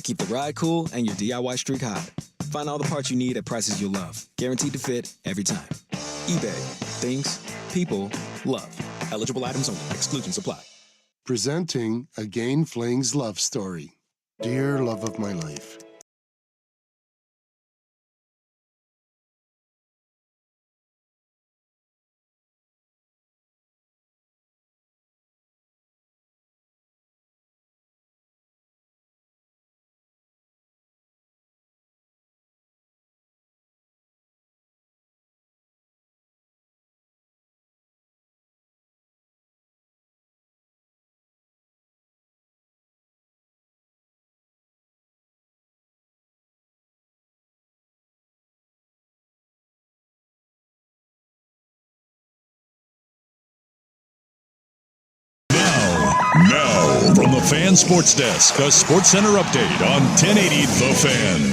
keep the ride cool and your DIY streak hot. Find all the parts you need at prices you'll love. Guaranteed to fit every time. eBay. Things. People. Love. Eligible items only. Exclusions apply. Presenting Again Fling's love story. Dear love of my life. Now, from the Fan Sports Desk, a Sports Center update on 1080 The Fan.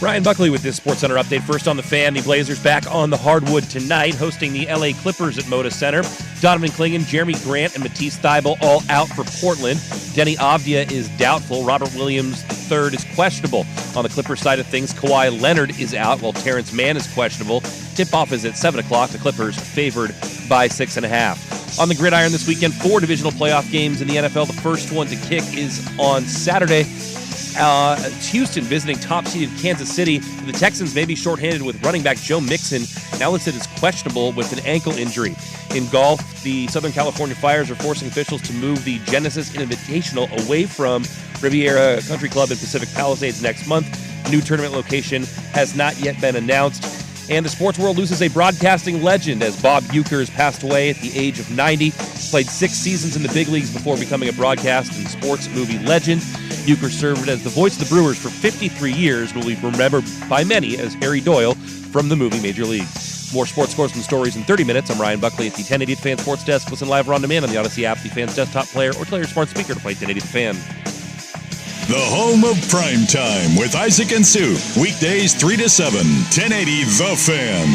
Ryan Buckley with this Sports Center update. First on the Fan, the Blazers back on the hardwood tonight, hosting the LA Clippers at Moda Center. Donovan Clingan, Jeremy Grant, and Matisse Thybulle all out for Portland. Denny Avdia is doubtful. Robert Williams III is questionable. On the Clippers side of things, Kawhi Leonard is out, while Terrence Mann is questionable. Tip-off is at 7 o'clock. The Clippers favored by 6.5. On the gridiron this weekend, 4 divisional playoff games in the NFL. The first one to kick is on Saturday. It's Houston visiting top-seeded Kansas City. The Texans may be shorthanded with running back Joe Mixon, now listed as questionable with an ankle injury. In golf, the Southern California Fires are forcing officials to move the Genesis Invitational away from Riviera Country Club in Pacific Palisades next month. New tournament location has not yet been announced. And the sports world loses a broadcasting legend as Bob Uecker has passed away at the age of 90. Played 6 seasons in the big leagues before becoming a broadcast and sports movie legend. Uecker served as the voice of the Brewers for 53 years and will be remembered by many as Harry Doyle from the movie Major League. More sports scores and stories in 30 minutes. I'm Ryan Buckley at the 1080 The Fan Sports Desk. Listen live or on demand on the Odyssey app, the Fan's desktop player, or tell your smart speaker to play 1080 The Fan. The home of Primetime with Isaac and Sue. Weekdays 3 to 7, 1080 The Fan.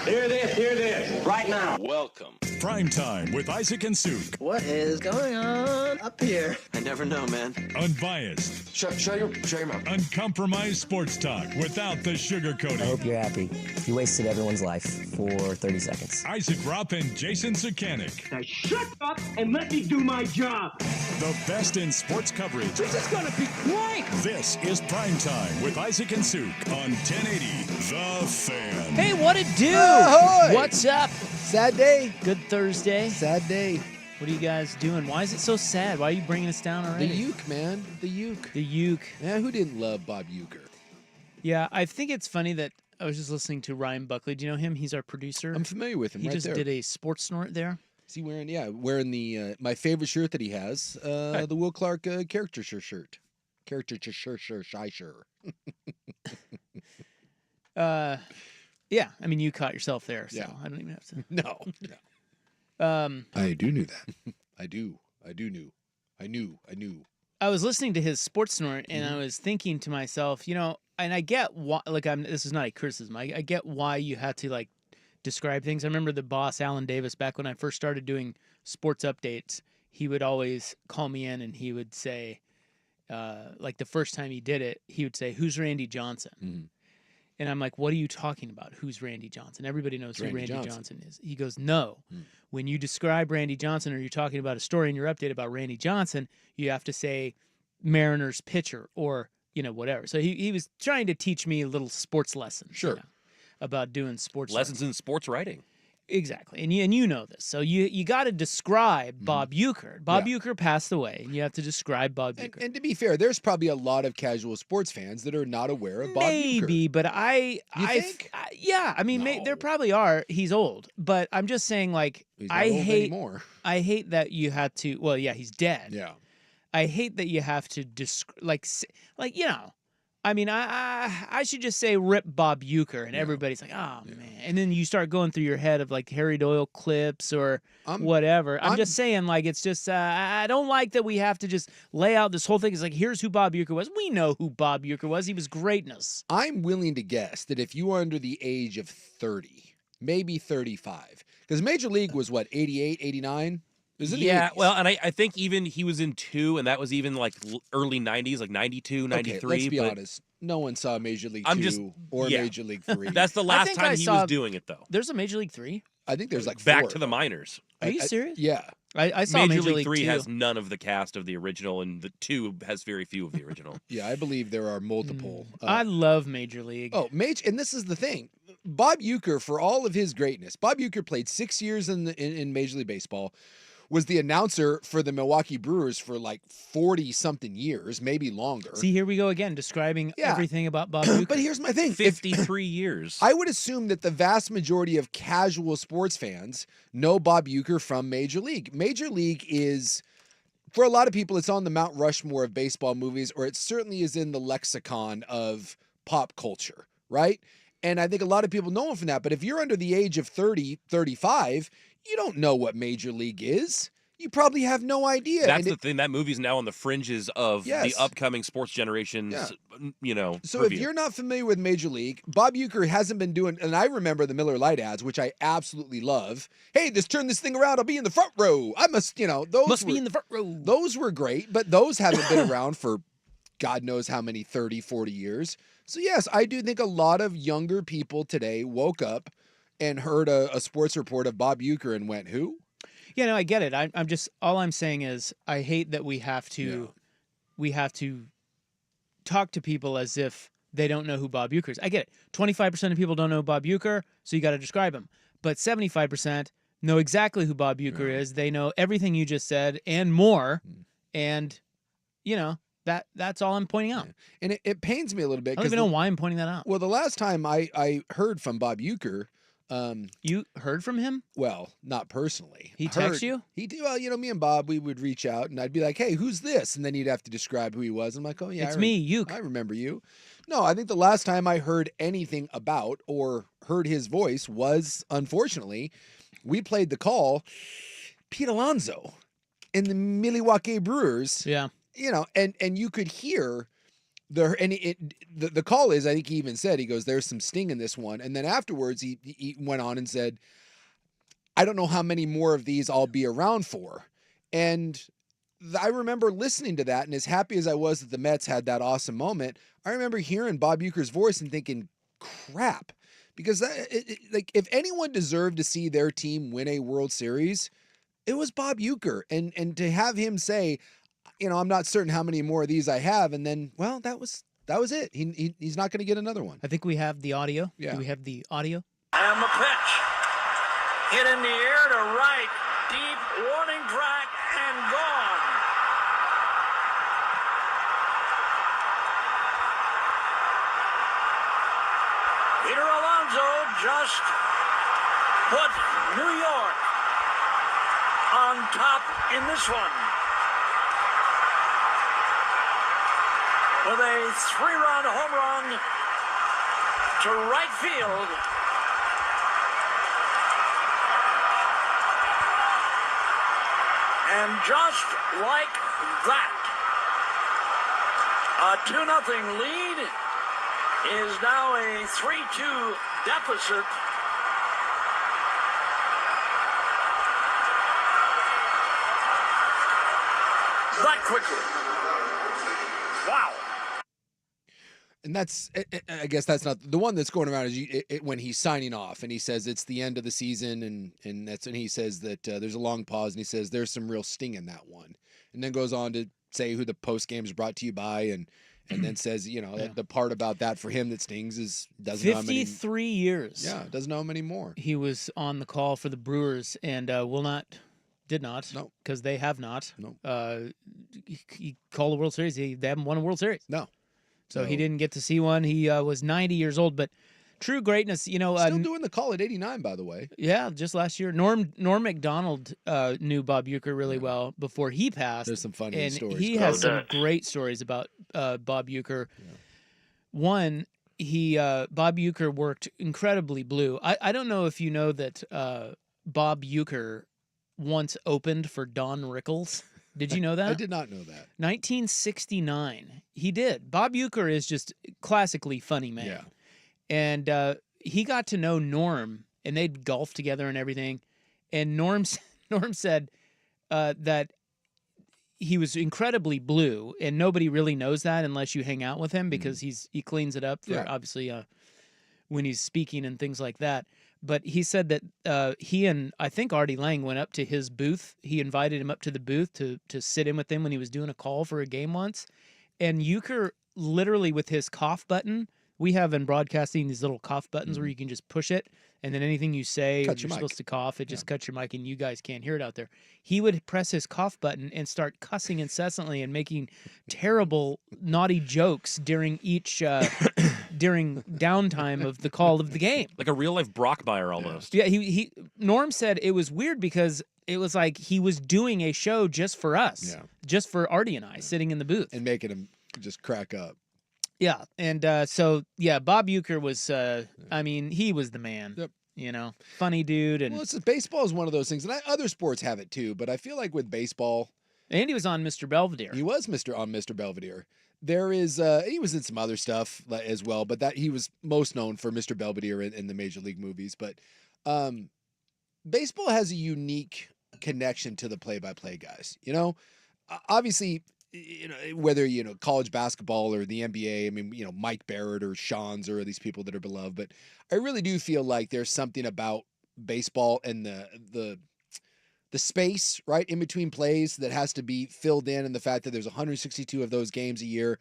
Hear this, right now. Welcome. Primetime with Isaac and Sue. What is going on up here? I never know, man. Unbiased. Shut your mouth. Uncompromised sports talk without the sugarcoating. I hope you're happy. You wasted everyone's life for 30 seconds. Isaac Rupp and Jason Sukanik. Now shut up and let me do my job. The best in sports coverage. This is gonna be great. This is Primetime with Isaac and Suk on 1080 The Fan. Hey, what it do? Ahoy! What's up? Sad day. Good Thursday. Sad day. What are you guys doing? Why is it so sad? Why are you bringing us down already? The uke, man. The uke. The uke. Yeah, who didn't love Bob Uecker? Yeah, I think it's funny that I was just listening to Ryan Buckley. Do you know him? He's our producer. I'm familiar with him. He right just there. did a sports snort there. Is he wearing? Yeah, wearing the my favorite shirt that he has, the Will Clark caricature shirt. Caricature shirt, shy shirt. Yeah, I mean, you caught yourself there, so Yeah. I don't even have to. No. I do knew that. I knew. I was listening to his sports snort, and I was thinking to myself, you know, and I get why. Like, this is not a criticism. I get why you had to like describe things. I remember the boss Alan Davis back when I first started doing sports updates. He would always call me in, and he would say, like the first time he did it, he would say, "Who's Randy Johnson?" Mhm. And I'm like, "What are you talking about? Who's Randy Johnson?" Everybody knows who Randy Randy Johnson. Johnson is. He goes, "No. When you describe Randy Johnson or you're talking about a story in your update about Randy Johnson, you have to say Mariners pitcher or, you know, whatever." So he was trying to teach me a little sports lessons. Sure. You know, about doing sports Lessons in sports writing. Exactly. And you know this. So you got to describe Bob Uecker. Bob Uecker passed away, and you have to describe Bob Uecker. And to be fair, there's probably a lot of casual sports fans that are not aware of Bob Uecker. Maybe, but You think? yeah, I mean, there probably are. He's old, but I'm just saying, like, He's not old anymore. I hate that you had to. Well, yeah, he's dead. Yeah. I hate that you have to like you know. I mean, I should just say rip Bob Uecker, and everybody's like, oh man, and then you start going through your head of like Harry Doyle clips or whatever. I'm just saying, like, it's just I don't like that we have to just lay out this whole thing. It's like, here's who Bob Uecker was. We know who Bob Uecker was. He was greatness. I'm willing to guess that if you are under the age of 30, maybe 35, because Major League was what, 88, 89? It was in the Yeah, 80s. well, and I think even he was in 2, and that was even like early 90s, like 92, 93. Okay, let's be but honest. No one saw Major League I'm 2 just- or yeah. Major League 3. That's the last think time I he saw- was doing it, though. There's a Major League 3. I think there's like Back 4. to the minors. Are you serious? Yeah. I saw Major League 3 2. has none of the cast of the original, and the 2 has very few of the original. Yeah, I believe there are multiple. I love Major League. Oh, and this is the thing. Bob Uecker, for all of his greatness, Bob Uecker played 6 years in Major League Baseball, was the announcer for the Milwaukee Brewers for like 40-something years, maybe longer. See, here we go again, describing Yeah. everything about Bob Uecker. But here's my thing. 53 years. I would assume that the vast majority of casual sports fans know Bob Uecker from Major League. Major League is, for a lot of people, it's on the Mount Rushmore of baseball movies, or it certainly is in the lexicon of pop culture, right? And I think a lot of people know him from that. But if you're under the age of 30, 35, you don't know what Major League is. You probably have no idea. That's And the thing. That movie's now on the fringes of Yes. the upcoming sports generation's, So purview. if you're not familiar with Major League, Bob Uecker hasn't been doing, and I remember the Miller Lite ads, which I absolutely love. Hey, turn this thing around. I'll be in the front row. I must, those Must were, be in the front row. Those were great, but those haven't been around for God knows how many, 30, 40 years. So yes, I do think a lot of younger people today woke up and heard a sports report of Bob Uecker and went, who? Yeah, no, I get it. I'm just, all I'm saying is I hate that we have to talk to people as if they don't know who Bob Uecker is. I get it. 25% of people don't know Bob Uecker, so you got to describe him. But 75% know exactly who Bob Uecker is. They know everything you just said and more. And, that's all I'm pointing out. And it pains me a little bit. I don't even know why I'm pointing that out. Well, the last time I heard from Bob Uecker, You heard from him? well, not personally. He texts you? He did. Well, me and Bob, we would reach out and I'd be like, hey, who's this? And then he'd have to describe who he was. I'm like, oh, yeah. It's me, Uke. I remember you. No, I think the last time I heard anything about or heard his voice was, unfortunately, we played the call, Pete Alonso in the Milwaukee Brewers. Yeah. And you could hear the call is, I think he even said, he goes, there's some sting in this one. And then afterwards he went on and said, I don't know how many more of these I'll be around for. And I remember listening to that, and as happy as I was that the Mets had that awesome moment, I remember hearing Bob Uecker's voice and thinking, crap. Because like if anyone deserved to see their team win a World Series, it was Bob Uecker. And to have him say, I'm not certain how many more of these I have, and then, well, that was it. He's not going to get another one. I think we have the audio. Yeah. Do we have the audio? And the pitch. Hit in the air to right. Deep warning track and gone. Peter Alonso just put New York on top in this one. With a 3-run home run to right field. And just like that, a 2-0 lead is now a 3-2 deficit. That quickly. Wow. And that's, I guess that's not the one that's going around is when he's signing off and he says it's the end of the season and that's when he says that there's a long pause and he says there's some real sting in that one, and then goes on to say who the post game is brought to you by and then says the part about that for him that stings is doesn't know how many 53 years. Yeah, doesn't know how many more. He was on the call for the Brewers and did not. No. Because they have not. No. He called the World Series. They haven't won a World Series. No. So he didn't get to see one. He was 90 years old, but true greatness, Still doing the call at 89, by the way. Yeah, just last year. Norm Macdonald knew Bob Uecker really well before he passed. There's some funny and stories. he has some great stories about Bob Uecker. Yeah. One, Bob Uecker worked incredibly blue. I don't know if you know that Bob Uecker once opened for Don Rickles. Did you know that? I did not know that. 1969. He did. Bob Uecker is just classically funny man. Yeah. And he got to know Norm, and they'd golf together and everything. And Norm said, that he was incredibly blue, and nobody really knows that unless you hang out with him because he cleans it up for obviously when he's speaking and things like that. But he said that he and I think Artie Lang went up to his booth. He invited him up to the booth to sit in with him when he was doing a call for a game once. And Euchre literally with his cough button, we have in broadcasting these little cough buttons where you can just push it, and then anything you say, you're supposed to cough, it just cuts your mic, and you guys can't hear it out there. He would press his cough button and start cussing incessantly and making terrible, naughty jokes during each during downtime of the call of the game. Like a real life Brockmeyer almost. Yeah, he Norm said it was weird because it was like he was doing a show just for us, just for Artie and I sitting in the booth and making him just crack up. Yeah, and so Bob Euchre was. I mean, he was the man. Yep. You know, funny dude, and Well, baseball is one of those things, and other sports have it too. But I feel like with baseball, and he was on Mr. Belvedere. he was on Mr. Belvedere. There is he was in some other stuff as well, but that he was most known for Mr. Belvedere in the Major League movies. But baseball has a unique connection to the play-by-play guys. You know, obviously, you know, whether college basketball or the NBA. I mean, Mike Barrett or Sean's or these people that are beloved. But I really do feel like there's something about baseball and the space right in between plays that has to be filled in, and the fact that there's 162 of those games a year.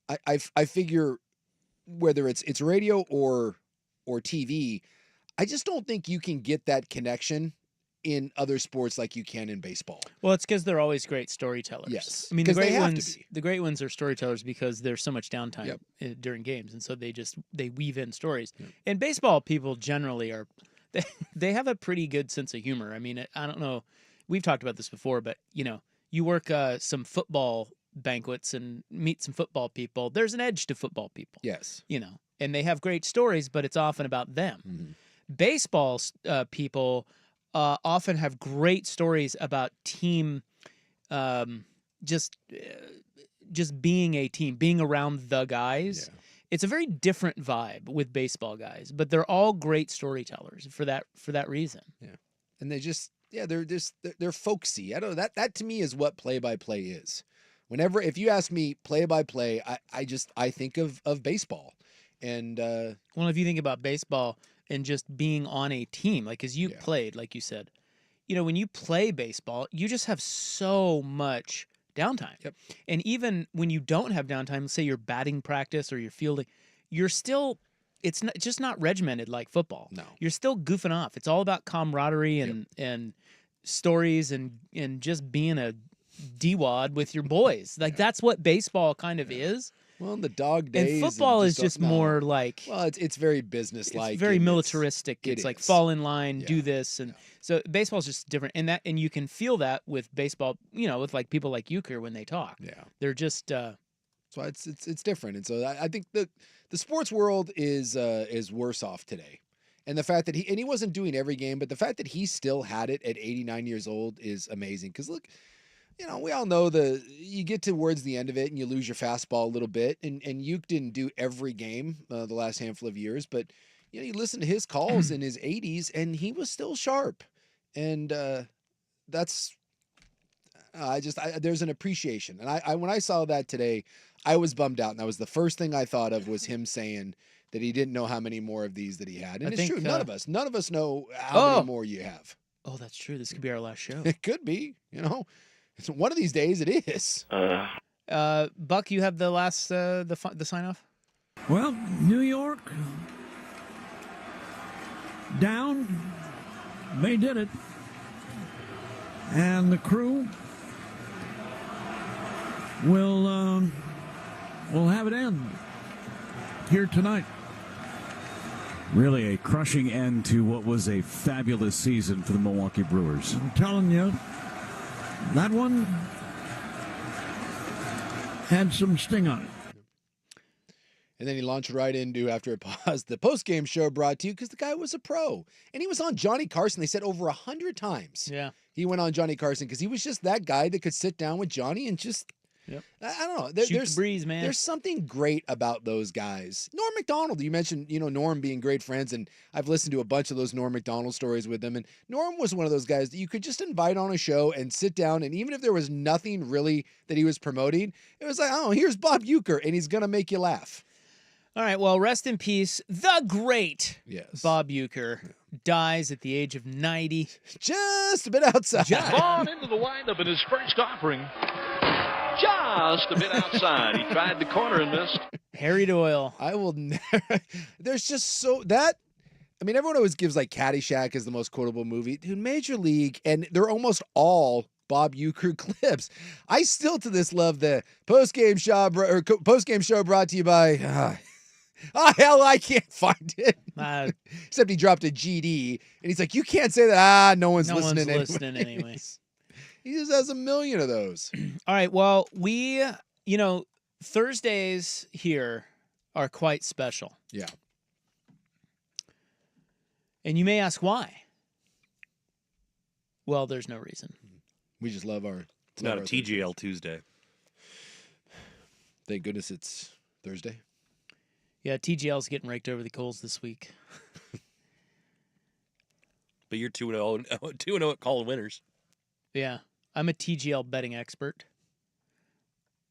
I figure whether it's radio or TV, I just don't think you can get that connection in other sports like you can in baseball. Well, it's because they're always great storytellers. Yes, I mean the they great have ones. to be. The great ones are storytellers because there's so much downtime during games, and so they weave in stories. And baseball people generally are they have a pretty good sense of humor. I mean, I don't know. We've talked about this before, but you work some football banquets and meet some football people. There's an edge to football people. Yes, and they have great stories, but it's often about them. Mm-hmm. Baseball people often have great stories about team, just being a team, being around the guys. Yeah. It's a very different vibe with baseball guys, but they're all great storytellers for that reason. Yeah, and they're folksy. I don't know, that to me is what play-by-play is. If you ask me play-by-play, I think of baseball. And well, if you think about baseball and just being on a team, like as you played, like you said, when you play baseball, you just have so much downtime. Yep. And even when you don't have downtime, let's say you're batting practice or you're fielding, you're still it's just not regimented like football. No. You're still goofing off. It's all about camaraderie and stories and just being a D-wad with your boys. Like that's what baseball kind of is. Well, in the dog days. And football is just more like. Well, it's very business-like. It's very militaristic. It's like fall in line, do Yeah. this, and so baseball's just different. And you can feel that with baseball. With like people like Euchre when they talk. Yeah. They're just. So it's different, and so I think the sports world is worse off today, and the fact that he wasn't doing every game, but the fact that he still had it at 89 years old is amazing. Because look. We all know you get towards the end of it and you lose your fastball a little bit. And Uke didn't do every game the last handful of years, but you listen to his calls in his 80s and he was still sharp. And that's there's an appreciation. And when I saw that today, I was bummed out. And that was the first thing I thought of was him saying that he didn't know how many more of these that he had. And it's true. None of us know how many more you have. Oh, that's true. This could be our last show. It could be, So one of these days it is. Buck, you have the last the sign off. Well, New York down. They did it, and the crew will have it end here tonight. Really a crushing end to what was a fabulous season for the Milwaukee Brewers. I'm telling you. That one had some sting on it. And then he launched right into, after a pause, the post-game show brought to you because the guy was a pro. And he was on Johnny Carson, they said, over 100 times. Yeah. He went on Johnny Carson because he was just that guy that could sit down with Johnny and just Yep. I don't know. Shoot the breeze, man. There's something great about those guys. Norm Macdonald, you mentioned, Norm being great friends, and I've listened to a bunch of those Norm Macdonald stories with them. And Norm was one of those guys that you could just invite on a show and sit down, and even if there was nothing really that he was promoting, it was like, oh, here's Bob Uecker, and he's gonna make you laugh. All right, well, rest in peace. The great Bob Uecker dies at the age of 90. Just a bit outside. On into the windup in his first offering. Just a bit outside. He tried the corner and missed. Harry Doyle. I will never. There's just everyone always gives like Caddyshack as the most quotable movie. Dude, Major League, and they're almost all Bob Uecker clips. I still to this love the post-game show brought to you by. Hell, I can't find it. Except he dropped a GD, and he's like, you can't say that. No one's listening anyway. He just has a million of those. All right, well, we, Thursdays here are quite special. Yeah. And you may ask why. Well, there's no reason. We just love our... It's not a TGL Tuesday. Thank goodness it's Thursday. Yeah, TGL's getting raked over the coals this week. But you're 2-0 at calling winners. Yeah, I'm a TGL betting expert.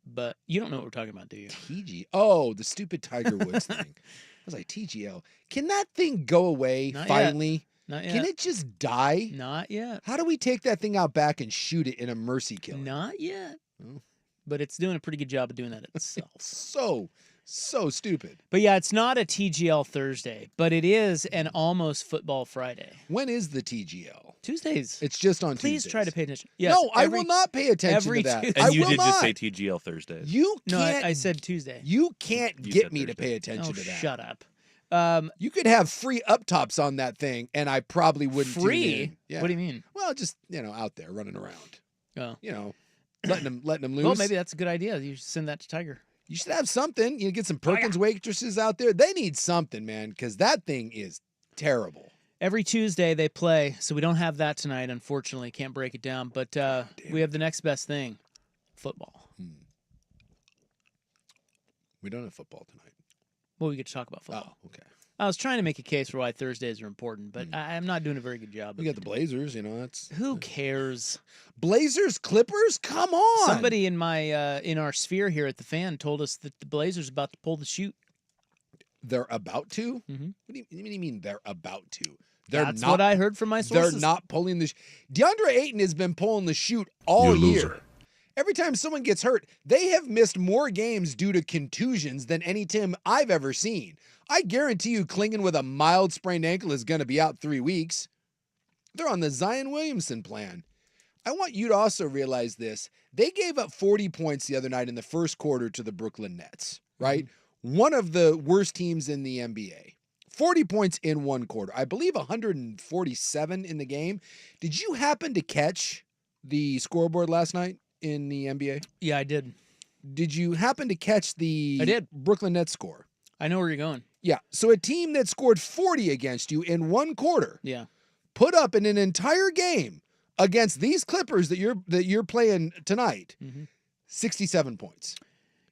But you don't know what we're talking about, do you? Oh, the stupid Tiger Woods thing. I was like, TGL. Can that thing go away finally? Not yet. Can it just die? Not yet. How do we take that thing out back and shoot it in a mercy kill? Not yet. Oh. But it's doing a pretty good job of doing that itself. So stupid. But yeah, it's not a TGL Thursday, but it is an almost football Friday. When is the TGL? Tuesdays. It's just on Tuesdays. Please try to pay attention. Yes, no, I will not pay attention to that. Tuesday. And you did just say TGL Thursdays. You can't. No, I said Tuesday. You can't get me to pay attention to that. Shut up. You could have free up tops on that thing, and I probably wouldn't. Free? Yeah. What do you mean? Well, just out there running around. Oh. Letting them loose. Well, maybe that's a good idea. You should send that to Tiger. You should have something. Get some Perkins waitresses out there. They need something, man, because that thing is terrible. Every Tuesday they play, so we don't have that tonight, unfortunately. Can't break it down. But we have the next best thing, football. We don't have football tonight. Well, we get to talk about football. Oh, okay. I was trying to make a case for why Thursdays are important, but I'm not doing a very good job. We got the Blazers, that's... Who cares? Blazers, Clippers? Come on! Somebody in our sphere here at the Fan told us that the Blazers are about to pull the chute. They're about to? Mm-hmm. What do you mean they're about to? That's what I heard from my sources. They're not pulling the... DeAndre Ayton has been pulling the chute all year. Loser. Every time someone gets hurt, they have missed more games due to contusions than any team I've ever seen. I guarantee you Klingon with a mild sprained ankle is going to be out 3 weeks. They're on the Zion Williamson plan. I want you to also realize this. They gave up 40 points the other night in the first quarter to the Brooklyn Nets, right? Mm-hmm. One of the worst teams in the NBA. 40 points in one quarter. I believe 147 in the game. Did you happen to catch the scoreboard last night in the NBA? Yeah, I did. Did you happen to catch the Brooklyn Nets score? I know where you're going. Yeah. So a team that scored 40 against you in one quarter put up in an entire game against these Clippers that you're playing tonight, 67 points.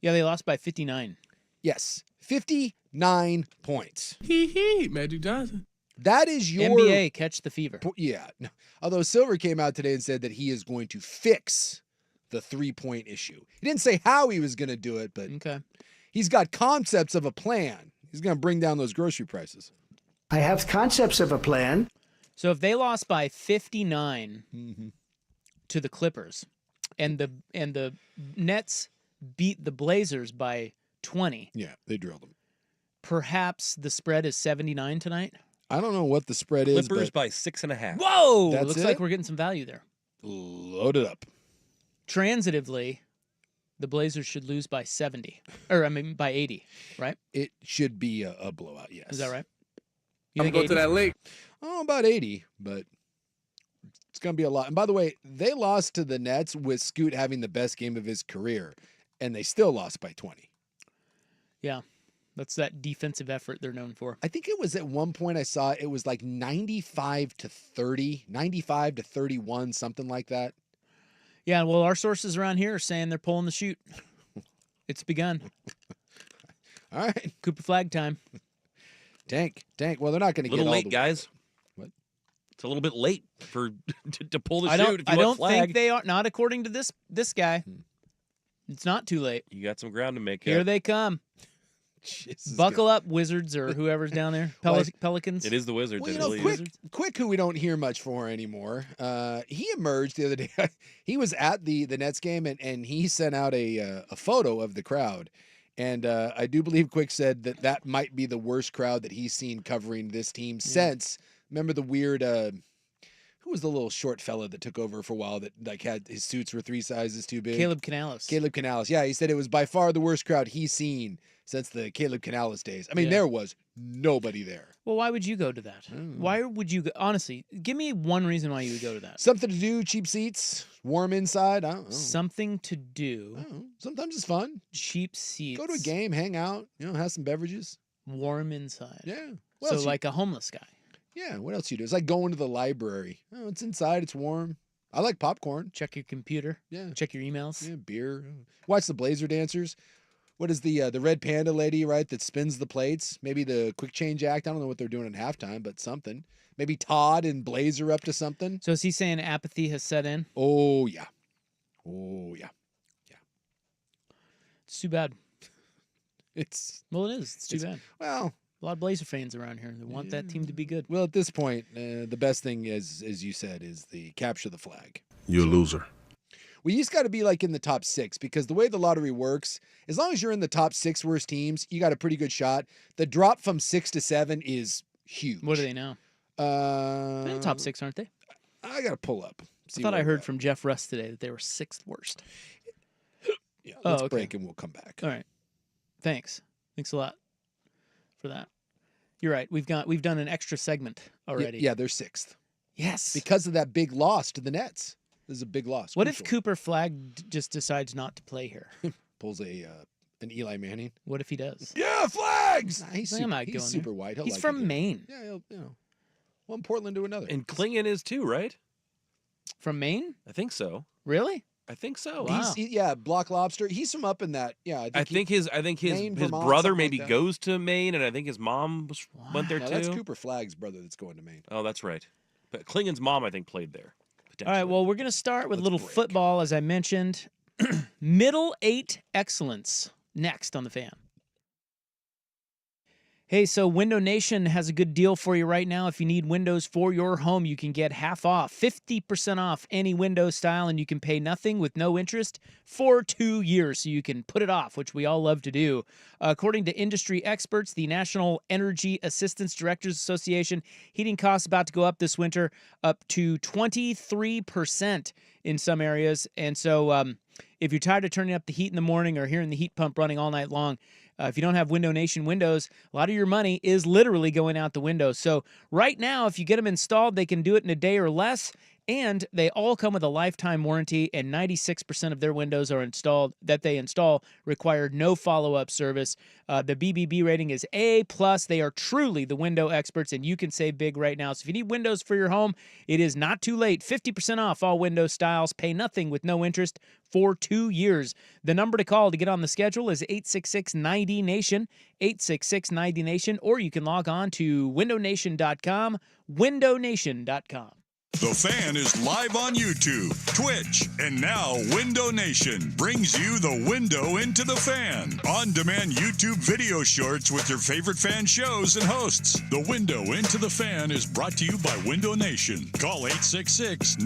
Yeah, they lost by 59. Yes. 59 points. Magic Johnson. That is your... NBA, catch the fever. Yeah. Although Silver came out today and said that he is going to fix the 3-point issue. He didn't say how he was going to do it, but he's got concepts of a plan. He's going to bring down those grocery prices. I have concepts of a plan. So if they lost by 59 to the Clippers and the Nets beat the Blazers by 20. Yeah, they drilled them. Perhaps the spread is 79 tonight? I don't know what the spread is. Clippers by 6.5. Whoa! That's Looks like we're getting some value there. Load it up. Transitively, the Blazers should lose by 70. Or, by 80, right? It should be a blowout, yes. Is that right? I'm going to that lake. Oh, about 80, but it's going to be a lot. And by the way, they lost to the Nets with Scoot having the best game of his career, and they still lost by 20. Yeah. That's that defensive effort they're known for. I think it was at one point I saw it was like 95 to 30, 95 to 31, something like that. Yeah, well, our sources around here are saying they're pulling the chute. It's begun. All right. Cooper flag time. Tank. Well, they're not going to get little all late, the guys. What? It's a little bit late for to pull the I chute. If you I want don't flag. think they are. Not according to this guy. It's not too late. You got some ground to make. Here up. they come. Buckle up, Wizards or whoever's down there. Pelicans. It is the Wizards. Well, I believe. Quick, who we don't hear much for anymore. He emerged the other day. He was at the Nets game, and he sent out a photo of the crowd. And I do believe Quick said that might be the worst crowd that he's seen covering this team since. Remember the weird. Who was the little short fella that took over for a while that like had his suits were 3 sizes too big? Caleb Canales. Yeah, he said it was by far the worst crowd he's seen since the Caleb Canales days. I mean, there was nobody there. Well, why would you go to that? Why would you go? Honestly, give me one reason why you would go to that. Something to do, cheap seats, warm inside. I don't know. Something to do. I don't know. Sometimes it's fun. Cheap seats. Go to a game, hang out, have some beverages. Warm inside. Yeah. So like a homeless guy. Yeah, what else you do? It's like going to the library. Oh, it's inside, it's warm. I like popcorn. Check your computer. Yeah. Check your emails. Yeah, beer. Watch the Blazer dancers. What is the red panda lady, right, that spins the plates? Maybe the quick change act. I don't know what they're doing at halftime, but something. Maybe Todd and Blazer up to something. So is he saying apathy has set in? Oh, yeah. It's too bad. Well, it is. It's too bad. Well, a lot of Blazer fans around here. They want that team to be good. Well, at this point, the best thing is, as you said, is the capture the flag. You're a loser. We just got to be like in the top 6 because the way the lottery works, as long as you're in the top 6 worst teams, you got a pretty good shot. The drop from 6 to 7 is huge. What are they now? They're in the top 6, aren't they? I got to pull up. I thought I heard from Jeff Russ today that they were 6th worst. Yeah, let's break and we'll come back. All right. Thanks a lot for that. You're right. We've done an extra segment already. Yeah, they're 6th. Yes. Because of that big loss to the Nets. This is a big loss. What if Cooper Flag just decides not to play here? Pulls an Eli Manning? What if he does? Yeah, flags! Nah, he's he's super white. He's from Maine. Yeah, one Portland to another. And Klingon is too, right? From Maine? I think so. Really? I think so. Wow. Block Lobster. He's from up in that. Yeah, I think his Maine, his Vermont, brother something maybe like that. goes to Maine, and I think his mom went there No, too. that's Cooper Flag's brother that's going to Maine. Oh, that's right. But Klingon's mom, I think, played there. All right, well, we're going to start with a little football, as I mentioned. Middle 8 excellence next on the Fan. Hey, so Window Nation has a good deal for you right now. If you need windows for your home, you can get half off, 50% off any window style, and you can pay nothing with no interest for 2 years. So you can put it off, which we all love to do. According to industry experts, the National Energy Assistance Directors Association, heating costs about to go up this winter, up to 23% in some areas. And so if you're tired of turning up the heat in the morning or hearing the heat pump running all night long, if you don't have Window Nation windows, a lot of your money is literally going out the window. So right now, if you get them installed, they can do it in a day or less, and they all come with a lifetime warranty, and 96% of their windows that they install require no follow-up service. The BBB rating is A+. They are truly the window experts, and you can save big right now. So if you need windows for your home, it is not too late. 50% off all window styles. Pay nothing with no interest for 2 years. The number to call to get on the schedule is 866-90-NATION, 866-90-NATION, or you can log on to windownation.com, windownation.com. The Fan is live on YouTube, Twitch, and now Window Nation brings you the window into the Fan. On-demand YouTube video shorts with your favorite fan shows and hosts. The window into the Fan is brought to you by Window Nation. Call 866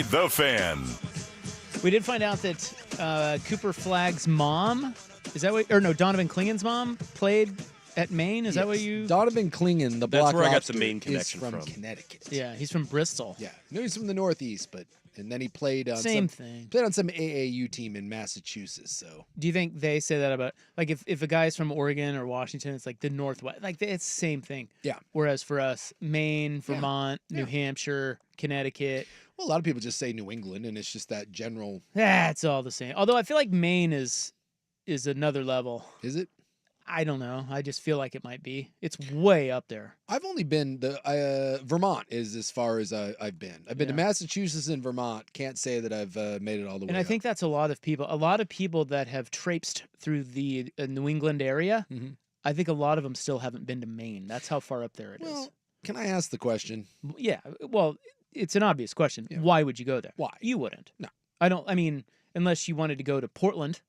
The Fan. We did find out that Cooper Flagg's mom, is that what, or no, Donovan Klingen's mom played at Maine? Is that what you? Donovan Klingen, the That's Black where I got Lobster, the Maine is connection from from. Connecticut. Yeah, he's from Bristol. Yeah, no, he's from the Northeast, and then he played on Same some, thing. Played on some AAU team in Massachusetts. So Do you think they say that about, like, if a guy's from Oregon or Washington, it's like the Northwest, like it's the same thing. Yeah. Whereas for us, Maine, Vermont, New Hampshire, Connecticut, well, a lot of people just say New England, and it's just that general. it's all the same. Although I feel like Maine is another level. Is it? I don't know. I just feel like it might be. It's way up there. I've only been Vermont is as far as I've been. I've been to Massachusetts and Vermont. Can't say that I've made it all the way. And I think that's a lot of people. A lot of people that have traipsed through the New England area. Mm-hmm. I think a lot of them still haven't been to Maine. That's how far up there it is. Well, can I ask the question? Yeah. Well, it's an obvious question. Yeah. Why would you go there? Why? You wouldn't. No. I mean, unless you wanted to go to Portland.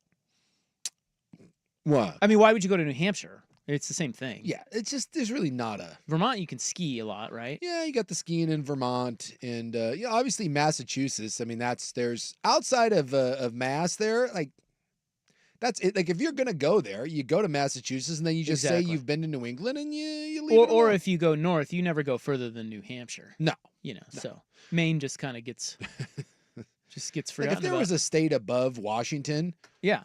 What? I mean, why would you go to New Hampshire? It's the same thing. Yeah, it's just there's really not a Vermont. You can ski a lot, right? Yeah, you got the skiing in Vermont, and obviously Massachusetts. I mean, there's outside of Mass there, like that's it. Like if you're gonna go there, you go to Massachusetts, and then you just say you've been to New England, and you leave. Or if you go north, you never go further than New Hampshire. No, So Maine just kind of gets forgotten. Like if there was a state above Washington, yeah.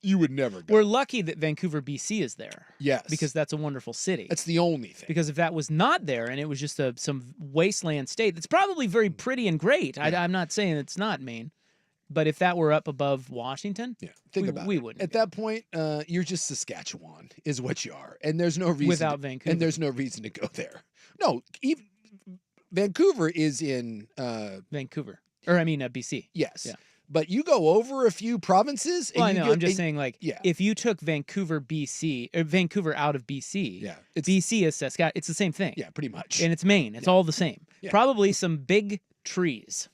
You would never go. We're lucky that Vancouver, BC is there. Yes. Because that's a wonderful city. That's the only thing. Because if that was not there and it was just some wasteland state, that's probably very pretty and great. Yeah. I'm not saying it's not Maine. But if that were up above Washington, think about it. Wouldn't. At that point, you're just Saskatchewan is what you are. And there's no reason. Without Vancouver. And there's no reason to go there. No, even Vancouver is in... Vancouver. Or I mean BC. Yes. Yeah. But you go over a few provinces. Well, I know. I'm just saying, like, if you took Vancouver, BC, or Vancouver out of BC, BC is Saskatchewan. It's the same thing. Yeah, pretty much. And it's Maine. It's all the same. Yeah. Probably some big trees.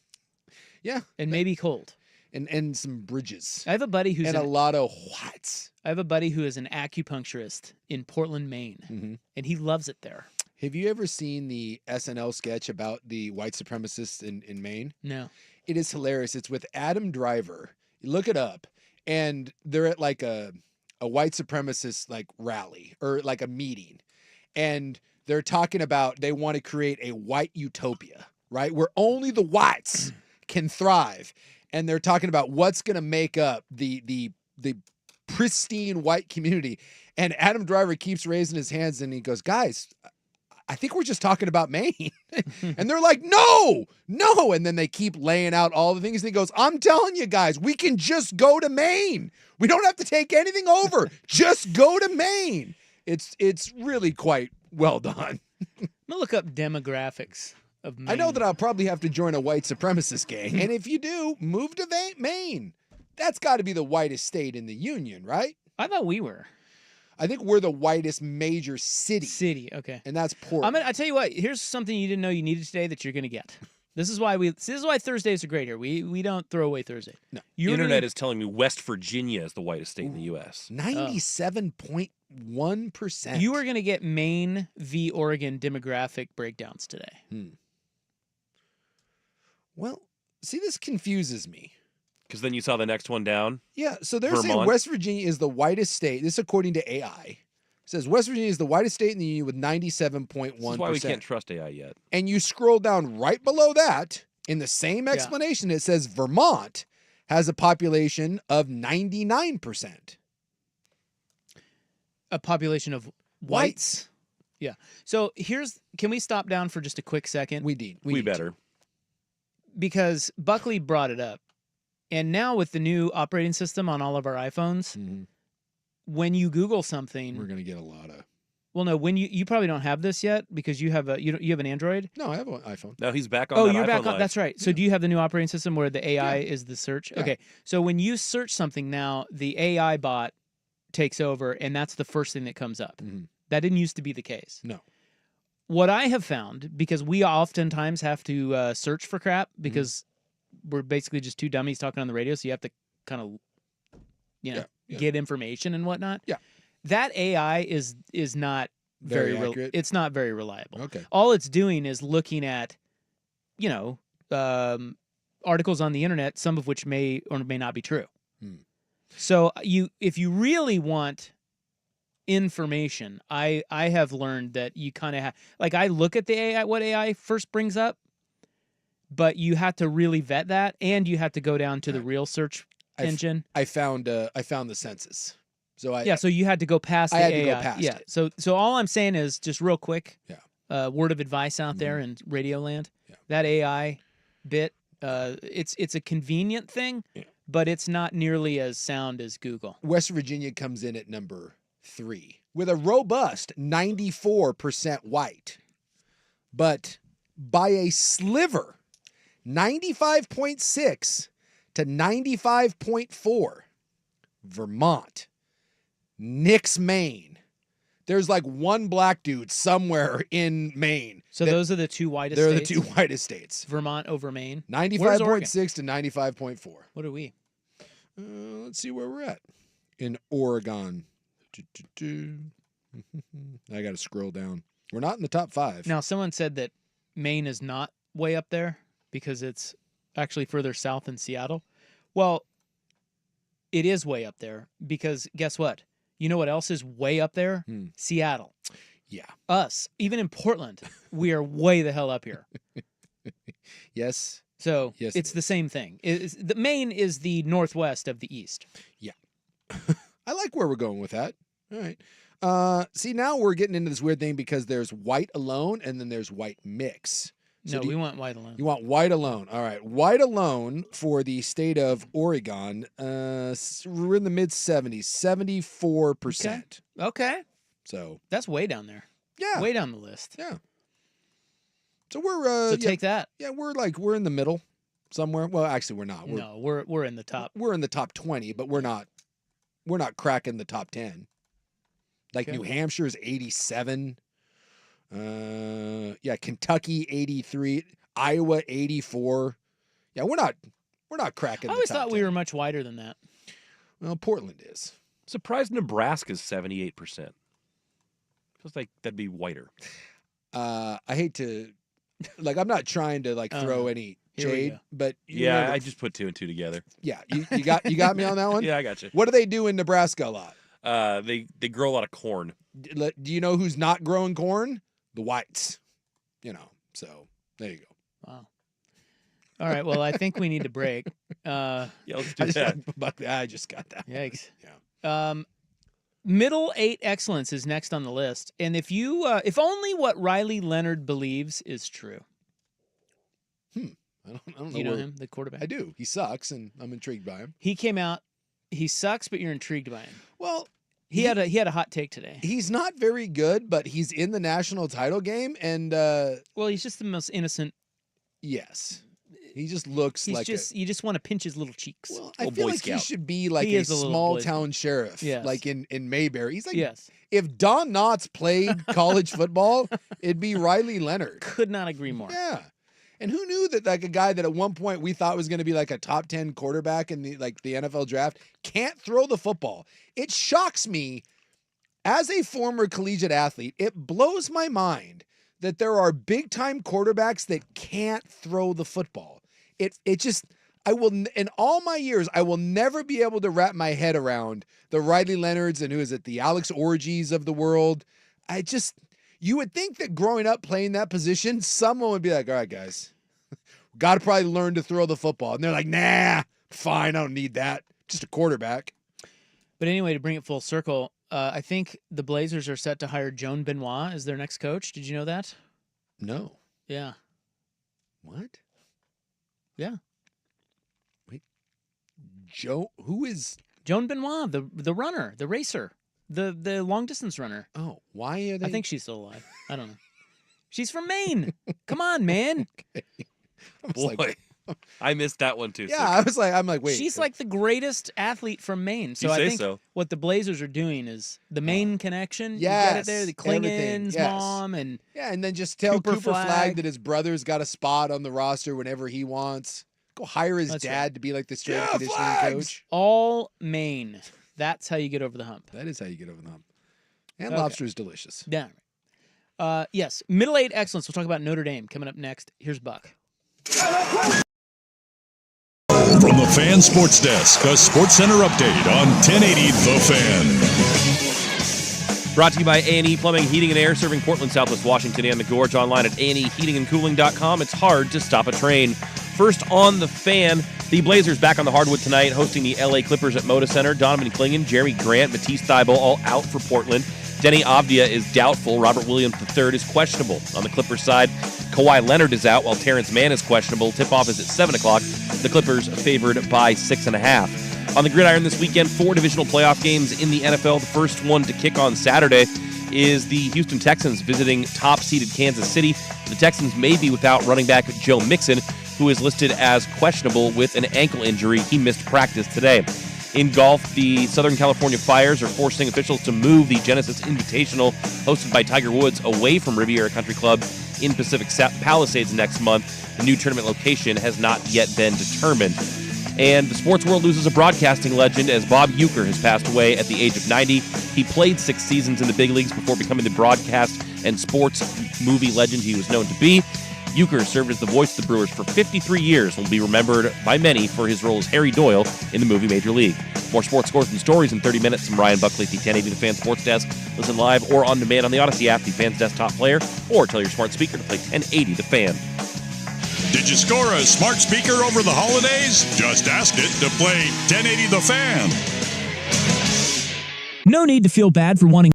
Yeah. And maybe cold. And some bridges. I have a buddy who's a lot of whites. I have a buddy who is an acupuncturist in Portland, Maine, and he loves it there. Have you ever seen the SNL sketch about the white supremacists in Maine? No. It is hilarious. It's with Adam Driver. You look it up, and they're at like a white supremacist like rally or like a meeting, and they're talking about they want to create a white utopia, right? Where only the whites can thrive, and they're talking about what's going to make up the pristine white community. And Adam Driver keeps raising his hands, and he goes, "Guys, I think we're just talking about Maine." And they're like, no. And then they keep laying out all the things. And he goes, "I'm telling you guys, we can just go to Maine. We don't have to take anything over. Just go to Maine." It's really quite well done. I'm gonna look up demographics of Maine. I know that I'll probably have to join a white supremacist gang. And if you do, move to Maine. That's got to be the whitest state in the Union, right? I thought we were. I think we're the whitest major city. Okay. And that's Portland. I tell you what, here's something you didn't know you needed today that you're going to get. This is why Thursdays are great here. We don't throw away Thursday. No. The internet is telling me West Virginia is the whitest state in the U.S. 97.1%. You are going to get Maine v. Oregon demographic breakdowns today. Well, see, this confuses me. Because then you saw the next one down. Yeah, so they're saying West Virginia is the whitest state. This is according to AI. It says West Virginia is the whitest state in the Union with 97.1%. This is why we can't trust AI yet. And you scroll down right below that, in the same explanation, it says Vermont has a population of 99%. A population of whites? Yeah. So can we stop down for just a quick second? We need better. Because Buckley brought it up. And now with the new operating system on all of our iPhones, when you Google something, we're going to get a lot of. Well, no, when you probably don't have this yet because you have an Android. No, I have an iPhone. No, he's back on. Oh, that you're iPhone back on. Live. That's right. So do you have the new operating system where the AI is the search? Yeah. Okay. So when you search something now, the AI bot takes over, and that's the first thing that comes up. That didn't used to be the case. No. What I have found, because we oftentimes have to search for crap because we're basically just two dummies talking on the radio, so you have to kind of, get information and whatnot. Yeah. That AI is not very accurate. It's not very reliable. Okay. All it's doing is looking at, articles on the internet, some of which may or may not be true. Hmm. So if you really want information, I have learned that you kind of have, like, I look at the AI, what AI first brings up, but you have to really vet that, and you have to go down to the real search engine. I found the census. So so you had to go past the I had AI. to go past it. So all I'm saying is, just real quick, Yeah. word of advice out there in Radio Land, that AI bit, it's a convenient thing, but it's not nearly as sound as Google. West Virginia comes in at number 3 with a robust 94% white, but by a sliver, 95.6 to 95.4, Vermont. Nix, Maine. There's like one black dude somewhere in Maine. So those are the two whitest They're states? the two whitest states. Vermont over Maine. 95.6 to 95.4. What are we? Let's see where we're at. In Oregon. I got to scroll down. We're not in the top 5. Now, someone said that Maine is not way up there because it's actually further south than Seattle. Well, it is way up there because guess what? You know what else is way up there? Seattle. Yeah. Us. Even in Portland, we are way the hell up here. Yes. So Yes, it's the same thing. The Maine is the northwest of the east. Yeah. I like where we're going with that. All right. See, now we're getting into this weird thing because there's white alone and then there's white mix. So No, we want white alone. You want white alone. All right. White alone for the state of Oregon. We're in the mid 70s, 74%. Okay. So that's way down there. Yeah. Way down the list. Yeah. So we're take that. Yeah, we're in the middle somewhere. Well, actually we're not. We're in the top. We're in the top 20, but we're not cracking the top 10. Like New Hampshire is 87. Kentucky 83, Iowa 84. Yeah, we're not cracking. I always the top thought we were much wider than that. Well, Portland is. Surprised Nebraska's 78%. Feels like that'd be whiter. I hate to, like, I'm not trying to like throw any shade, but remember, I just put 2 and 2 together. Yeah, you got me on that one. Yeah, I got you. What do they do in Nebraska a lot? They grow a lot of corn. Do you know who's not growing corn? The whites. So there you go. Wow. All right. Well, I think we need to break. Let's do that. I just got that. Yikes. Yeah. Middle 8 excellence is next on the list, and if if only what Riley Leonard believes is true. I don't know. Do you know him, the quarterback? I do. He sucks, and I'm intrigued by him. He came out. He sucks, but you're intrigued by him. Well, he had a hot take today. He's not very good, but he's in the national title game, and well, he's just the most innocent. Yes, he just looks you just want to pinch his little cheeks. Well, I feel like he should be like a small town sheriff, like in Mayberry. He's like, if Don Knotts played college football, it'd be Riley Leonard. Could not agree more. Yeah. And who knew that like a guy that at one point we thought was going to be like a top 10 quarterback in the NFL draft can't throw the football? It shocks me as a former collegiate athlete. It blows my mind that there are big time quarterbacks that can't throw the football. It just, in all my years, I will never be able to wrap my head around the Riley Leonards and the Alex Orgies of the world. You would think that growing up playing that position, someone would be like, all right, guys, got to probably learn to throw the football. And they're like, nah, fine, I don't need that. Just a quarterback. But anyway, to bring it full circle, I think the Blazers are set to hire Joan Benoit as their next coach. Did you know that? No. Yeah. What? Yeah. Wait. Who is? Joan Benoit, the runner, the racer. The long distance runner. Oh, why are they? I think she's still alive. I don't know. She's from Maine. Come on, man. Boy, I missed that one too. Yeah, I'm like, wait. She's like the greatest athlete from Maine. So I think what the Blazers are doing is the Maine connection. Yes, you got it there. The Klingon's mom and and then just tell Cooper Flagg that his brother's got a spot on the roster whenever he wants. Go hire his dad to be like the strength conditioning coach. All Maine. That's how you get over the hump. That is how you get over the hump. And lobster is delicious. Yeah. Yes. Middle 8 excellence. We'll talk about Notre Dame coming up next. Here's Buck. Fan Sports Desk, a Sports Center update on 1080 The Fan. Brought to you by A&E Plumbing, Heating, and Air, serving Portland, Southwest Washington, and the Gorge. Online at aneheatingandcooling.com. It's hard to stop a train. First on the Fan, the Blazers back on the hardwood tonight, hosting the LA Clippers at Moda Center. Donovan Clingan, Jeremy Grant, Matisse Thybulle all out for Portland. Denny Avdia is doubtful. Robert Williams III is questionable. On the Clippers side, Kawhi Leonard is out while Terrence Mann is questionable. Tip-off is at 7 o'clock. The Clippers favored by 6.5. On the gridiron this weekend, 4 divisional playoff games in the NFL. The first one to kick on Saturday is the Houston Texans visiting top-seeded Kansas City. The Texans may be without running back Joe Mixon, who is listed as questionable with an ankle injury. He missed practice today. In golf, the Southern California Fires are forcing officials to move the Genesis Invitational, hosted by Tiger Woods, away from Riviera Country Club in Pacific Palisades next month. The new tournament location has not yet been determined. And the sports world loses a broadcasting legend as Bob Uecker has passed away at the age of 90. He played 6 seasons in the big leagues before becoming the broadcast and sports movie legend he was known to be. Uecker served as the voice of the Brewers for 53 years and will be remembered by many for his role as Harry Doyle in the movie Major League. More sports scores and stories in 30 minutes from Ryan Buckley at the 1080 The Fan Sports Desk. Listen live or on demand on the Odyssey app, the Fan's desktop player, or tell your smart speaker to play 1080 The Fan. Did you score a smart speaker over the holidays? Just ask it to play 1080 The Fan. No need to feel bad for wanting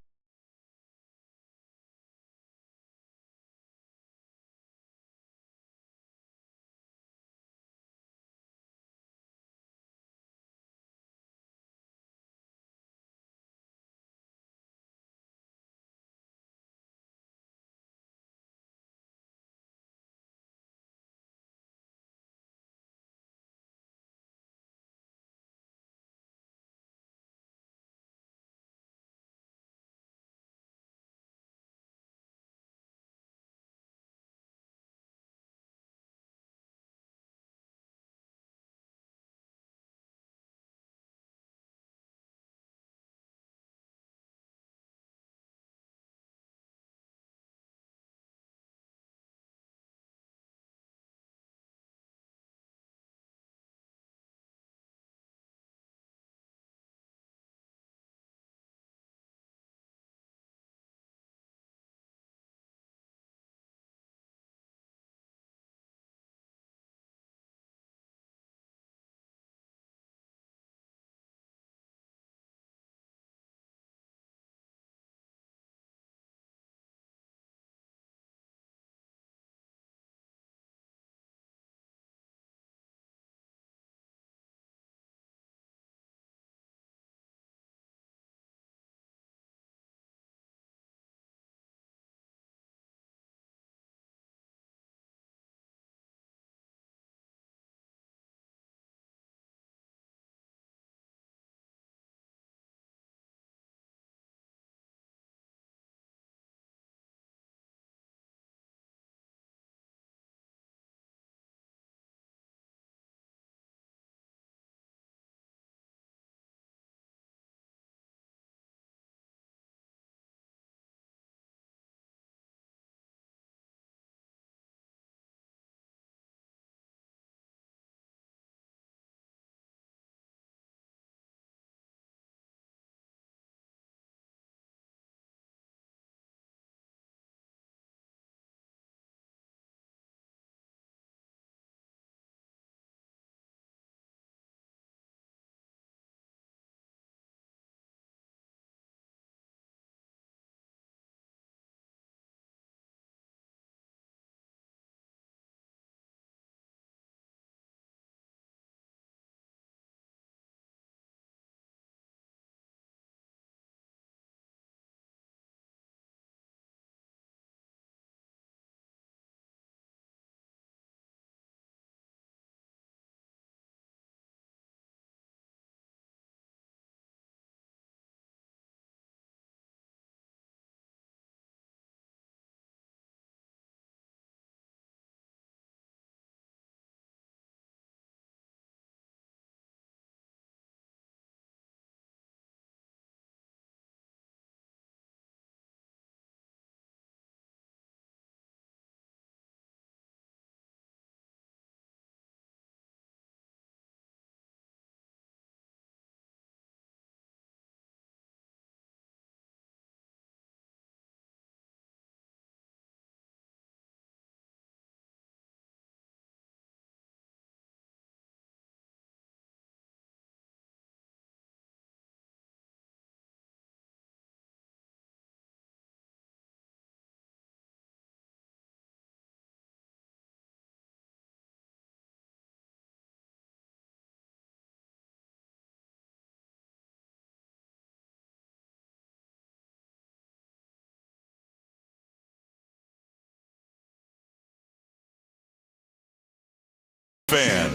Fan.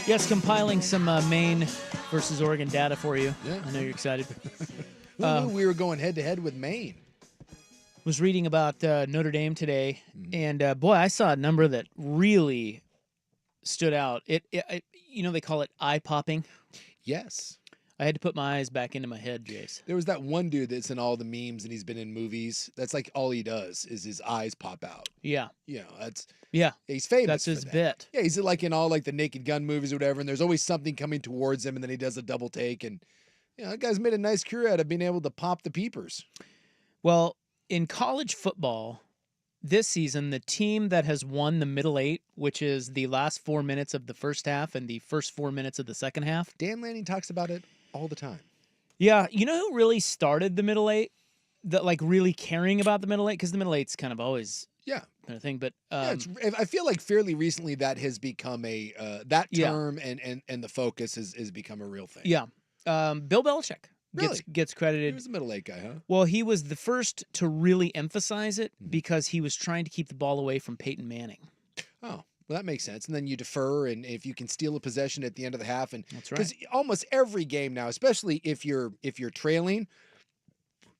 Yes, compiling some Maine versus Oregon data for you. Yeah. I know you're excited. Who knew we were going head-to-head with Maine? Was reading about Notre Dame today, and boy, I saw a number that really stood out. It they call it eye-popping. Yes. I had to put my eyes back into my head, Jace. There was that one dude that's in all the memes and he's been in movies. That's like all he does is his eyes pop out. Yeah. That's Yeah. he's famous. That's for his that. bit. Yeah, he's like in all like the Naked Gun movies or whatever, and there's always something coming towards him, and then he does a double take, and that guy's made a nice career out of being able to pop the peepers. Well, in college football this season, the team that has won the middle eight, which is the last 4 minutes of the first half and the first 4 minutes of the second half. Dan Lanning talks about it all the time. Yeah, you know who really started the middle eight? That like really caring about the middle eight, because the middle eight's kind of always kind of thing. But I feel like fairly recently that has become a that term and the focus has become a real thing. Yeah, Bill Belichick gets credited. He was a middle eight guy, huh? Well, he was the first to really emphasize it because he was trying to keep the ball away from Peyton Manning. Oh. Well, that makes sense. And then you defer, and if you can steal a possession at the end of the half, and that's right. Because almost every game now, especially if you're trailing,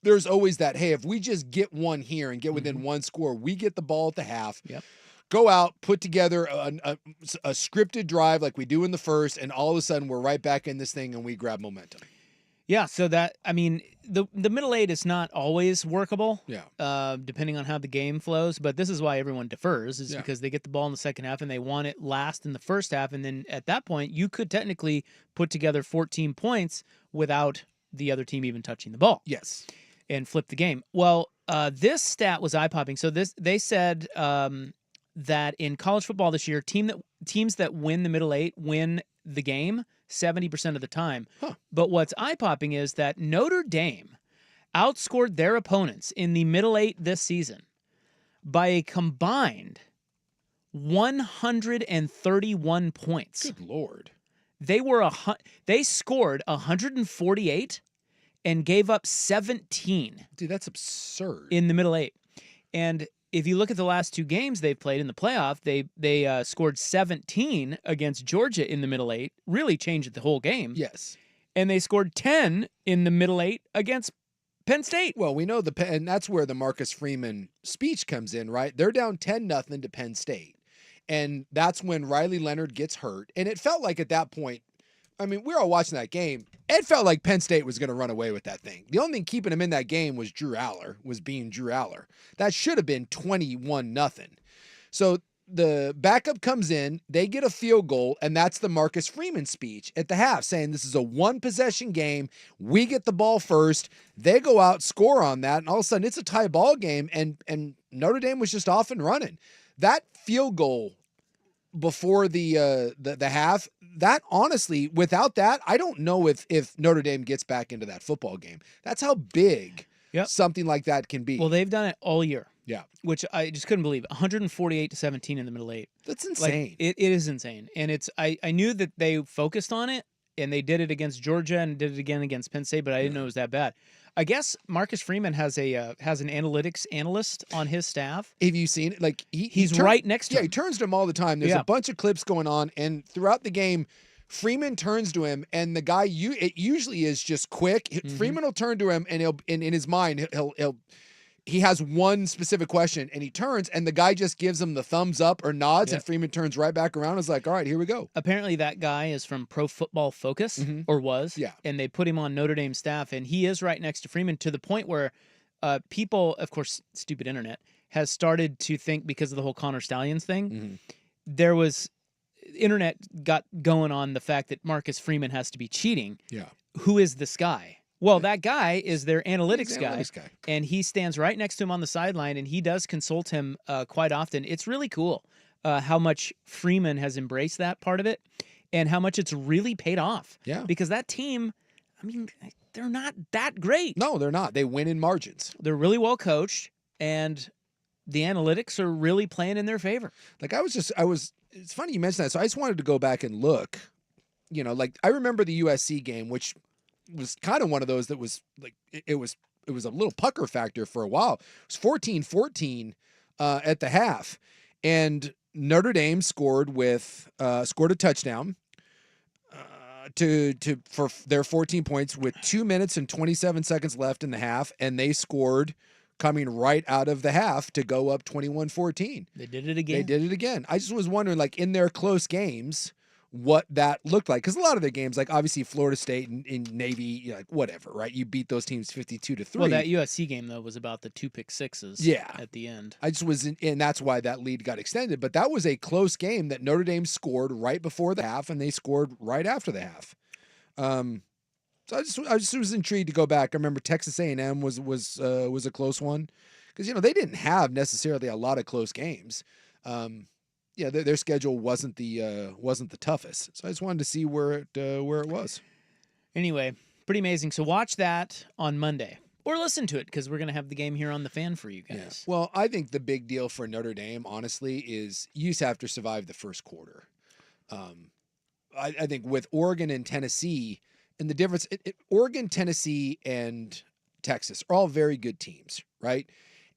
there's always that. Hey, if we just get one here and get within one score, we get the ball at the half. Yep. Go out, put together a scripted drive like we do in the first, and all of a sudden we're right back in this thing and we grab momentum. Yeah, so that the middle eight is not always workable. Yeah. Depending on how the game flows, but this is why everyone defers, is because they get the ball in the second half and they want it last in the first half, and then at that point you could technically put together 14 points without the other team even touching the ball. Yes. And flip the game. Well, this stat was eye-popping. So they said that in college football this year, teams that win the middle eight win the game 70% of the time. Huh. But what's eye-popping is that Notre Dame outscored their opponents in the middle eight this season by a combined 131 points. Good Lord. They scored 148 and gave up 17. Dude, that's absurd. In the middle eight. And if you look at the last two games they've played in the playoff, they scored 17 against Georgia in the middle eight, really changed the whole game. Yes. And they scored 10 in the middle eight against Penn State. Well, we know and that's where the Marcus Freeman speech comes in, right? They're down 10-0 to Penn State. And that's when Riley Leonard gets hurt. And it felt like at that point, I mean, we were all watching that game. It felt like Penn State was going to run away with that thing. The only thing keeping him in that game was Drew Aller. That should have been 21-0. So the backup comes in, they get a field goal, and that's the Marcus Freeman speech at the half saying this is a one-possession game. We get the ball first. They go out, score on that, and all of a sudden it's a tie ball game, and Notre Dame was just off and running. That field goal before the half, that honestly, without that, I don't know if Notre Dame gets back into that football game. That's how big something like that can be. Well, they've done it all year. Yeah. Which I just couldn't believe. 148-17 in the middle eight. That's insane. Like, it is insane. And I knew that they focused on it, and they did it against Georgia and did it again against Penn State, but I didn't know it was that bad. I guess Marcus Freeman has an analytics analyst on his staff. Have you seen it? Like he's right next to him. Yeah, he turns to him all the time. There's a bunch of clips going on, and throughout the game, Freeman turns to him, and the guy it usually is just quick. Mm-hmm. Freeman will turn to him, and he'll in his mind he has one specific question, and he turns, and the guy just gives him the thumbs up or nods, and Freeman turns right back around and is like, all right, here we go. Apparently that guy is from Pro Football Focus, or was, and they put him on Notre Dame staff, and he is right next to Freeman to the point where people, of course, stupid internet, has started to think because of the whole Connor Stallions thing, there was, internet got going on the fact that Marcus Freeman has to be cheating. Yeah. Who is this guy? Well, that guy is their analytics guy, and he stands right next to him on the sideline, and he does consult him quite often. It's really cool how much Freeman has embraced that part of it and how much it's really paid off. Yeah. Because that team, I mean, they're not that great. No, they're not. They win in margins. They're really well coached, and the analytics are really playing in their favor. Like it's funny you mentioned that. So I just wanted to go back and look, like I remember the USC game, which was kind of one of those that was like, it was a little pucker factor for a while. It was 14-14 at the half. And Notre Dame scored a touchdown for their 14 points with 2 minutes and 27 seconds left in the half, and they scored coming right out of the half to go up 21-14. They did it again. They did it again. I just was wondering, like, in their close games, what that looked like. Because a lot of their games, like obviously Florida State and Navy, like whatever, right? You beat those teams 52-3. Well, that USC game, though, was about the 2 pick sixes at the end. I just was, and that's why that lead got extended. But that was a close game that Notre Dame scored right before the half, and they scored right after the half. So I just was intrigued to go back. I remember Texas A&M was a close one because they didn't have necessarily a lot of close games. Their schedule wasn't the toughest. So I just wanted to see where it was. Anyway, pretty amazing. So watch that on Monday or listen to it because we're gonna have the game here on the Fan for you guys. Yeah. Well, I think the big deal for Notre Dame, honestly, is you just have to survive the first quarter. I think with Oregon and Tennessee, and the difference, Oregon, Tennessee, and Texas are all very good teams, right?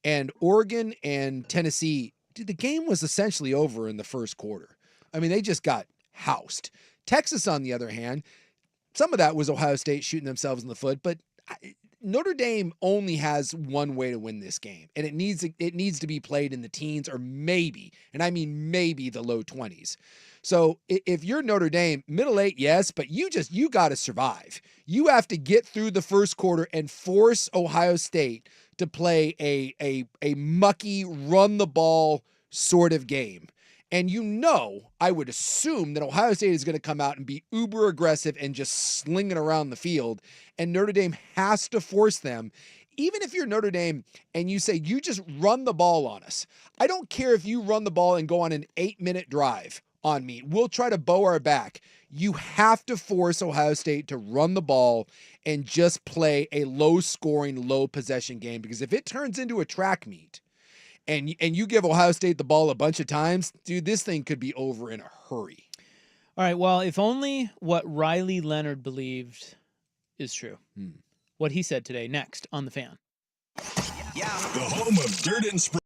And Oregon and Tennessee, dude, the game was essentially over in the first quarter. I mean, they just got housed. Texas, on the other hand, some of that was Ohio State shooting themselves in the foot, but Notre Dame only has one way to win this game, and it needs to be played in the teens or maybe, and I mean maybe, the low 20s. So if you're Notre Dame, middle 8, yes, but you got to survive. You have to get through the first quarter and force Ohio State to play a mucky run the ball sort of game. And I would assume that Ohio State is going to come out and be uber aggressive and just sling it around the field. And Notre Dame has to force them. Even if you're Notre Dame and you say, you just run the ball on us. I don't care if you run the ball and go on an 8-minute drive on me. We'll try to bow our back. You have to force Ohio State to run the ball and just play a low-scoring, low-possession game. Because if it turns into a track meet, and you give Ohio State the ball a bunch of times, dude, this thing could be over in a hurry. All right, well, if only what Riley Leonard believed is true. What he said today, next on The Fan. The home of Dirt and Spray.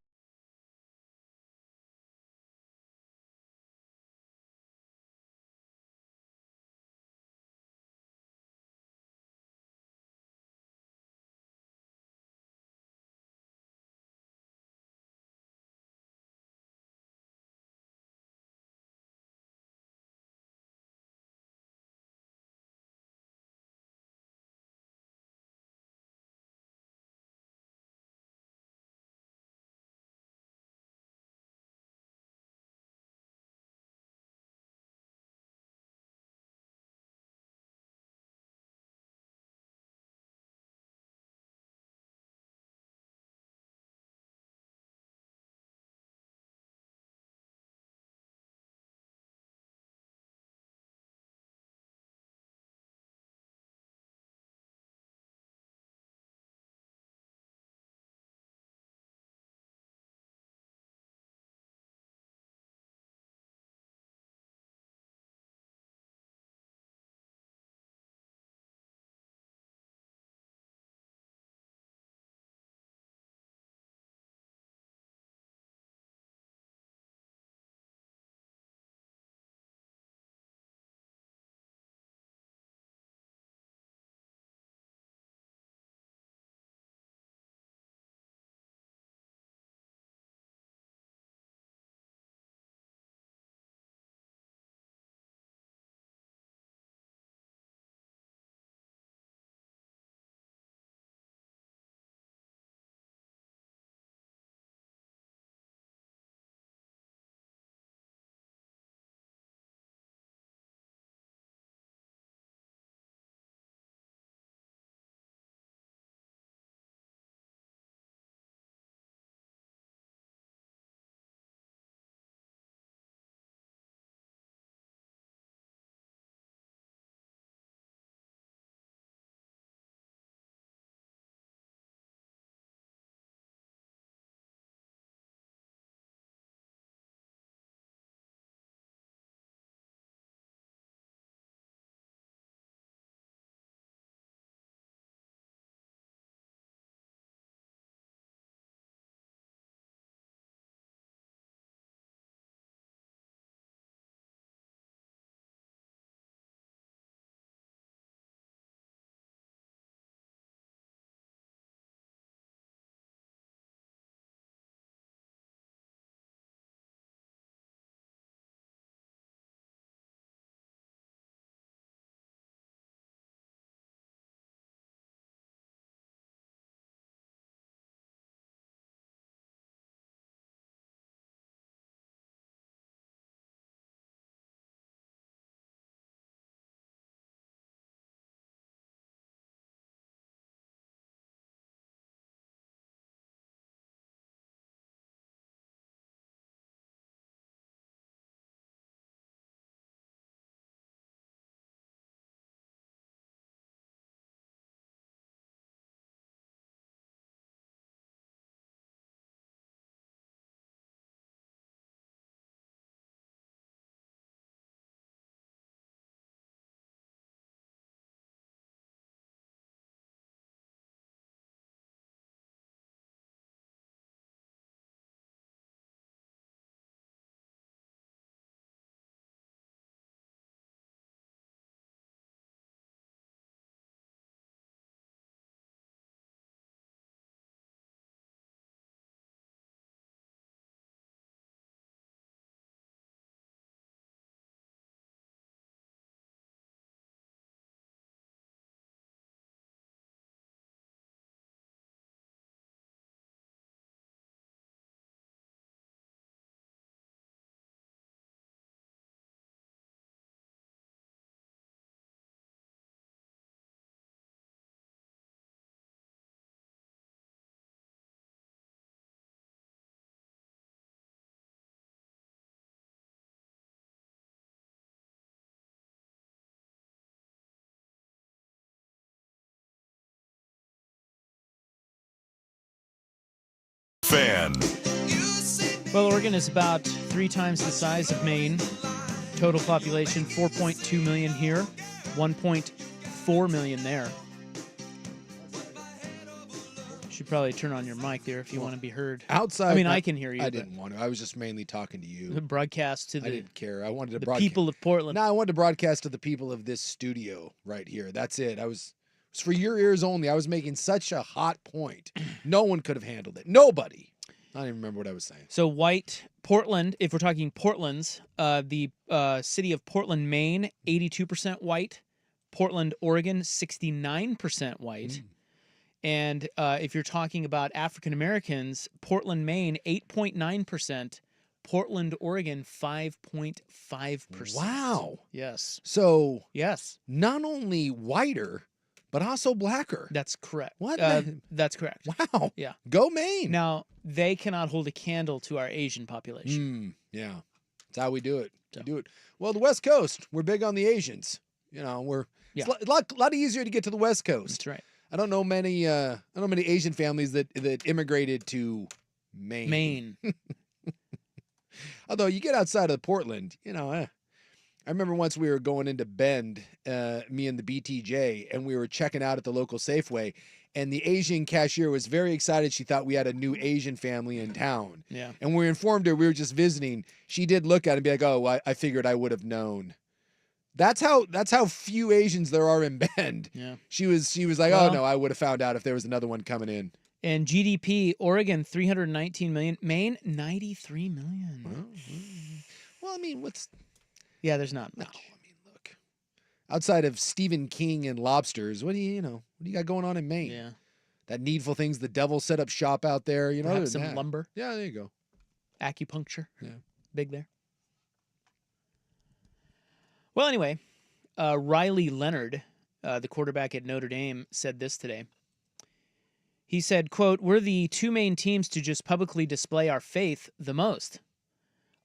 Fan. Well, Oregon is about 3 times the size of Maine. Total population 4.2 million here, 1.4 million there. Should probably turn on your mic there if you want to be heard. Outside, I mean, I can hear you. I didn't want to. I was just mainly talking to you. The broadcast to I didn't care. I wanted to the broadcast. people of Portland. No, I wanted to broadcast to the people of this studio right here. That's it. It was for your ears only. I was making such a hot point. No one could have handled it. Nobody. I don't even remember what I was saying. So white Portland, if we're talking Portland's, the city of Portland, Maine, 82% white. Portland, Oregon, 69% white. And if you're talking about African Americans, Portland, Maine, 8.9%. Portland, Oregon, 5.5%. Wow. Yes. So yes, not only whiter, but also blacker. That's correct. What? That's correct. Wow. Yeah. Go Maine. Now, they cannot hold a candle to our Asian population. Yeah. That's how we do it. We do it. Well, the West Coast, we're big on the Asians. You know, it's a lot easier to get to the West Coast. That's right. I don't know many Asian families that immigrated to Maine. Although you get outside of Portland, you know, I remember once we were going into Bend, me and the BTJ, and we were checking out at the local Safeway, and the Asian cashier was very excited. She thought we had a new Asian family in town. Yeah. And we informed her we were just visiting. She did look at it and be like, "Oh, I figured I would have known." That's how few Asians there are in Bend. Yeah. She was like, Well, "Oh no, I would have found out if there was another one coming in." And GDP, Oregon, 319 million. Maine, 93 million. Well, I mean, Yeah, there's not much. No, I mean, look. Outside of Stephen King and lobsters, what do you got going on in Maine? Yeah. That Needful Things, the devil set up shop out there, you know. Perhaps other than some that- lumber. Yeah, there you go. Acupuncture. Yeah. Big there. Well, anyway, Riley Leonard, the quarterback at Notre Dame, said this today. He said, quote, "We're the 2 main teams to just publicly display our faith the most.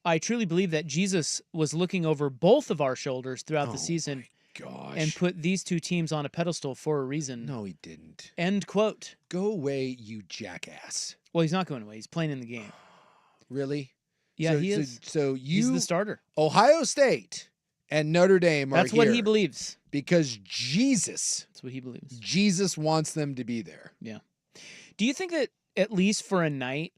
I truly believe that Jesus was looking over both of our shoulders throughout the season and put these 2 teams on a pedestal for a reason." No, he didn't. End quote. Go away, you jackass. Well, he's not going away. He's playing in the game. Really? Yeah, he is. So He's the starter. Ohio State and Notre Dame are That's what he here believes. because Jesus That's what he believes. Jesus wants them to be there. Yeah. Do you think that at least for a night,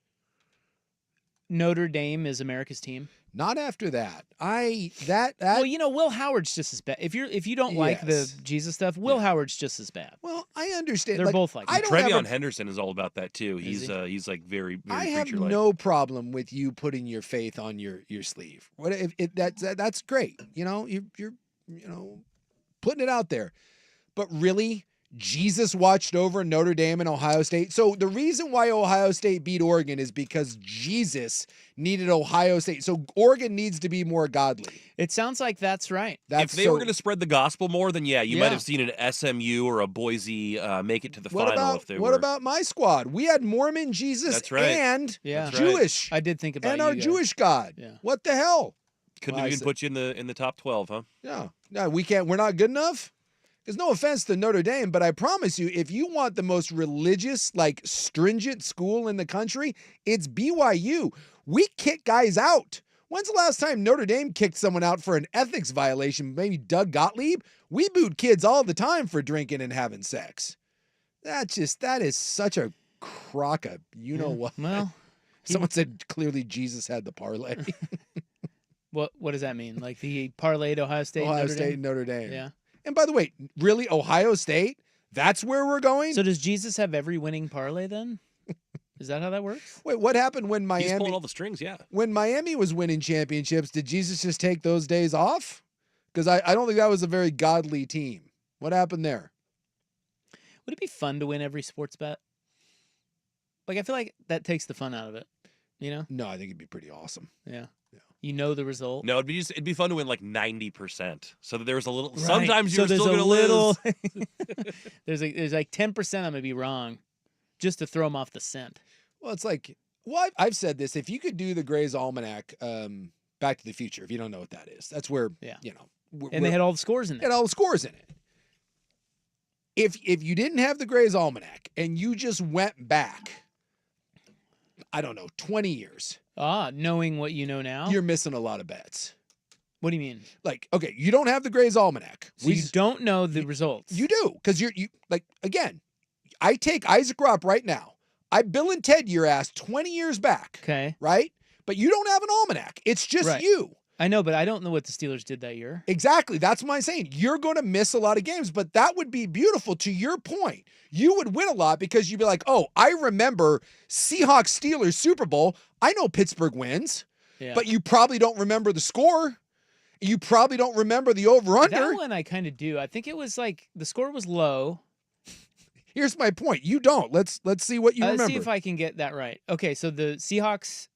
Notre Dame is America's team? Not after that. Well, you know, Will Howard's just as bad. If you don't like the Yes. Jesus stuff, Will Howard's just as bad. Well, I understand. They're both like I that. don't have Trevion a- Henderson is all about that too. He's like very I have preacher-like. no problem with you putting your faith on your sleeve. What if that's great? You know, you're putting it out there. But really, Jesus watched over Notre Dame and Ohio State. So the reason why Ohio State beat Oregon is because Jesus needed Ohio State. So Oregon needs to be more godly. It sounds like that's right. If they were going to spread the gospel more, then you might have seen an SMU or a Boise make it to the final. What about my squad? We had Mormon Jesus That's right. and Yeah. That's right. Jewish. I did think about and you our guys. Jewish God. Yeah. What the hell? Couldn't Well, I even said- put you in the top 12, huh? No, we can't. We're not good enough. There's no offense to Notre Dame, but I promise you, if you want the most religious, like stringent school in the country, it's BYU. We kick guys out. When's the last time Notre Dame kicked someone out for an ethics violation? Maybe Doug Gottlieb? We boot kids all the time for drinking and having sex. That is such a crock of you know what. Well, Someone said clearly Jesus had the parlay. what does that mean? Like he parlayed Ohio State, Ohio Notre State Dame? and Notre Dame. Yeah. And by the way, really, Ohio State? That's where we're going? So does Jesus have every winning parlay then? Is that how that works? Wait, what happened when He's Miami pulling all the strings, yeah. when Miami was winning championships? Did Jesus just take those days off? Because I don't think that was a very godly team. What happened there? Would it be fun to win every sports bet? Like I feel like that takes the fun out of it. You know? No, I think it'd be pretty awesome. Yeah. You know the result. No, it'd be fun to win like 90%, so that there's a little. Right. Sometimes So you're there's still a gonna little. lose. there's like 10% I'm gonna be wrong, just to throw them off the scent. Well, it's like, well, I've said this. If you could do the Gray's Almanac, Back to the Future, if you don't know what that is, that's where, you know. And they had all the scores in Had there. all the scores in it. If you didn't have the Gray's Almanac and you just went back, I don't know, 20 years. Knowing what you know now? You're missing a lot of bets. What do you mean? Like, okay, you don't have the Gray's Almanac. So you don't know the results. You do, because you like, again, I take Isaac Rupp right now. I Bill and Ted your ass 20 years back. Okay. Right? But you don't have an almanac. It's just you. I know, but I don't know what the Steelers did that year. Exactly. That's what I'm saying. You're going to miss a lot of games, but that would be beautiful. To your point, you would win a lot because you'd be like, oh, I remember Seahawks Steelers Super Bowl. I know Pittsburgh wins, but you probably don't remember the score. You probably don't remember the over-under. That one I kind of do. I think it was like the score was low. Here's my point. You don't. Let's see what you remember. Let's see if I can get that right. Okay, so the Seahawks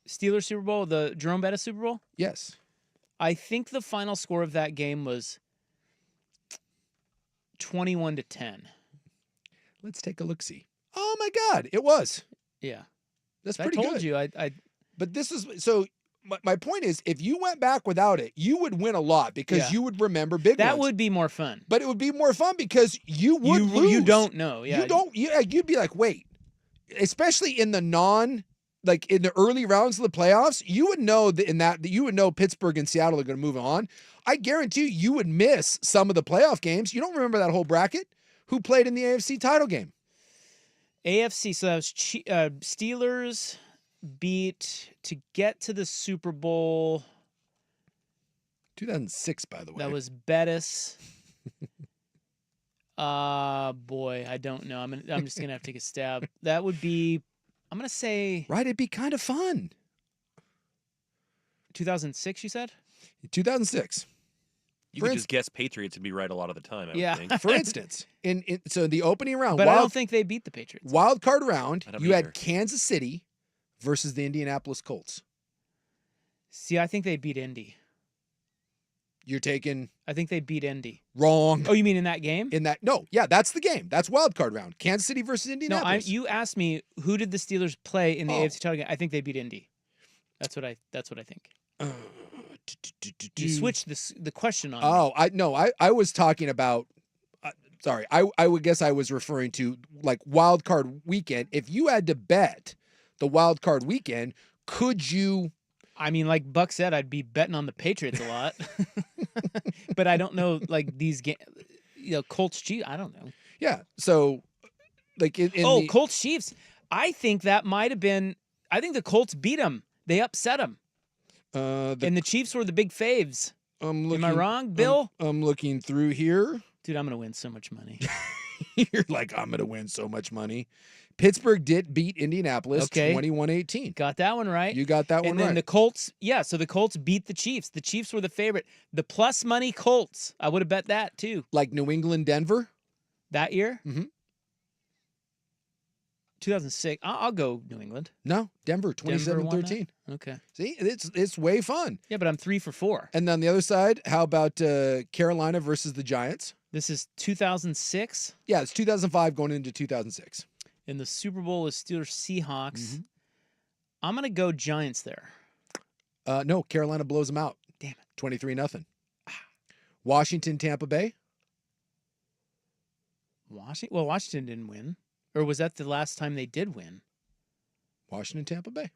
Steelers Super Bowl, the Jerome Bettis Super Bowl? Yes. I think the final score of that game was 21-10. Let's take a look-see. Oh my God, it was. Yeah. That's I pretty told good. you. I But this is so. My point is, if you went back without it, you would win a lot because you would remember big ones. That would be more fun. But it would be more fun because you would lose. You don't know. Yeah. You don't. You'd be like, wait. Especially in the in the early rounds of the playoffs, you would know that you would know Pittsburgh and Seattle are going to move on. I guarantee you would miss some of the playoff games. You don't remember that whole bracket? Who played in the AFC title game? AFC. So that was Steelers beat to get to the Super Bowl. 2006, by the way. That was Bettis. Boy, I don't know. I'm just gonna have to take a stab. That would be. I'm gonna say. Right, it'd be kind of fun. 2006, you said? 2006. You could just guess Patriots and be right a lot of the time, I would think. For instance, so the opening round. But I don't think they beat the Patriots. Wild card round, you either. had Kansas City versus the Indianapolis Colts. See, I think they beat Indy. You're taking. I think they beat Indy. Wrong. Oh, you mean in that game? That's the game. That's wild card round. Kansas City versus Indianapolis. No, you asked me who did the Steelers play in the AFC title game. I think they beat Indy. That's what I think. You switched the question on me. Oh, I was talking about. Sorry, I would guess I was referring to like wild card weekend. If you had to bet the wild card weekend, could you? I mean, like Buck said, I'd be betting on the Patriots a lot, but I don't know like these games. Colts Chiefs. I don't know. Yeah. So, like Colts Chiefs. I think that might have been. I think the Colts beat them. They upset them. And the Chiefs were the big faves. Am I wrong, Bill? I'm looking through here. Dude, I'm gonna win so much money. You're like, I'm gonna win so much money. Pittsburgh did beat Indianapolis 21-18. Got that one right. You got that one right. And then the Colts, so the Colts beat the Chiefs. The Chiefs were the favorite. The plus money Colts. I would have bet that too. Like New England, Denver? That year? Mm-hmm. 2006. I'll go New England. No, Denver, 27-13. Okay. See, it's way fun. Yeah, but I'm 3 for 4. And on the other side, how about Carolina versus the Giants? This is 2006? Yeah, it's 2005 going into 2006. And the Super Bowl is Steelers Seahawks. Mm-hmm. I'm going to go Giants there. No, Carolina blows them out. Damn it. 23-0. Washington, Tampa Bay. Washington didn't win. Or was that the last time they did win? Washington, Tampa Bay.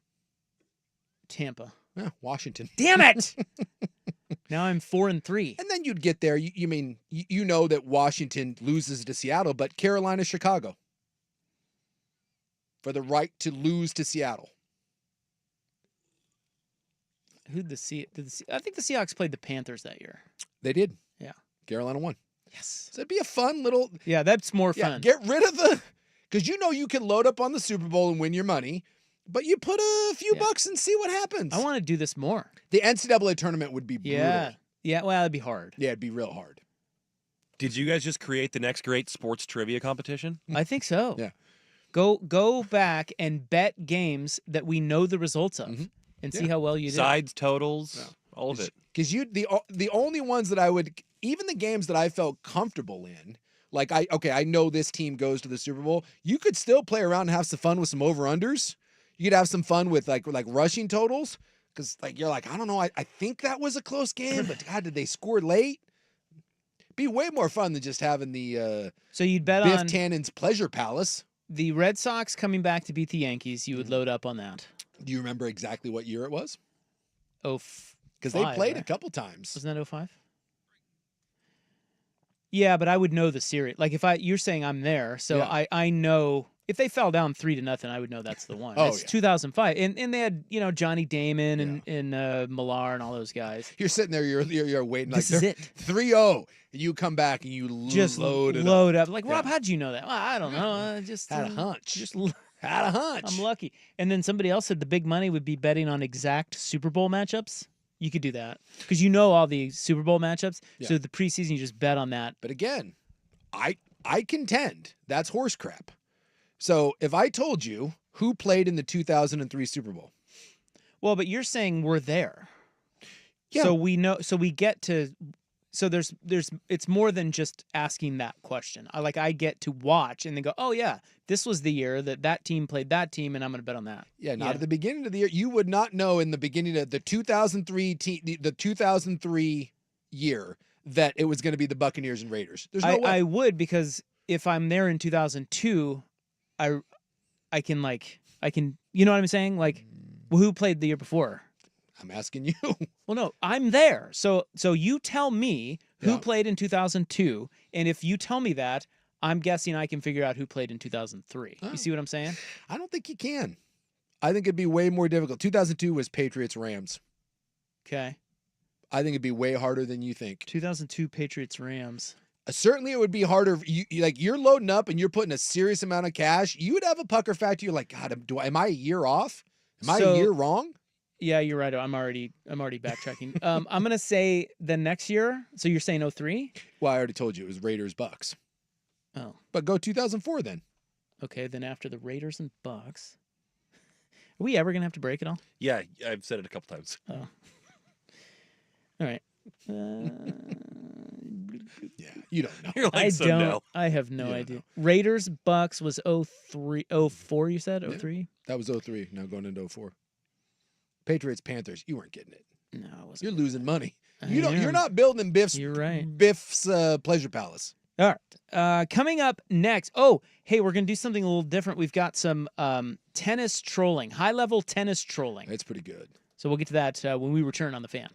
Tampa. Yeah, Washington. Damn it! Now I'm 4-3. And then you'd get there. You mean you know that Washington loses to Seattle, but Carolina, Chicago. For the right to lose to Seattle. I think the Seahawks played the Panthers that year. They did. Yeah. Carolina won. Yes. So it'd be a fun little. Yeah, that's more fun. Get rid of the. Because you can load up on the Super Bowl and win your money, but you put a few bucks and see what happens. I want to do this more. The NCAA tournament would be brutal. Yeah, well, it'd be hard. Yeah, it'd be real hard. Did you guys just create the next great sports trivia competition? I think so. Yeah. Go back and bet games that we know the results of and see how well you did. Sides, totals, all of it. Because the only ones that I would, even the games that I felt comfortable in, like I know this team goes to the Super Bowl. You could still play around and have some fun with some over-unders. You could have some fun with like rushing totals. Because you're like, I don't know, I think that was a close game, but God, did they score late? Be way more fun than just having the so you'd bet Biff on Tannen's Pleasure Palace. the Red Sox coming back to beat the Yankees, you would load up on that. Do you remember exactly what year it was? Because they played a couple times. Wasn't that 05? Yeah, but I would know the series. Like you're saying I'm there, so Yeah. I know if they fell down 3-0, I would know that's the one. Oh, It's yeah. 2005, and they had Johnny Damon and Millar and all those guys. You're sitting there, you're waiting. This like, is it. 3-0. And you come back and you Just load it load up. up. Like, Rob, how'd you know that? Well, I don't know. I just Had a hunch. Just Had a hunch. I'm lucky. And then somebody else said the big money would be betting on exact Super Bowl matchups. You could do that because you know all the Super Bowl matchups. Yeah. So the preseason, you just bet on that. But again, I contend that's horse crap. So if I told you who played in the 2003 Super Bowl. Well, but you're saying we're there. Yeah. So we know. So we get to. So there's. It's more than just asking that question. I get to watch and then go, oh yeah, this was the year that team played that team, and I'm going to bet on that. Yeah, not at the beginning of the year. You would not know in the beginning of the 2003 the 2003 year that it was going to be the Buccaneers and Raiders. There's no way. I would, because if I'm there in 2002, I can you know what I'm saying? Like, well, who played the year before? I'm asking you. Well, no, I'm there. So you tell me who played in 2002, and if you tell me that, I'm guessing I can figure out who played in 2003. Oh. You see what I'm saying? I don't think you can. I think it'd be way more difficult. 2002 was Patriots Rams. Okay. I think it'd be way harder than you think. 2002 Patriots Rams. Certainly, it would be harder. You're loading up and you're putting a serious amount of cash. You would have a pucker factor. You're like, God, am I a year off? Am I a year wrong? Yeah, you're right. I'm already backtracking. I'm gonna say the next year. So you're saying 03? Well, I already told you it was Raiders Bucks. Oh, but go 2004 then. Okay, then after the Raiders and Bucks, are we ever gonna have to break it all? Yeah, I've said it a couple times. Oh, all right. Yeah, you don't know. You're like, I so don't. no. I have no idea. Raiders Bucks was 03, 04. You said 03. That was 03. Now going into 04. Patriots Panthers. You weren't getting it. No, I wasn't. You're losing money. I You're am. not building Biff's. You're right. Biff's Pleasure Palace. All right. Coming up next. Oh, hey, we're gonna do something a little different. We've got some tennis trolling, high-level tennis trolling. That's pretty good. So we'll get to that when we return on the Fan.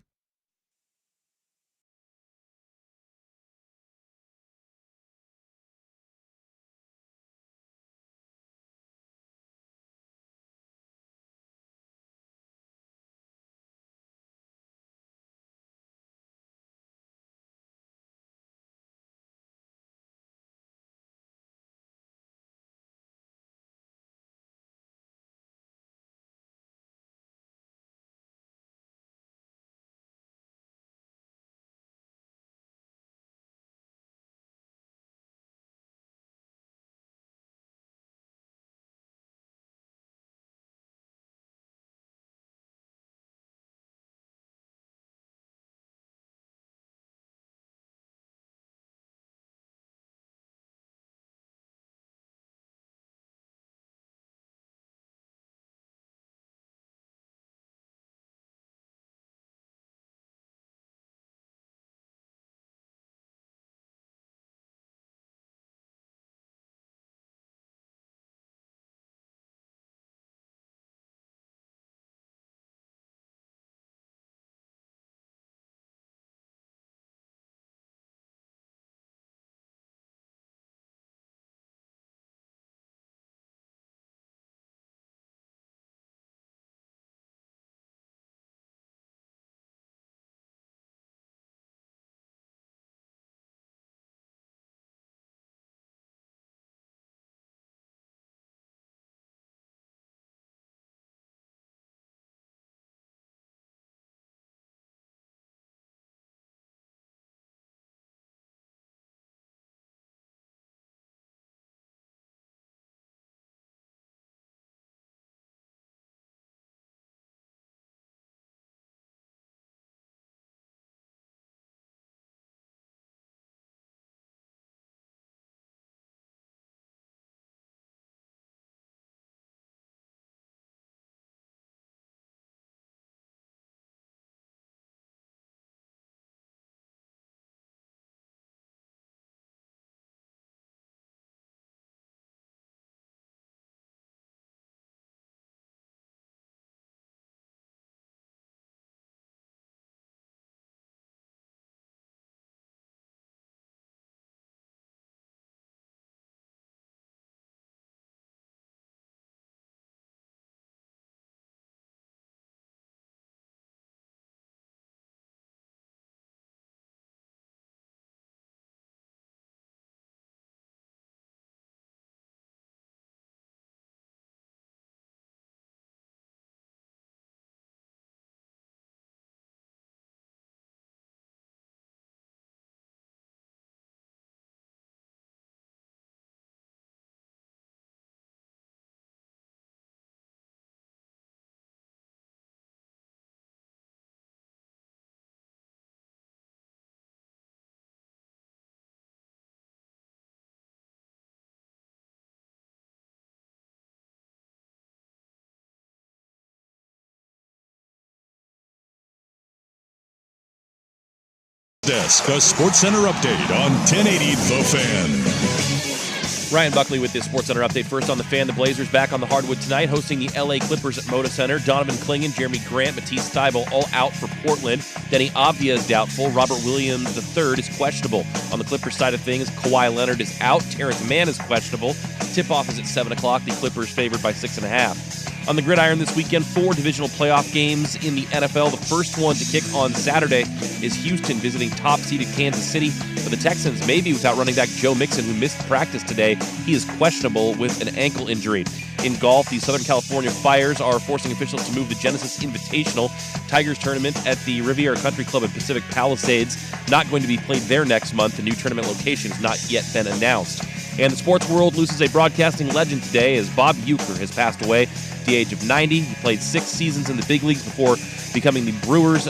Desk, a Sports Center update on 1080 The Fan. Ryan Buckley with this Sports Center update. First on the Fan, the Blazers back on the hardwood tonight, hosting the LA Clippers at Moda Center. Donovan Clingan, Jeremy Grant, Matisse Thybulle all out for Portland. Denny Avdia is doubtful. Robert Williams III is questionable. On the Clippers side of things, Kawhi Leonard is out. Terrence Mann is questionable. Tip-off is at 7 o'clock. The Clippers favored by 6.5. On the gridiron this weekend, 4 divisional playoff games in the NFL. The first one to kick on Saturday is Houston visiting top-seeded Kansas City. But the Texans may be without running back Joe Mixon, who missed practice today. He is questionable with an ankle injury. In golf, the Southern California Fires are forcing officials to move the Genesis Invitational Tigers tournament at the Riviera Country Club in Pacific Palisades. Not going to be played there next month. The new tournament location has not yet been announced. And the sports world loses a broadcasting legend today as Bob Uecker has passed away at the age of 90. He played 6 seasons in the big leagues before becoming the Brewers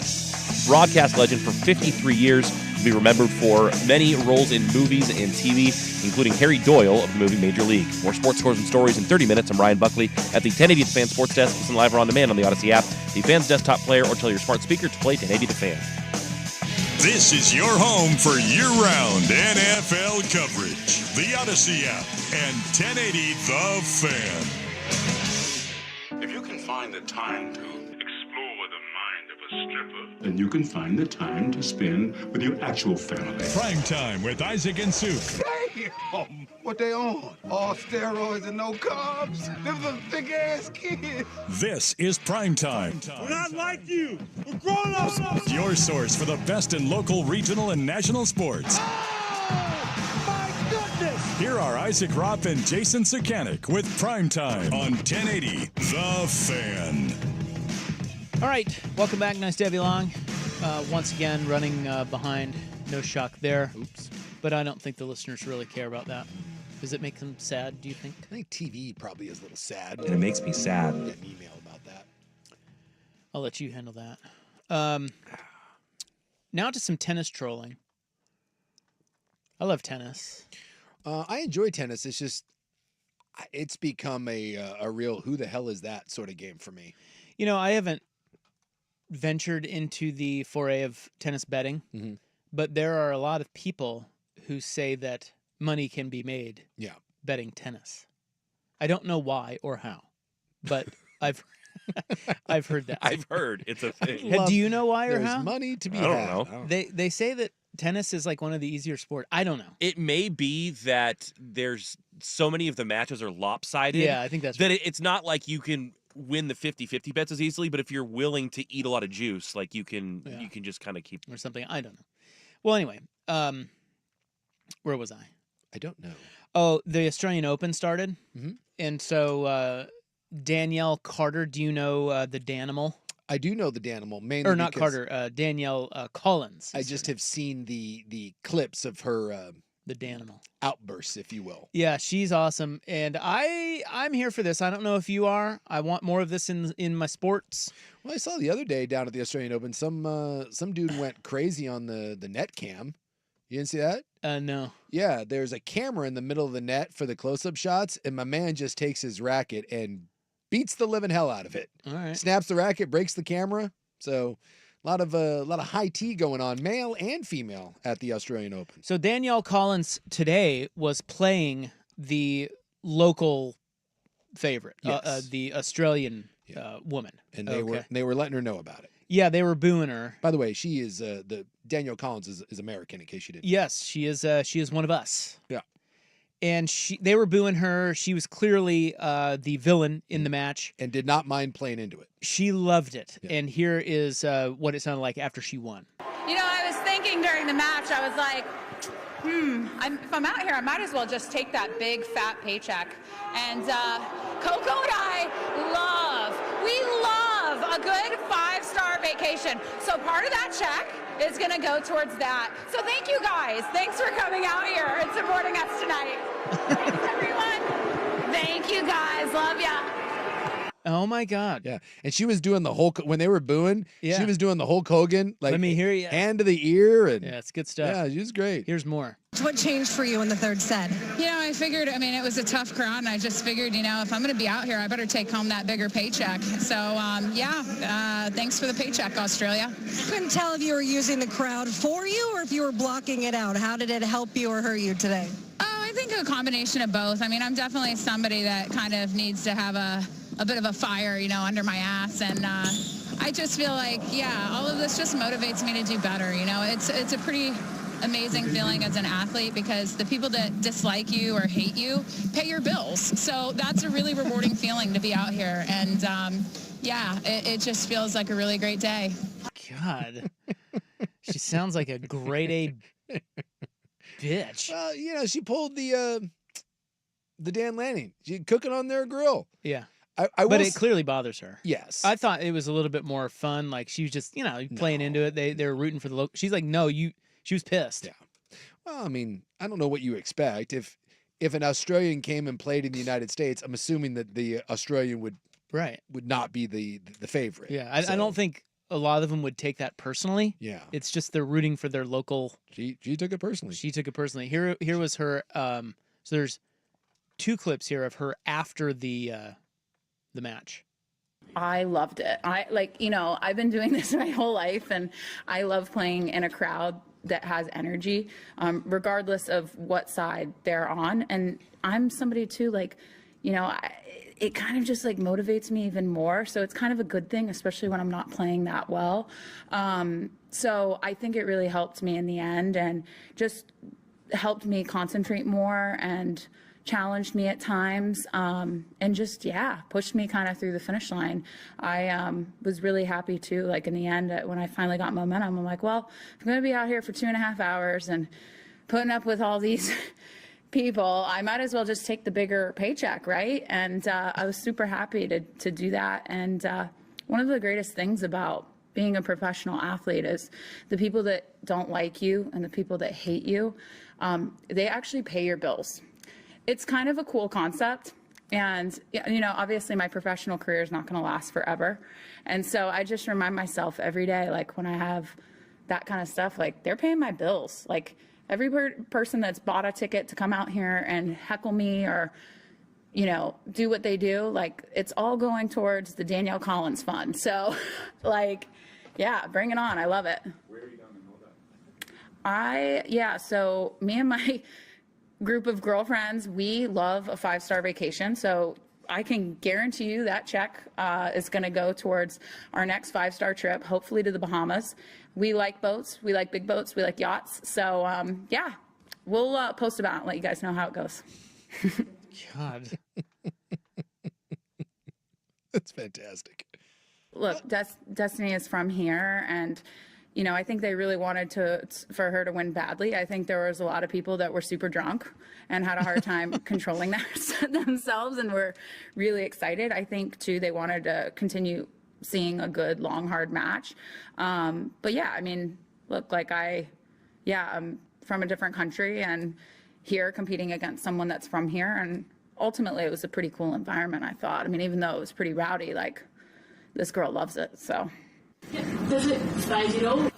broadcast legend for 53 years. He'll be remembered for many roles in movies and TV, including Harry Doyle of the movie Major League. More sports scores and stories in 30 minutes. I'm Ryan Buckley at the 1080 The Fan Sports Desk. Listen live or on demand on the Odyssey app, the Fan's desktop player, or tell your smart speaker to play 1080 The Fan. This is your home for year-round NFL coverage. The Odyssey app and 1080 The Fan. If you can find the time to explore the mind of a stripper, then you can find the time to spend with your actual family. Primetime with Isaac and Suk. Damn! What they on? All steroids and no carbs? Them some thick-ass kids. This is Primetime. We're not like you. We're grown-ups. Your source for the best in local, regional, and national sports. Here are Isaac Ropp and Jason Sakanik with Primetime on 1080 The Fan. All right, welcome back. Nice to have you along. Once again, running behind. No shock there. Oops. But I don't think the listeners really care about that. Does it make them sad, do you think? I think TV probably is a little sad. And it makes me sad. Get an email about that. I'll let you handle that. Now to some tennis trolling. I love tennis. I enjoy tennis. It's just, it's become a real who the hell is that sort of game for me. You know, I haven't ventured into the foray of tennis betting, but there are a lot of people who say that money can be made betting tennis. I don't know why or how, but I've heard that. I've heard it's a thing. Do you know why or There's how? money to be I had. don't know. They say that tennis is like one of the easier sports. I don't know. It may be that there's so many of the matches are lopsided. Yeah, I think that's that right. it's not like you can win the 50-50 bets as easily, but if you're willing to eat a lot of juice, like you can just kind of keep or something. I don't know. Well, anyway, where was I? I don't know. Oh, the Australian Open started, Mhm. and so Danielle Carter. Do you know the Danimal? I do know the Danimal, mainly Or not because Carter, Danielle Collins. I just have seen the clips of her the Danimal outbursts, if you will. Yeah, she's awesome, and I'm here for this. I don't know if you are. I want more of this in my sports. Well, I saw the other day down at the Australian Open, some dude went crazy on the net cam. You didn't see that? No. Yeah, there's a camera in the middle of the net for the close-up shots, and my man just takes his racket and beats the living hell out of it. All right. Snaps the racket, breaks the camera. So a lot of high tea going on, male and female, at the Australian Open. So Danielle Collins today was playing the local favorite, Yes. the Australian woman, And they were letting her know about it. Yeah, they were booing her. By the way, she is the Danielle Collins is American, in case you didn't. Yes, she is. She is one of us. Yeah. And they were booing her. She was clearly the villain in the match, and did not mind playing into it. She loved it. Yeah. And here is what it sounded like after she won. You know, I was thinking during the match, I was like, if I'm out here, I might as well just take that big fat paycheck. And Coco and I we love a good 5-star vacation. So part of that check is going to go towards that. So thank you guys. Thanks for coming out here and supporting us tonight. Thanks, everyone. Thank you guys. Love ya. Oh my God. Yeah, and she was doing the Hulk when they were booing. Yeah. She was doing the Hulk Hogan, like Let me hear you. hand to the ear, and Yeah, it's good stuff. yeah, she was great. Here's more. What changed for you in the third set? You know, I figured, I mean, it was a tough crowd, and I just figured, you know, if I'm going to be out here, I better take home that bigger paycheck. So, thanks for the paycheck, Australia. Couldn't tell if you were using the crowd for you or if you were blocking it out. How did it help you or hurt you today? I think a combination of both. I mean, I'm definitely somebody that kind of needs to have a bit of a fire, you know, under my ass. And I just feel like, yeah, all of this just motivates me to do better. You know, it's a pretty amazing feeling as an athlete because the people that dislike you or hate you pay your bills. So that's a really rewarding feeling to be out here. And it just feels like a really great day. God, she sounds like a grade A bitch. Well, you know, she pulled the Dan Lanning. She cooking on their grill. Yeah. But it clearly bothers her. Yes. I thought it was a little bit more fun. Like she was just, you know, playing into it. They were rooting for the local. She's like, no, she was pissed. Yeah. Well, I mean, I don't know what you expect. If an Australian came and played in the United States, I'm assuming that the Australian would not be the favorite. Yeah. I don't think a lot of them would take that personally. Yeah. It's just they're rooting for their local. She took it personally. She took it personally. Here was her. So there's 2 clips here of her after the match. I loved it. I've been doing this my whole life, and I love playing in a crowd that has energy, regardless of what side they're on. And I'm somebody too, it kind of just motivates me even more. So it's kind of a good thing, especially when I'm not playing that well. So I think it really helped me in the end and just helped me concentrate more and challenged me at times, and just, pushed me kind of through the finish line. I was really happy too, in the end, when I finally got momentum, I'm like, well, I'm going to be out here for 2.5 hours and putting up with all these people, I might as well just take the bigger paycheck, right? And I was super happy to do that. And one of the greatest things about being a professional athlete is the people that don't like you and the people that hate you, they actually pay your bills. It's kind of a cool concept. And, obviously my professional career is not going to last forever. And so I just remind myself every day, when I have that kind of stuff, they're paying my bills. Every person that's bought a ticket to come out here and heckle me or, do what they do, it's all going towards the Danielle Collins Fund. So, bring it on. I love it. Where are you going to know that? So me and my group of girlfriends, we love a 5-star vacation. So I can guarantee you that check is going to go towards our next 5-star trip, hopefully to the Bahamas. We like boats. We like big boats. We like yachts. So, we'll post about it and let you guys know how it goes. God. That's fantastic. Look, Destiny is from here, and I think they really wanted for her to win badly. I think there was a lot of people that were super drunk and had a hard time controlling themselves and were really excited. I think, too, they wanted to continue seeing a good, long, hard match. But, look, I'm from a different country and here competing against someone that's from here. And ultimately, it was a pretty cool environment, I thought. Even though it was pretty rowdy, this girl loves it, so. Does it phase you at all?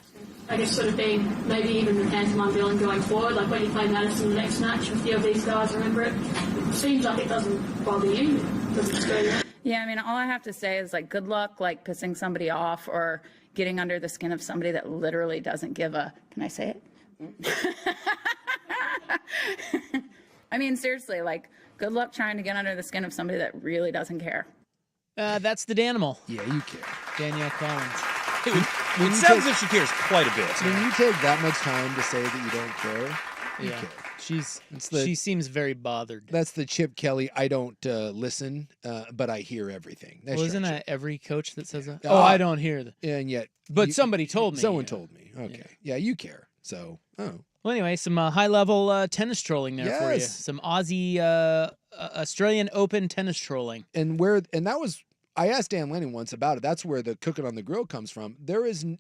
I guess sort of being maybe even the pantomime villain going forward, when you play Madison the next match, a few of these guys remember it. It seems like it doesn't bother you. It doesn't screw you. Yeah, all I have to say is good luck, pissing somebody off or getting under the skin of somebody that literally doesn't give a, can I say it? Seriously, good luck trying to get under the skin of somebody that really doesn't care. That's the Danimal. Yeah, you care. Danielle Collins. It sounds as if she cares quite a bit. When you take that much time to say that you don't care, you care. She seems very bothered. That's the Chip Kelly, I don't listen, but I hear everything. Well, isn't that every coach that says that? I don't hear that. And yet. But somebody told me. Someone told me. Okay. Yeah, you care. So, Well, anyway, some high-level tennis trolling there for you. Some Aussie, Australian Open tennis trolling. And that was, I asked Dan Lanning once about it. That's where the cooking on the grill comes from.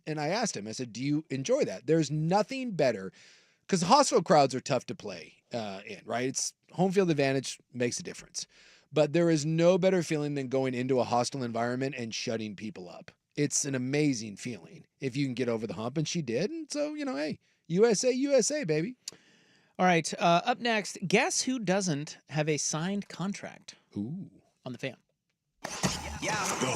And I asked him, I said, do you enjoy that? There's nothing better, because hostile crowds are tough to play in, right? It's home field advantage makes a difference. but there is no better feeling than going into a hostile environment and shutting people up. It's an amazing feeling if you can get over the hump, and she did. And so, hey, USA, baby. All right, up next, guess who doesn't have a signed contract? Ooh. On the Fan. Yeah.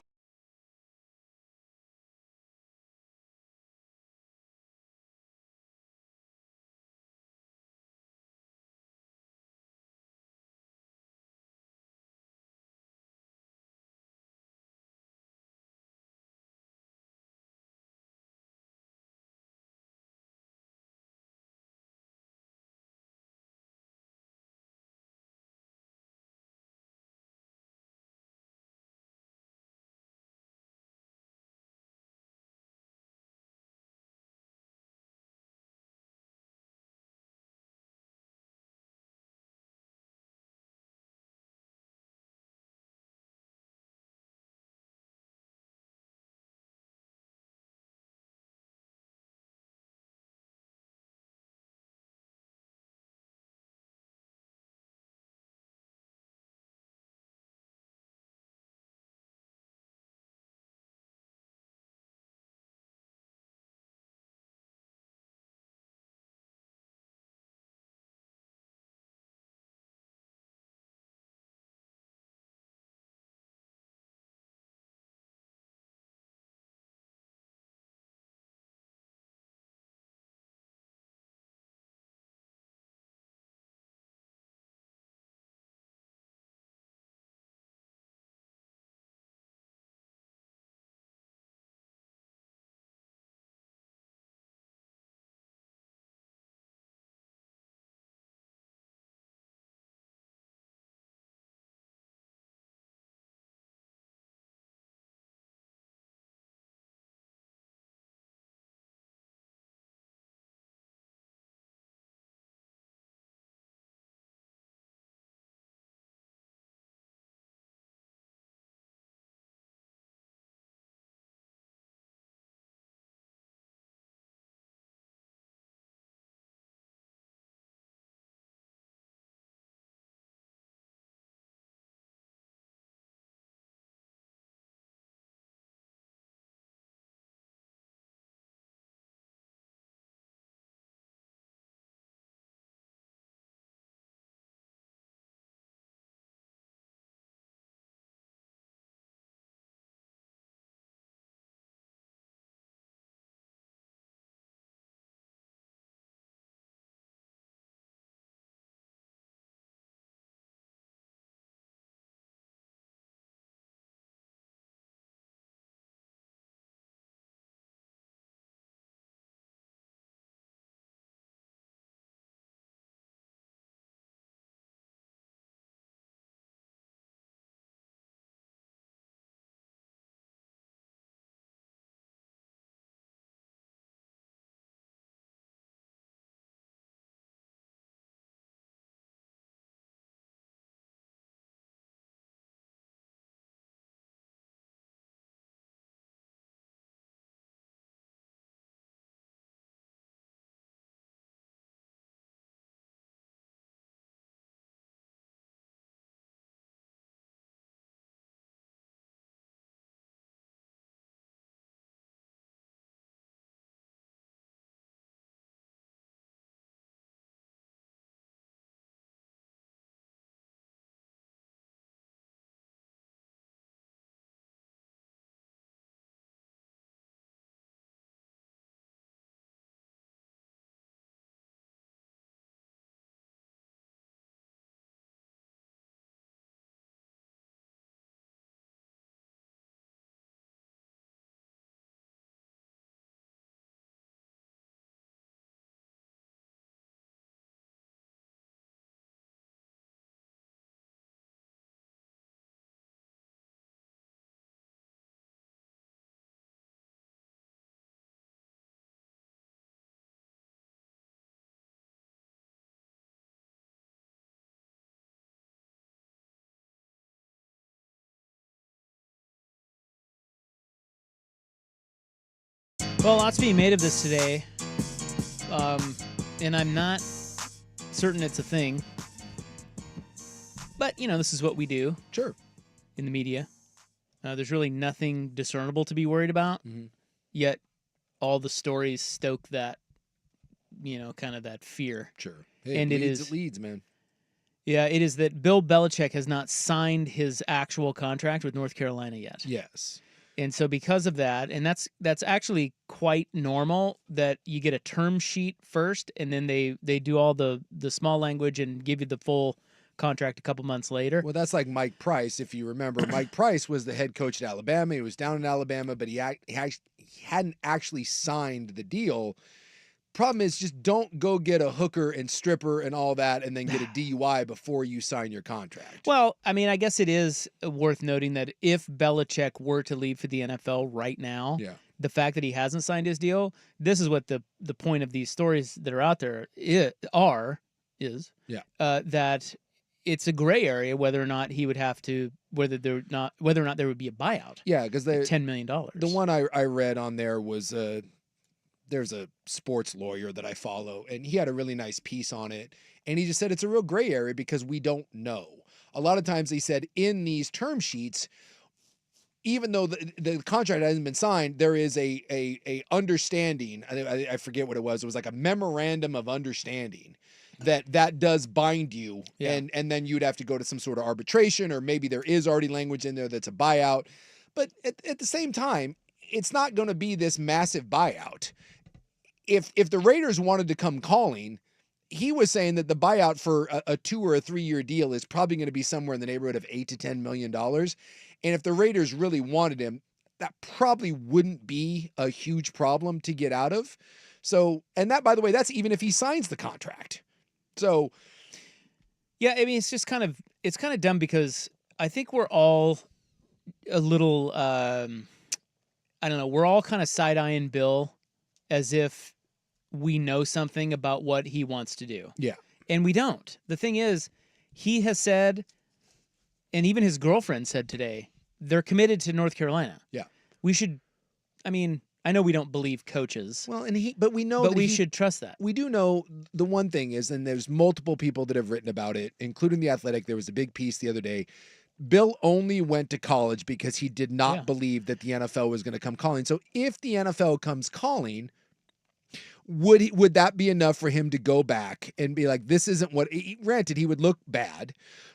Well, lots being made of this today, and I'm not certain it's a thing. But, this is what we do. Sure. In the media. There's really nothing discernible to be worried about. Mm-hmm. Yet all the stories stoke that, kind of that fear. Sure. Hey, and it leads, man. Yeah, it is that Bill Belichick has not signed his actual contract with North Carolina yet. Yes. And so because of that, and that's actually quite normal that you get a term sheet first and then they do all the small language and give you the full contract a couple months later. Well, that's like Mike Price. If you remember, Mike Price was the head coach at Alabama. He was down in Alabama, but he hadn't actually signed the deal. Problem is, just don't go get a hooker and stripper and all that and then get a DUI before you sign your contract. Well, I mean, I guess it is worth noting that if Belichick were to leave for the NFL right now, the fact that he hasn't signed his deal, this is what the point of these stories that are out there is that it's a gray area whether or not he would have to, whether or not there would be a buyout. Yeah, because $10 million. The one I read on there was there's a sports lawyer that I follow, and he had a really nice piece on it. And he just said it's a real gray area because we don't know. A lot of times he said in these term sheets, even though the contract hasn't been signed, there is a understanding. I forget what it was. It was like a memorandum of understanding that does bind you. Yeah. And then you'd have to go to some sort of arbitration, or maybe there is already language in there that's a buyout. But at the same time, it's not going to be this massive buyout. If the Raiders wanted to come calling, he was saying that the buyout for a 2 or a 3 year deal is probably going to be somewhere in the neighborhood of $8 to $10 million. And if the Raiders really wanted him, that probably wouldn't be a huge problem to get out of. So, and that, by the way, that's even if he signs the contract. So, yeah, I mean, it's kind of dumb because I think we're all a little, I don't know, we're all kind of side-eyeing Bill as if we know something about what he wants to do. Yeah. And we don't. The thing is, he has said, and even his girlfriend said today, they're committed to North Carolina. Yeah. We should, I mean, I know we don't believe coaches. Well, but we know but that we should trust that. We do know the one thing is, and there's multiple people that have written about it, including The Athletic. There was a big piece the other day. Bill only went to college because he did not believe that the NFL was going to come calling. So if the NFL comes calling, would that be enough for him to go back and be like, this isn't what, granted, he would look bad,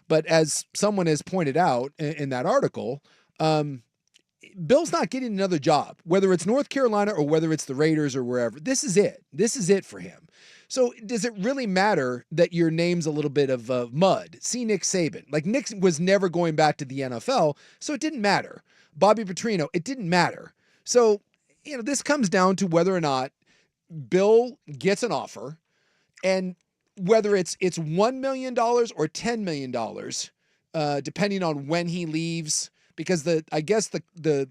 but as someone has pointed out in that article, Bill's not getting another job, whether it's North Carolina or whether it's the Raiders or wherever. This is it. This is it for him. So does it really matter that your name's a little bit of mud? See Nick Saban. Like, Nick was never going back to the NFL, so it didn't matter. Bobby Petrino, it didn't matter. So, this comes down to whether or not Bill gets an offer, and whether it's $1 million or $10 million, depending on when he leaves, because I guess the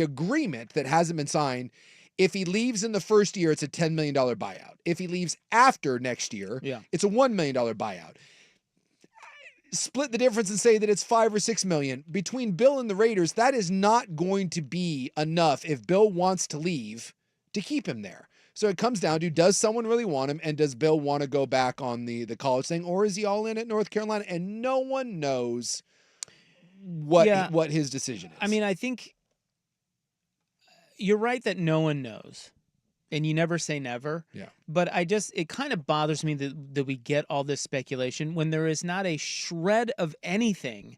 agreement that hasn't been signed, if he leaves in the first year, it's a $10 million buyout. If he leaves after next year, it's a $1 million buyout. Split the difference and say that it's $5 or $6 million. Between Bill and the Raiders, that is not going to be enough if Bill wants to leave to keep him there. So it comes down to, does someone really want him, and does Bill want to go back on the college thing, or is he all in at North Carolina? And no one knows what his decision is. I mean, I think you're right that no one knows, and you never say never. Yeah. But it kind of bothers me that we get all this speculation when there is not a shred of anything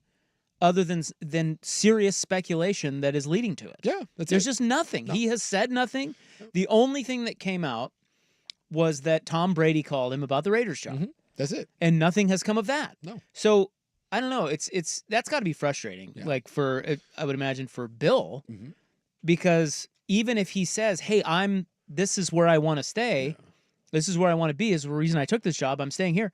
other than serious speculation that is leading to it. Yeah, there's just nothing. No. He has said nothing. The only thing that came out was that Tom Brady called him about the Raiders job. Mm-hmm. That's it. And nothing has come of that. No. So I don't know. That's got to be frustrating. Yeah. Like I would imagine for Bill, because even if he says, "Hey, this is where I want to stay. Yeah. This is where I want to be. Is the reason I took this job. I'm staying here."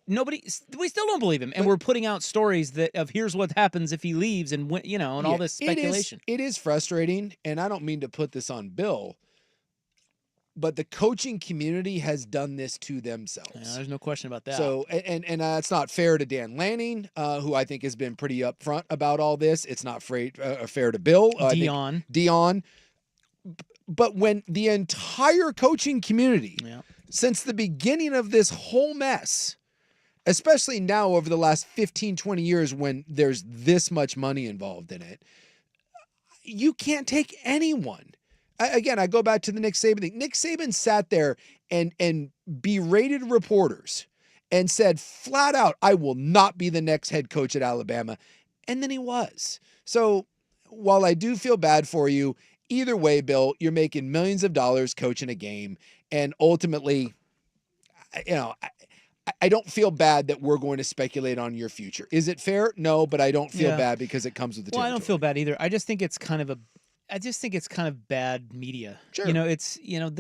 We still don't believe him, and we're putting out stories of here's what happens if he leaves, and all this speculation. It is frustrating, and I don't mean to put this on Bill, but the coaching community has done this to themselves. Yeah, there's no question about that. So, and it's not fair to Dan Lanning, who I think has been pretty upfront about all this. It's not fair to Bill. Dion. But when the entire coaching community, since the beginning of this whole mess, especially now over the last 15, 20 years when there's this much money involved in it. You can't take anyone. Again, I go back to the Nick Saban thing. Nick Saban sat there and berated reporters and said flat out, I will not be the next head coach at Alabama. And then he was. So while I do feel bad for you, either way, Bill, you're making millions of dollars coaching a game. And ultimately, I don't feel bad that we're going to speculate on your future. Is it fair? No, but I don't feel bad because it comes with the territory. I don't feel bad either. I just think it's kind of bad media. Sure. This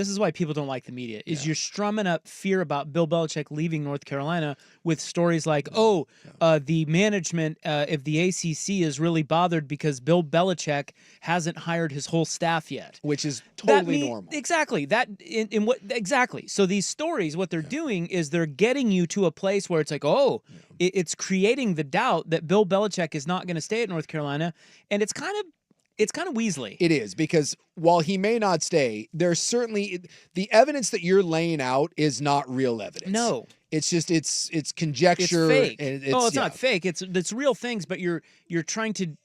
is why people don't like the media. You're strumming up fear about Bill Belichick leaving North Carolina with stories like, the management of the ACC is really bothered because Bill Belichick hasn't hired his whole staff yet, which is totally normal. Exactly. Exactly. So these stories, what they're doing is they're getting you to a place where it's like, it's creating the doubt that Bill Belichick is not going to stay at North Carolina, and it's kind of Weasley. It is, because while he may not stay, there's certainly the evidence that you're laying out is not real evidence. No. It's just it's conjecture. It's fake. And it's not fake. It's real things, but you're trying to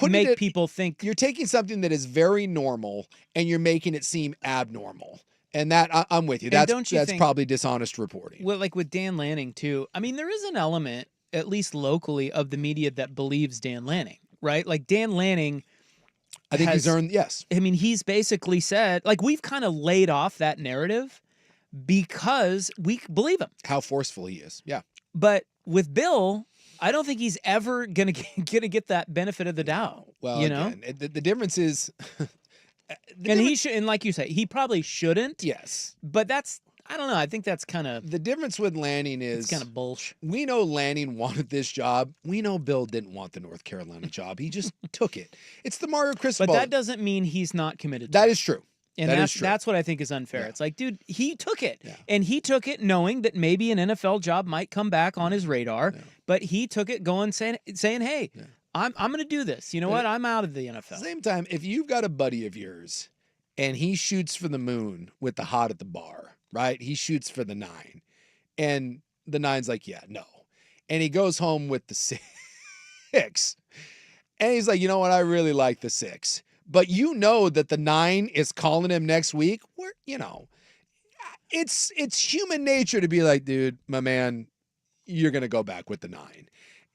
make people think. You're taking something that is very normal and you're making it seem abnormal. And that I'm with you. That's probably dishonest reporting. Well, like with Dan Lanning too. I mean, there is an element, at least locally, of the media that believes Dan Lanning, right? Like Dan Lanning. I think he's earned, yes. I mean, he's basically said, like, we've kind of laid off that narrative because we believe him. How forceful he is, yeah. But with Bill, I don't think he's ever gonna get that benefit of the doubt. Well, again, the difference is, and like you say, he probably shouldn't. Yes, but that's. I don't know. I think that's kind of... The difference with Lanning is... It's kind of bullshit. We know Lanning wanted this job. We know Bill didn't want the North Carolina job. He just took it. It's the Mario Cristobal. But that doesn't mean he's not committed to That it. is true. And that's what I think is unfair. It's like, dude, he took it. Yeah. And he took it knowing that maybe an NFL job might come back on his radar. Yeah. But he took it going saying, hey, I'm going to do this. You know what? I'm out of the NFL. At the same time, if you've got a buddy of yours and he shoots for the moon with the hot at the bar, right? He shoots for the 9. And the 9's like, yeah, no. And he goes home with the 6. And he's like, you know what? I really like the 6. But you know that the 9 is calling him next week. Where, it's human nature to be like, dude, my man, you're going to go back with the 9.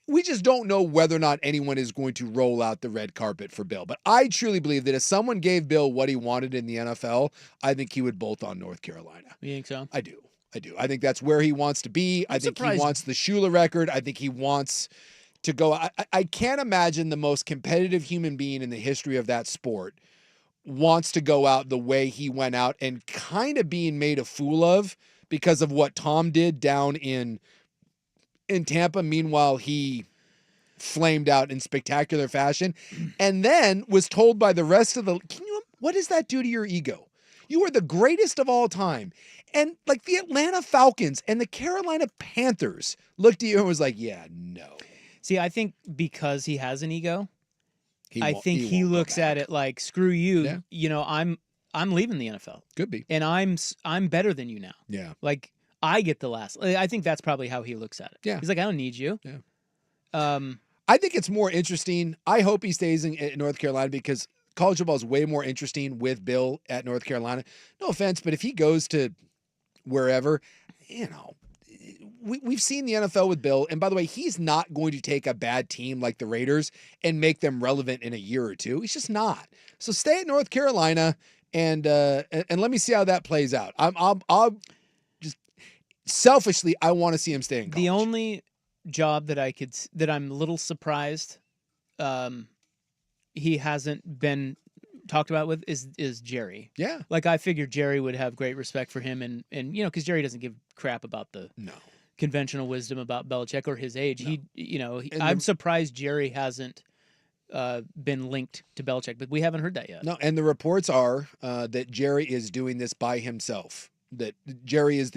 We just don't know whether or not anyone is going to roll out the red carpet for Bill. But I truly believe that if someone gave Bill what he wanted in the NFL, I think he would bolt on North Carolina. You think so? I do. I think that's where he wants to be. I think he wants the Shula record. I think he wants to go. I can't imagine the most competitive human being in the history of that sport wants to go out the way he went out and kind of being made a fool of because of what Tom did down in Tampa. Meanwhile, he flamed out in spectacular fashion and then was told by the rest of what does that do to your ego? You are the greatest of all time. And like the Atlanta Falcons and the Carolina Panthers looked at you and was like, yeah, no. See, I think because he has an ego, he looks at it like, screw you. Yeah. I'm leaving the NFL. Could be. And I'm better than you now. Yeah. Like, I get the last. I think that's probably how he looks at it. Yeah. He's like, I don't need you. Yeah. I think it's more interesting. I hope he stays in North Carolina because college football is way more interesting with Bill at North Carolina. No offense, but if he goes to wherever, we've seen the NFL with Bill. And by the way, he's not going to take a bad team like the Raiders and make them relevant in a year or two. He's just not. So stay at North Carolina and let me see how that plays out. I'll just selfishly, I want to see him stay in college. The only job that I'm a little surprised he hasn't been talked about with is Jerry. Yeah. Like, I figured Jerry would have great respect for him and because Jerry doesn't give crap about the conventional wisdom about Belichick or his age. No. I'm surprised Jerry hasn't been linked to Belichick, but we haven't heard that yet. No, and the reports are that Jerry is doing this by himself. That Jerry is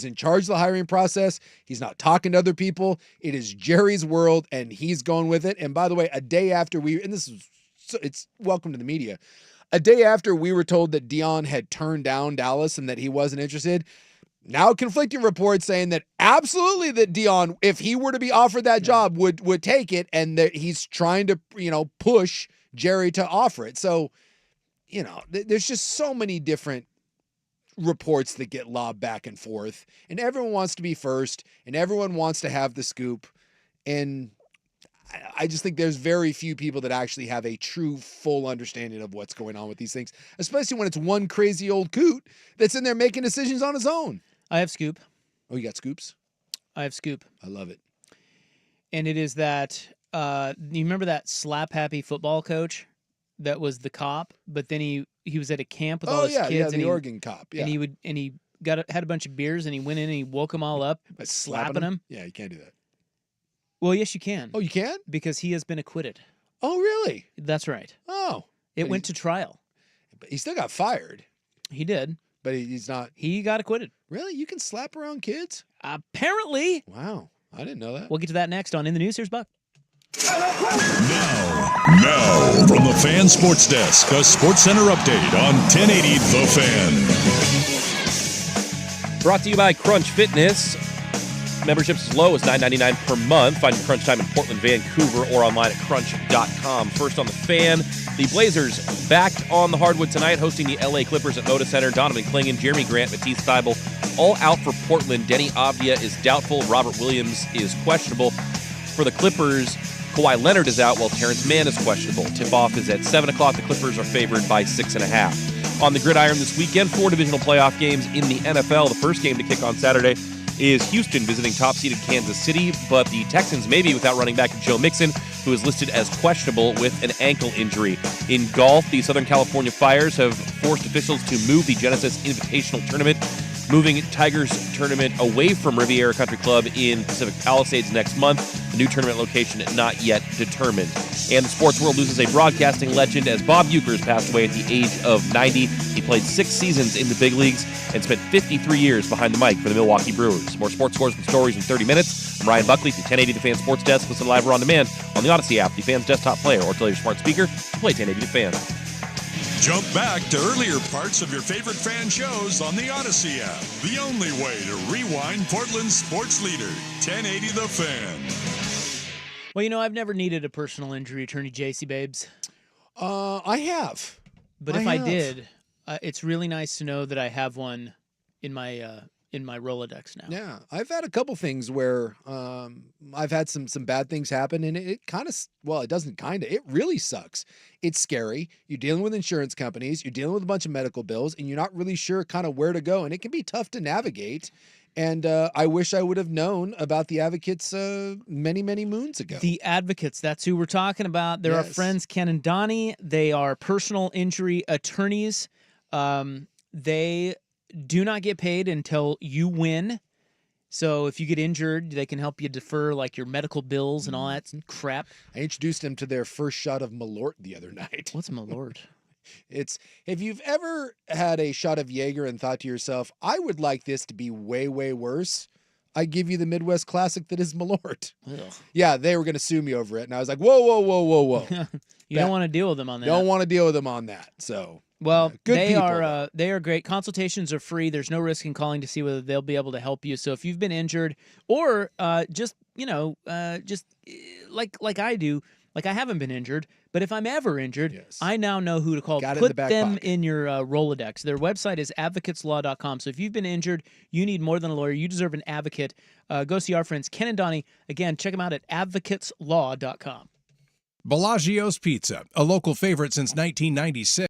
in charge of the hiring process. He's not talking to other people. It is Jerry's world, and he's going with it. And by the way, a day after it's welcome to the media. A day after we were told that Dion had turned down Dallas and that he wasn't interested, Now conflicting reports saying that absolutely that Dion, if he were to be offered that job, would take it, and that he's trying to, push Jerry to offer it. So, there's just so many different reports that get lobbed back and forth, and everyone wants to be first, and everyone wants to have the scoop. And I just think there's very few people that actually have a true, full understanding of what's going on with these things, especially when it's one crazy old coot that's in there making decisions on his own. I have scoop. Oh, you got scoops? I have scoop. I love it. And it is that, you remember that slap happy football coach that was the cop, but then he was at a camp with all his kids. The Oregon cop. Yeah. And he had a bunch of beers, and he went in and he woke them all up by slapping them. Yeah, you can't do that. Well, yes, you can. Oh, you can? Because he has been acquitted. Oh, really? That's right. Oh. It went to trial. But he still got fired. He did. But he's not. He got acquitted. Really? You can slap around kids? Apparently. Wow. I didn't know that. We'll get to that next on In the News. Here's Buck. Now, from the Fan Sports Desk, a Sports Center update on 1080 The Fan. Brought to you by Crunch Fitness. Memberships as low as $9.99 per month. Find your Crunch time in Portland, Vancouver, or online at crunch.com. First on the Fan, the Blazers back on the hardwood tonight, hosting the LA Clippers at Moda Center. Donovan Clingan, Jeremy Grant, Matisse Thybulle, all out for Portland. Denny Avdia is doubtful. Robert Williams is questionable. For the Clippers, Kawhi Leonard is out while Terrence Mann is questionable. Tip-off is at 7 o'clock. The Clippers are favored by 6.5. On the gridiron this weekend, 4 divisional playoff games in the NFL. The first game to kick on Saturday is Houston visiting top-seeded Kansas City, but the Texans may be without running back Joe Mixon, who is listed as questionable with an ankle injury. In golf, the Southern California Fires have forced officials to move the Genesis Invitational Tournament, moving Tigers tournament away from Riviera Country Club in Pacific Palisades next month. The new tournament location not yet determined. And the sports world loses a broadcasting legend as Bob Uecker passed away at the age of 90. He played 6 seasons in the big leagues and spent 53 years behind the mic for the Milwaukee Brewers. More sports scores and stories in 30 minutes. I'm Ryan Buckley, the 1080 The Fan Sports Desk. Listen live or on demand on the Odyssey app, the Fan's desktop player, or tell your smart speaker to play 1080 The Fan. Jump back to earlier parts of your favorite fan shows on the Odyssey app. The only way to rewind Portland's sports leader, 1080 The Fan. Well, I've never needed a personal injury attorney, JC Babes. I have. But if I did, it's really nice to know that I have one in my Rolodex now. Yeah, I've had a couple things where I've had some bad things happen, and it really sucks. It's scary. You're dealing with insurance companies, you're dealing with a bunch of medical bills, and you're not really sure kind of where to go, and it can be tough to navigate. And I wish I would have known about the Advocates many, many moons ago. The Advocates, that's who we're talking about. They're our friends Ken and Donnie. They are personal injury attorneys. They do not get paid until you win. So if you get injured, they can help you defer like your medical bills and all that crap. I introduced them to their first shot of Malort the other night. What's Malort? It's, if you've ever had a shot of Jaeger and thought to yourself, I would like this to be way, way worse, I give you the Midwest classic that is Malort. Ugh. Yeah, they were going to sue me over it. And I was like, whoa. You don't want to deal with them on that. Don't want to deal with them on that. So, well, good they people, are great. Consultations are free. There's no risk in calling to see whether they'll be able to help you. So if you've been injured or just like I do, like I haven't been injured, but if I'm ever injured, I now know who to call. Put them in your Rolodex. Their website is advocateslaw.com. So if you've been injured, you need more than a lawyer. You deserve an advocate. Go see our friends Ken and Donnie. Again, check them out at advocateslaw.com. Bellagio's Pizza, a local favorite since 1996.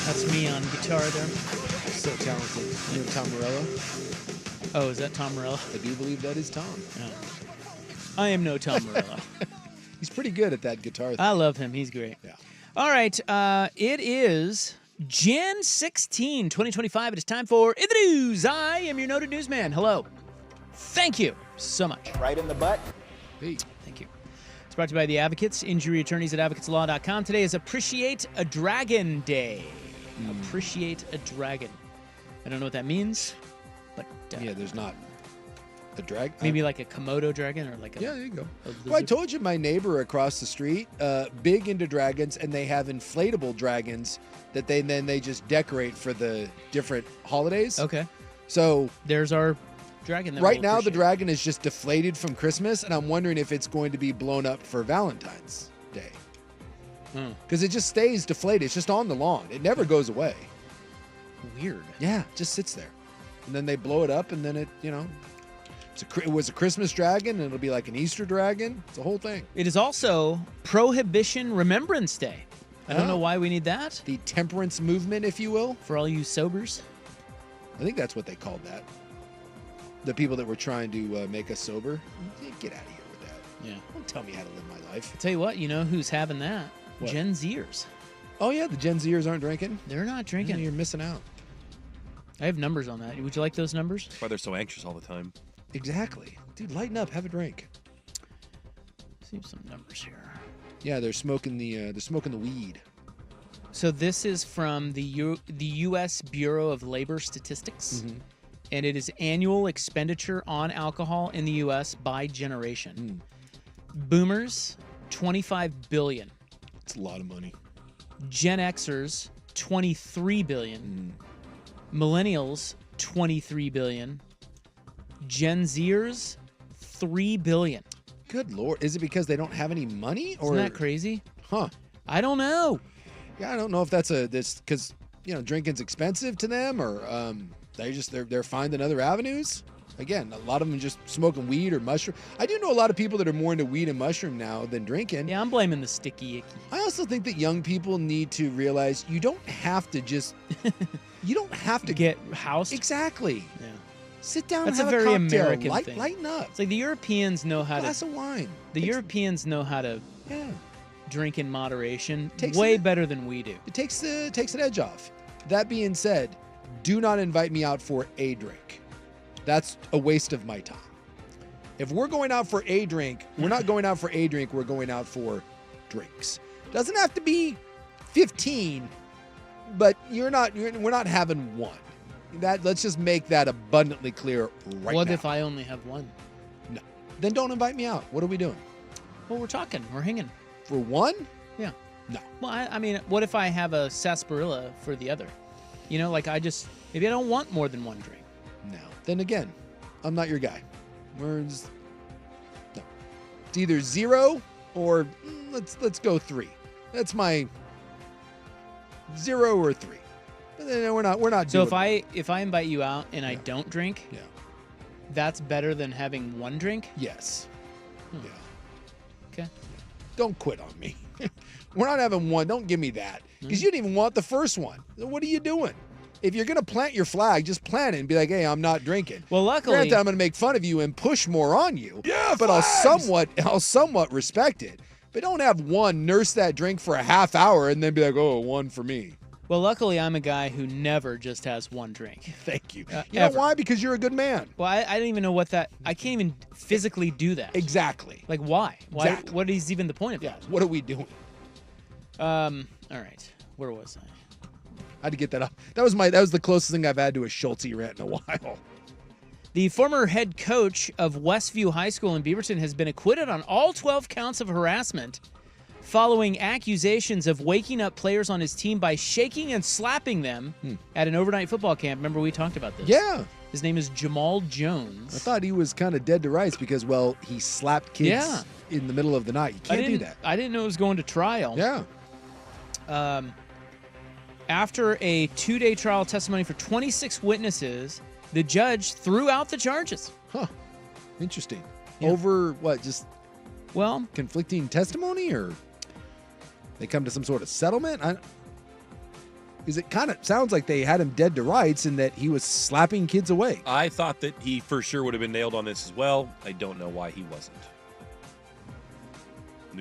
That's me on guitar there. So talented. You know Tom Morello? Oh, is that Tom Morello? I do believe that is Tom. No. I am no Tom Morello. He's pretty good at that guitar thing. I love him. He's great. Yeah. All right. It is Jan 16, 2025. It is time for In the News. I am your noted newsman. Hello. Thank you so much. Right in the butt. Hey. Thank you. It's brought to you by the Advocates, injury attorneys at advocateslaw.com. Today is Appreciate a Dragon Day. Appreciate a Dragon. I don't know what that means, but... yeah, there's not a dragon. Maybe like a Komodo dragon or like a... Yeah, there you go. a Well, I lizard. told you my neighbor across the street, big into dragons, and they have inflatable dragons that they just decorate for the different holidays. Okay. So there's our dragon. That right we'll now, the appreciate. dragon is just deflated from Christmas, and I'm wondering if it's going to be blown up for Valentine's Day. Because it just stays deflated. It's just on the lawn. It never goes away. Weird. Yeah, it just sits there. And then they blow it up, and then it, it was a Christmas dragon, and it'll be like an Easter dragon. It's a whole thing. It is also Prohibition Remembrance Day. I don't know why we need that. The temperance movement, if you will. For all you sobers. I think that's what they called that. The people that were trying to make us sober. Get out of here with that. Yeah. Don't tell me how to live my life. I tell you what, you know who's having that? What? Gen Zers. Oh, yeah, the Gen Zers aren't drinking? They're not drinking. Yeah, you're missing out. I have numbers on that. Would you like those numbers? That's why they're so anxious all the time. Exactly. Dude, lighten up. Have a drink. See some numbers here. Yeah, they're smoking the weed. So this is from the U.S. Bureau of Labor Statistics, and it is annual expenditure on alcohol in the U.S. by generation. Boomers, $25 billion. It's a lot of money. Gen Xers, $23 billion. Millennials, $23 billion. Gen Zers, $3 billion. Good Lord. Is it because they don't have any money? Or Isn't that crazy? Huh. I don't know. Yeah, I don't know if that's because drinking's expensive to them, or they're finding other avenues. Again, a lot of them just smoking weed or mushroom. I do know a lot of people that are more into weed and mushroom now than drinking. Yeah, I'm blaming the sticky icky. I also think that young people need to realize you don't have to get housed. Exactly. Yeah. Sit down. That's and a have very cocktail. American thing. Lighten up. It's like the Europeans know how Glass to. of wine. The Europeans know how to drink in moderation Takes way it- better than we do. It takes an edge off. That being said, do not invite me out for a drink. That's a waste of my time. If we're going out for a drink, we're not going out for a drink, we're going out for drinks. Doesn't have to be 15, but we're not having one. Let's just make that abundantly clear right now. What if I only have one? No. Then don't invite me out. What are we doing? Well, we're talking. We're hanging. For one? Yeah. No. Well, I mean, what if I have a sarsaparilla for the other? Maybe I don't want more than one drink. No. Then again, I'm not your guy. No. It's either 0 or let's go 3. That's my 0 or 3. But then we're not. So doing if I invite you out and I don't drink, that's better than having one drink? Yes. Yeah. Okay. Don't quit on me. We're not having one. Don't give me that. Because you didn't even want the first one. What are you doing? If you're going to plant your flag, just plant it and be like, hey, I'm not drinking. Well, luckily, granted, I'm going to make fun of you and push more on you. Yeah, but I'll somewhat respect it. But don't have one nurse that drink for a half hour and then be like, oh, one for me. Well, luckily, I'm a guy who never just has one drink. Thank you. You Ever. know why? Because you're a good man. Well, I don't even know what that. I can't even physically do that. Exactly. Like, why? Why? Exactly. What is even the point of that? What are we doing? All right. Where was I? I had to get that up. That was the closest thing I've had to a Schulte rant in a while. The former head coach of Westview High School in Beaverton has been acquitted on all 12 counts of harassment following accusations of waking up players on his team by shaking and slapping them at an overnight football camp. Remember, we talked about this. Yeah. His name is Jamal Jones. I thought he was kind of dead to rights because, well, he slapped kids in the middle of the night. You can't do that. I didn't know it was going to trial. Yeah. After a 2-day trial testimony for 26 witnesses, the judge threw out the charges. Huh. Interesting. Yeah. Over what? Just well, conflicting testimony, or they come to some sort of settlement? Because it kind of sounds like they had him dead to rights and that he was slapping kids away. I thought that he for sure would have been nailed on this as well. I don't know why he wasn't.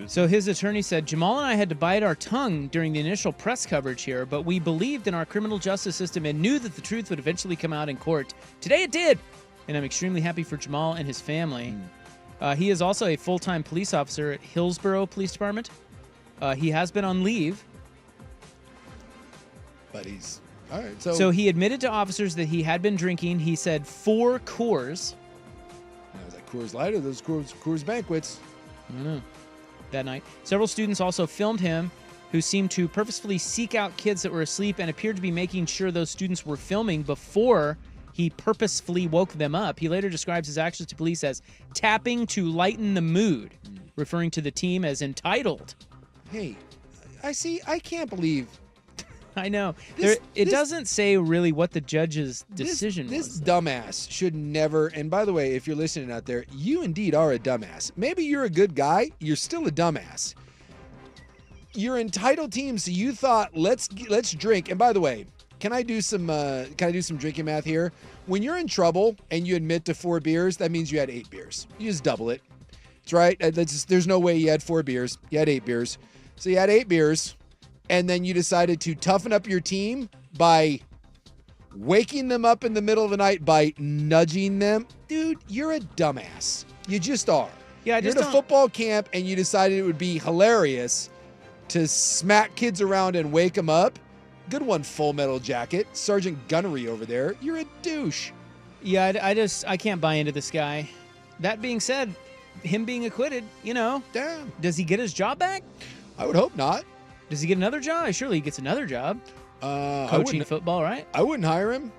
So his attorney said, Jamal and I had to bite our tongue during the initial press coverage here, but we believed in our criminal justice system and knew that the truth would eventually come out in court. Today it did, and I'm extremely happy for Jamal and his family. He is also a full-time police officer at Hillsborough Police Department. He has been on leave. But he's... All right, So he admitted to officers that he had been drinking. He said 4 Coors. Was that Coors Light or those Coors Banquets? I don't know. That night. Several students also filmed him who seemed to purposefully seek out kids that were asleep and appeared to be making sure those students were filming before he purposefully woke them up. He later describes his actions to police as tapping to lighten the mood, referring to the team as entitled. Hey, I can't believe... I know. It doesn't say really what the judge's decision This was. dumbass should never, and by the way, if you're listening out there, you indeed are a dumbass. Maybe you're a good guy, you're still a dumbass. You're entitled team, so you thought, let's drink. And by the way, can I do some drinking math here? When you're in trouble and you admit to 4 beers, that means you had 8 beers. You just double it. That's right. There's no way you had 4 beers. You had 8 beers. So you had 8 beers. And then you decided to toughen up your team by waking them up in the middle of the night by nudging them. Dude, you're a dumbass. You just are. Yeah, you're at a football camp and you decided it would be hilarious to smack kids around and wake them up. Good one, Full Metal Jacket. Sergeant Gunnery over there. You're a douche. Yeah, I can't buy into this guy. That being said, him being acquitted, damn. Does he get his job back? I would hope not. Does he get another job? Surely he gets another job. Coaching football, right? I wouldn't hire him.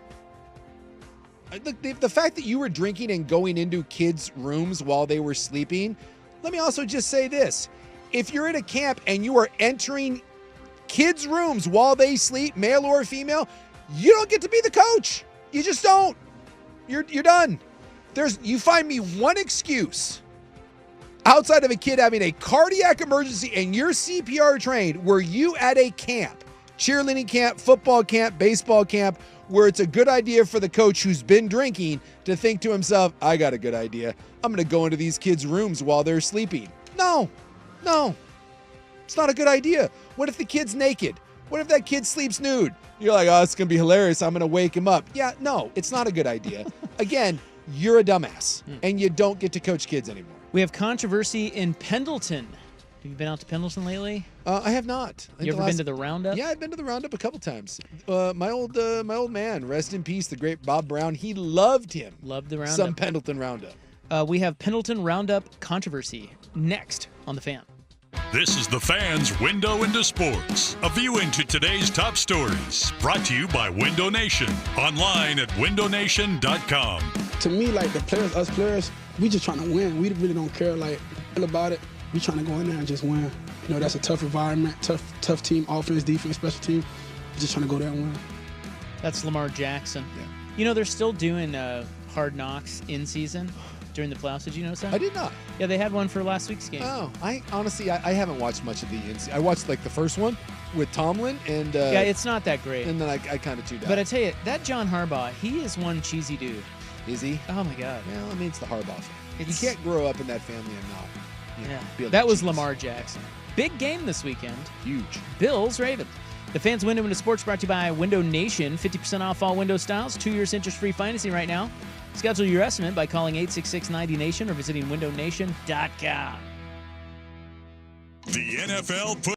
The fact that you were drinking and going into kids' rooms while they were sleeping, let me also just say this. If you're at a camp and you are entering kids' rooms while they sleep, male or female, you don't get to be the coach. You just don't. You're done. You find me one excuse outside of a kid having a cardiac emergency and you're CPR trained, were you at a camp, cheerleading camp, football camp, baseball camp, where it's a good idea for the coach who's been drinking to think to himself, I got a good idea. I'm going to go into these kids' rooms while they're sleeping. No. It's not a good idea. What if the kid's naked? What if that kid sleeps nude? You're like, oh, it's going to be hilarious. I'm going to wake him up. Yeah, no, it's not a good idea. Again, you're a dumbass and you don't get to coach kids anymore. We have controversy in Pendleton. Have you been out to Pendleton lately? I have not. You ever been to the Roundup? Yeah, I've been to the Roundup a couple times. My old man, rest in peace, the great Bob Brown. He loved him. Loved the Roundup. Some Pendleton Roundup. We have Pendleton Roundup controversy next on The Fan. This is The Fan's Window into Sports, a view into today's top stories, brought to you by Window Nation, online at windownation.com. To me, like us players, we just trying to win. We really don't care about it. We trying to go in there and just win. That's a tough environment, tough team, offense, defense, special team. We're just trying to go there and win. That's Lamar Jackson. Yeah. They're still doing Hard Knocks in season during the playoffs. Did you notice that? I did not. Yeah, they had one for last week's game. Oh, I honestly haven't watched much of the NC. I watched the first one with Tomlin and yeah, it's not that great. And then I kind of tuned out. But I tell you, that John Harbaugh, he is one cheesy dude. Is he? Oh my God. Well, I mean, it's the Harbaugh family. You can't grow up in that family and not. That was Lamar Jackson. Big game this weekend. Huge. Bills, Ravens. The Fans Window into Sports brought to you by Window Nation. 50% off all window styles. 2 years interest-free financing right now. Schedule your estimate by calling 866-90-NATION or visiting windownation.com. The NFL put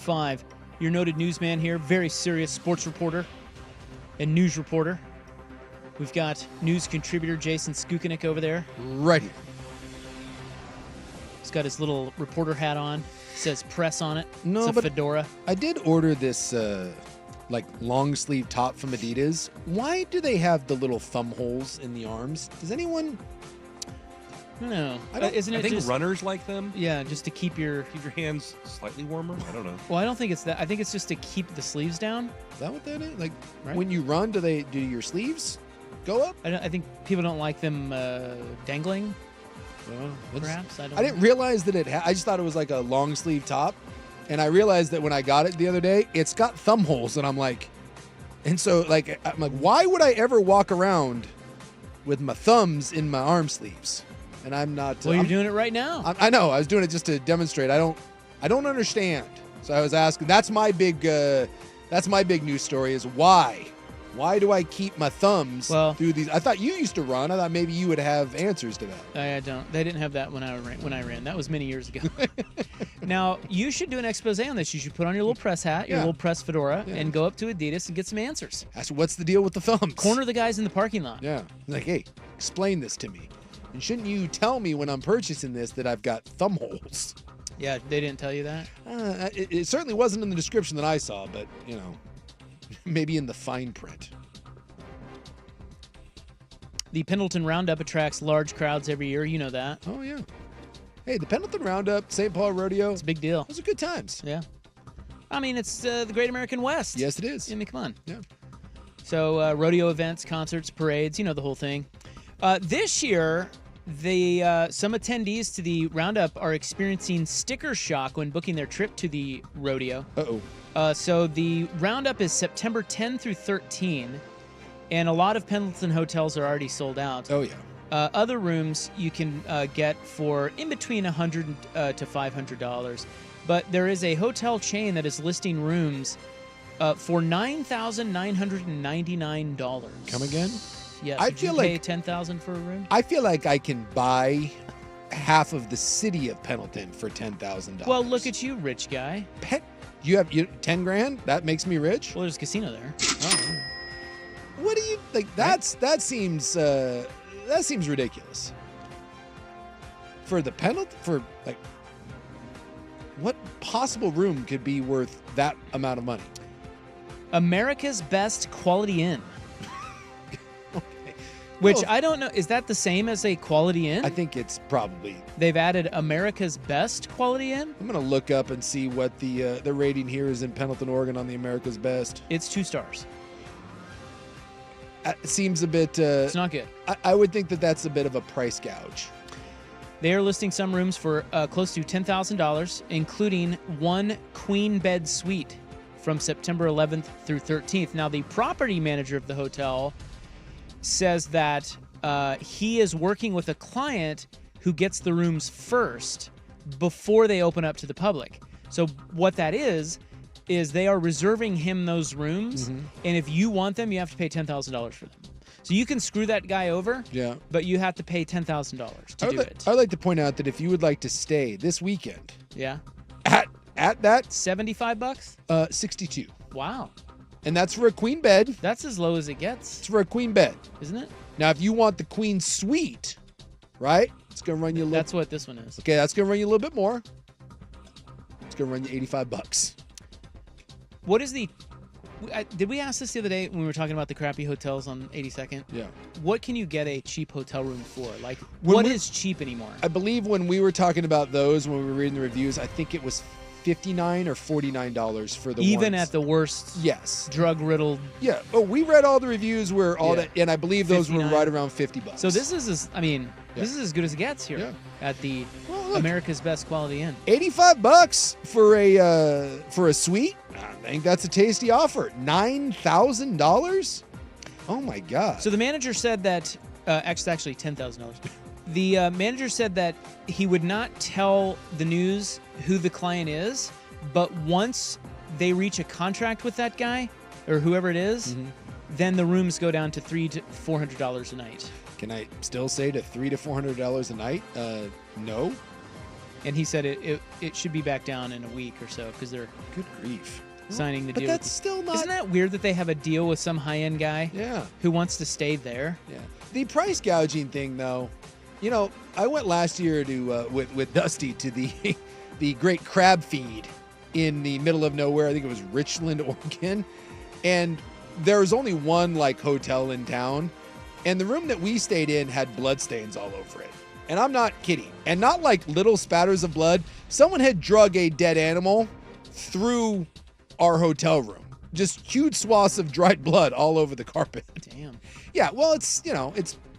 5. Your noted newsman here, very serious sports reporter and news reporter. We've got news contributor Jason Skukanik over there. Right here. He's got his little reporter hat on. Says press on it. No, it's a but fedora. I did order this like long sleeve top from Adidas. Why do they have the little thumb holes in the arms? Does anyone? No, Isn't it? I think just, runners like them. Yeah, just to keep your hands slightly warmer. I don't know. Well, I don't think it's that. I think it's just to keep the sleeves down. Is that what that is? Like Right. when you run, do your sleeves go up? I think people don't like them dangling. Perhaps I didn't realize that I just thought it was like a long sleeve top, and I realized that when I got it the other day, it's got thumb holes, and I'm like, I'm like, why would I ever walk around with my thumbs in my arm sleeves? And I'm not. Well, you're doing it right now. I know. I was doing it just to demonstrate. I don't understand. So I was asking. That's my big news story. Is why. Why do I keep my thumbs through these? I thought you used to run. I thought maybe you would have answers to that. I don't. They didn't have that when I ran. That was many years ago. Now, you should do an expose on this. You should put on your little press hat, your little press fedora, and go up to Adidas and get some answers. What's the deal with the thumbs? Corner the guys in the parking lot. Yeah. Like, hey, explain this to me. And shouldn't you tell me when I'm purchasing this that I've got thumb holes? Yeah, they didn't tell you that? It certainly wasn't in the description that I saw, but, maybe in the fine print. The Pendleton Roundup attracts large crowds every year. You know that. Oh, yeah. Hey, the Pendleton Roundup, St. Paul Rodeo. It's a big deal. Those are good times. Yeah. I mean, it's the Great American West. Yes, it is. I mean, come on. Yeah. So, rodeo events, concerts, parades, the whole thing. This year, some attendees to the Roundup are experiencing sticker shock when booking their trip to the rodeo. Uh-oh. So the Roundup is September 10 through 13, and a lot of Pendleton hotels are already sold out. Oh, yeah. Other rooms you can get for in between $100 to $500. But there is a hotel chain that is listing rooms for $9,999. Come again? Yes. I Would feel you pay like $10,000 for a room? I feel like I can buy half of the city of Pendleton for $10,000. Well, look at you, rich guy. You have 10 grand? That makes me rich? Well, there's a casino there. Oh. What do you like? That seems ridiculous. For the Pendleton, what possible room could be worth that amount of money? America's Best Quality Inn. Which I don't know. Is that the same as a Quality Inn? I think it's probably. They've added America's Best Quality Inn? I'm going to look up and see what the rating here is in Pendleton, Oregon on the America's Best. It's 2 stars. It seems a bit. It's not good. I would think that that's a bit of a price gouge. They are listing some rooms for close to $10,000, including one queen bed suite from September 11th through 13th. Now, the property manager of the hotel says that he is working with a client who gets the rooms first before they open up to the public. So what that is they are reserving him those rooms, and if you want them, you have to pay $10,000 for them. So you can screw that guy over, but you have to pay $10,000 to do it. I'd like to point out that if you would like to stay this weekend, at that $75, 62. Wow. And that's for a queen bed. That's as low as it gets. It's for a queen bed, isn't it? Now, if you want the queen suite, right? It's gonna run you a little. That's what this one is. Okay, that's gonna run you a little bit more. It's gonna run you $85. What is the? Did we ask this the other day when we were talking about the crappy hotels on 82nd? Yeah. What can you get a cheap hotel room for? Like, what is cheap anymore? I believe when we were talking about those, when we were reading the reviews, I think it was $59 or $49 for the even ones. at the worst. Yes. Drug riddled. Yeah. Oh, we read all the reviews where all that, and I believe those 59. Were right around $50. So this is, this is as good as it gets here at the America's Best Quality Inn. $85 for a suite. I think that's a tasty offer. $9,000. Oh my God. So the manager said that actually $10,000. The manager said that he would not tell the news who the client is, but once they reach a contract with that guy or whoever it is, then the rooms go down to $300 to $400 a night. Can I still say to $300 to $400 a night? No. And he said it should be back down in a week or so because they're good grief signing the but deal. that's still not. Isn't that weird that they have a deal with some high-end guy? Yeah. Who wants to stay there? Yeah. The price gouging thing, though, I went last year to with Dusty to the Great Crab Feed in the middle of nowhere. I think it was Richland, Oregon, and there was only one hotel in town, and the room that we stayed in had bloodstains all over it. And I'm not kidding. And not like little spatters of blood. Someone had drug a dead animal through our hotel room. Just huge swaths of dried blood all over the carpet. Damn. Yeah, well, it's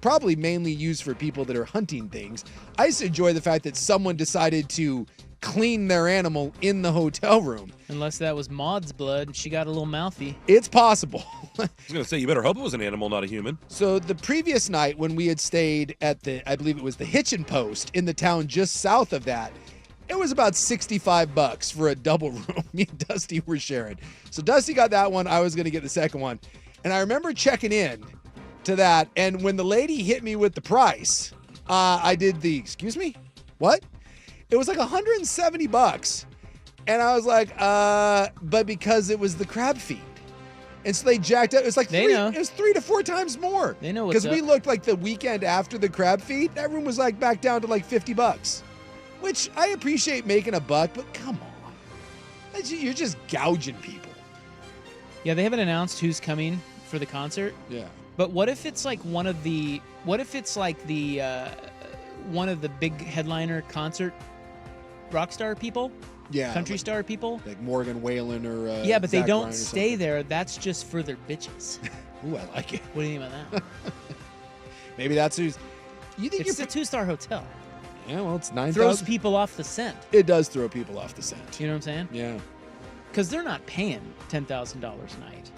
probably mainly used for people that are hunting things. I just enjoy the fact that someone decided to clean their animal in the hotel room. Unless that was Maud's blood and she got a little mouthy. It's possible. I was going to say, you better hope it was an animal, not a human. So the previous night when we had stayed at I believe it was the Hitchin Post in the town just south of that, it was about $65 for a double room. Me and Dusty were sharing. So Dusty got that one. I was going to get the second one. And I remember checking in to that. And when the lady hit me with the price, I did excuse me? What? It was like $170. And I was like, but because it was the crab feed. And so they jacked up. It was like it was 3 to 4 times more. They know what's up. Because we looked like the weekend after the crab feed, that room was back down to $50. Which I appreciate making a buck, but come on. You're just gouging people. Yeah, they haven't announced who's coming for the concert. Yeah. But what if it's one of the big headliner concert rock star people? Yeah. Country star people? Like Morgan Wallen or yeah, but Zach they don't Bryan or stay something. there. That's just for their bitches. Ooh, I like it. What do you mean by that? Maybe that's who's. You think it's a 2-star hotel. Yeah, well, it's 9,000. Throws people off the scent. It does throw people off the scent. You know what I'm saying? Yeah. Because they're not paying $10,000 a night.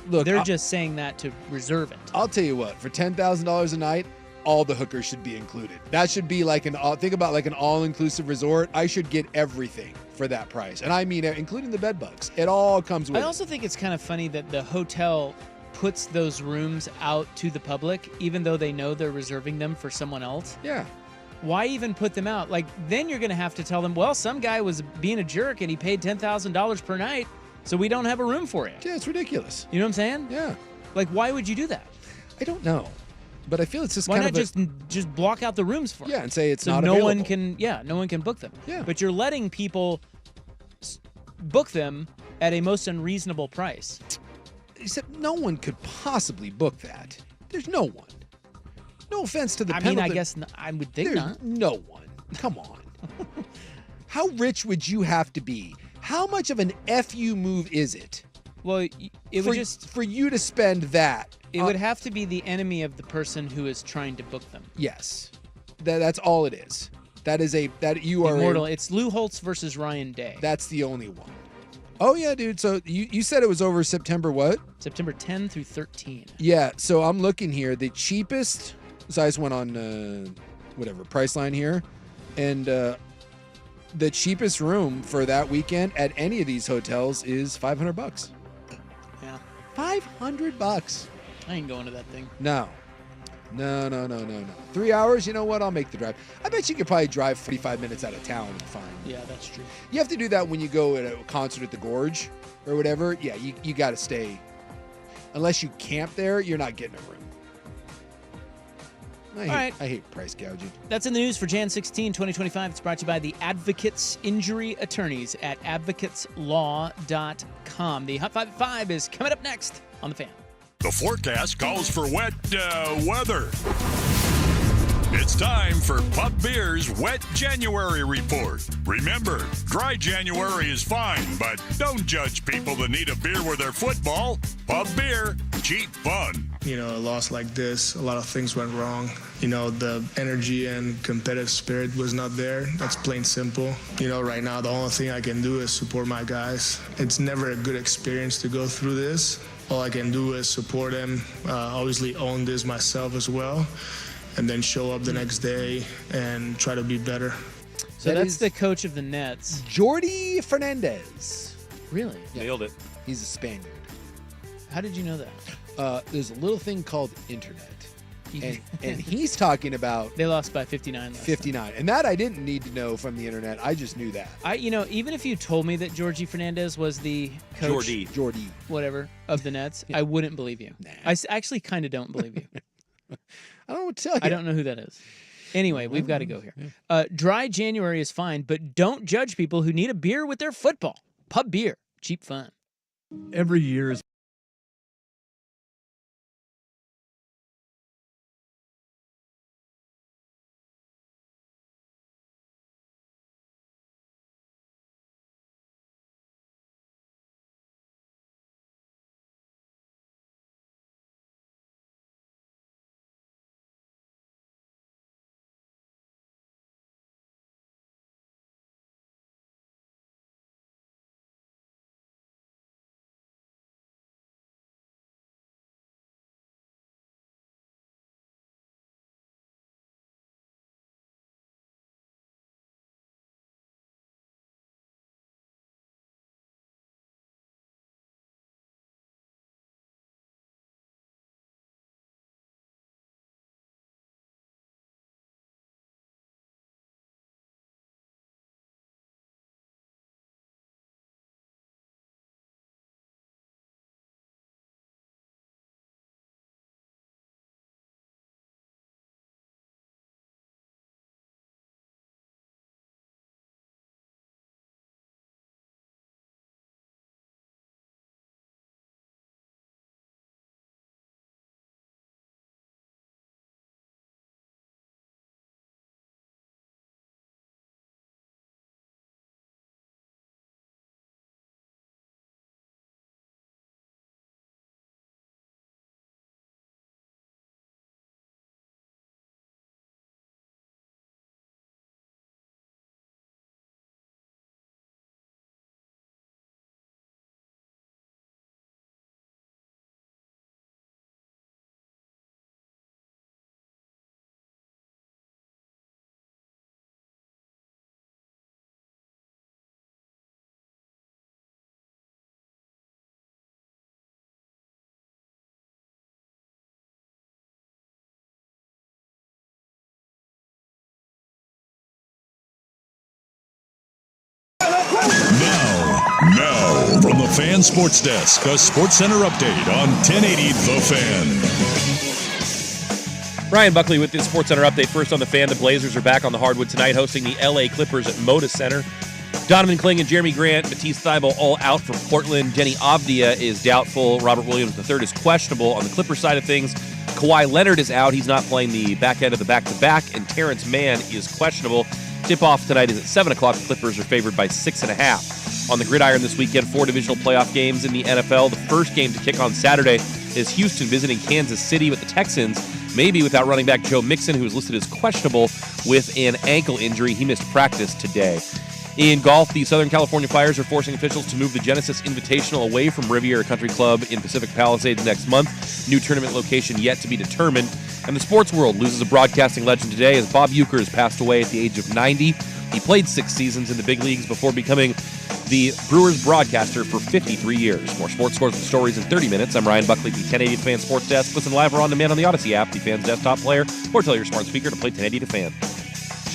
Look, they're just saying that to reserve it. I'll tell you what, for $10,000 a night, all the hookers should be included. That should be think about an all-inclusive resort. I should get everything for that price. And I mean, including the bed bugs. It all comes with I also think it's kind of funny that the hotel puts those rooms out to the public, even though they know they're reserving them for someone else. Yeah. Why even put them out? Then you're going to have to tell them, well, some guy was being a jerk and he paid $10,000 per night, so we don't have a room for you. Yeah, it's ridiculous. You know what I'm saying? Yeah. Why would you do that? I don't know. But I feel it's just Why kind not of just block out the rooms for them? Yeah, and say it's so not no available. no one can book them. Yeah. But you're letting people book them at a most unreasonable price. Except no one could possibly book that. There's no one. No offense to the I mean, I Pendleton- guess I would think There's not. no one. Come on. How rich would you have to be? How much of an FU move is it? Well, it would just for you to spend that. It would have to be the enemy of the person who is trying to book them. Yes, that's all it is. That is you are Immortal. It's Lou Holtz versus Ryan Day. That's the only one. Oh yeah, dude. So you said it was over September what? September 10 through 13. Yeah. So I'm looking here. The cheapest. So I just went on Priceline here, and the cheapest room for that weekend at any of these hotels is $500. Yeah. $500. I ain't going to that thing. No. 3 hours, you know what? I'll make the drive. I bet you could probably drive 45 minutes out of town and fine. Yeah, that's true. You have to do that when you go at a concert at the Gorge or whatever. Yeah, you got to stay. Unless you camp there, you're not getting a room. I hate price gouging. That's in the news for Jan 16, 2025. It's brought to you by the Advocates Injury Attorneys at advocateslaw.com. The Hot 5 at 5 is coming up next on The Fan. The forecast calls for wet weather. It's time for Pub Beer's Wet January Report. Remember, dry January is fine, but don't judge people that need a beer with their football. Pub Beer, cheap fun. You know, a loss like this, a lot of things went wrong. You know, the energy and competitive spirit was not there. That's plain simple. You know, right now, the only thing I can do is support my guys. It's never a good experience to go through this. All I can do is support them, obviously own this myself as well, and then show up the next day and try to be better. So that's the coach of the Nets. Jordi Fernandez. Really? Yeah. Nailed it. He's a Spaniard. How did you know that? There's a little thing called internet. And he's talking about They lost by 59 last 59. And that I didn't need to know from the internet. I just knew that. Even if you told me that Georgie Fernandez was the coach, Jordy, whatever, of the Nets, I wouldn't believe you. Nah. I actually kind of don't believe you. I don't know what to tell you. I don't know who that is. Anyway, we've got to go here. Dry January is fine, but don't judge people who need a beer with their football. Pub beer, cheap fun. Every year is Now, from the Fan Sports Desk, a Sports Center update on 1080 The Fan. Ryan Buckley with this Sports Center update. First on the Fan, the Blazers are back on the hardwood tonight, hosting the LA Clippers at Moda Center. Donovan Kling and Jeremy Grant, Matisse Thybulle all out for Portland. Denny Avdia is doubtful. Robert Williams III is questionable. On the Clippers side of things, Kawhi Leonard is out. He's not playing the back end of the back-to-back, and Terrence Mann is questionable. Tip-off tonight is at 7 o'clock. The Clippers are favored by 6.5. On the gridiron this weekend, 4 divisional playoff games in the NFL. The first game to kick on Saturday is Houston visiting Kansas City with the Texans, maybe without running back Joe Mixon, who is listed as questionable with an ankle injury. He missed practice today. In golf, the Southern California Flyers are forcing officials to move the Genesis Invitational away from Riviera Country Club in Pacific Palisades next month. New tournament location yet to be determined. And the sports world loses a broadcasting legend today as Bob Uecker has passed away at the age of 90. He played 6 seasons in the big leagues before becoming the Brewers broadcaster for 53 years. More sports scores and stories in 30 minutes. I'm Ryan Buckley, the 1080 The Fan Sports Desk. Listen live or on demand on the Odyssey app, the Fan's desktop player, or tell your smart speaker to play 1080 The Fan.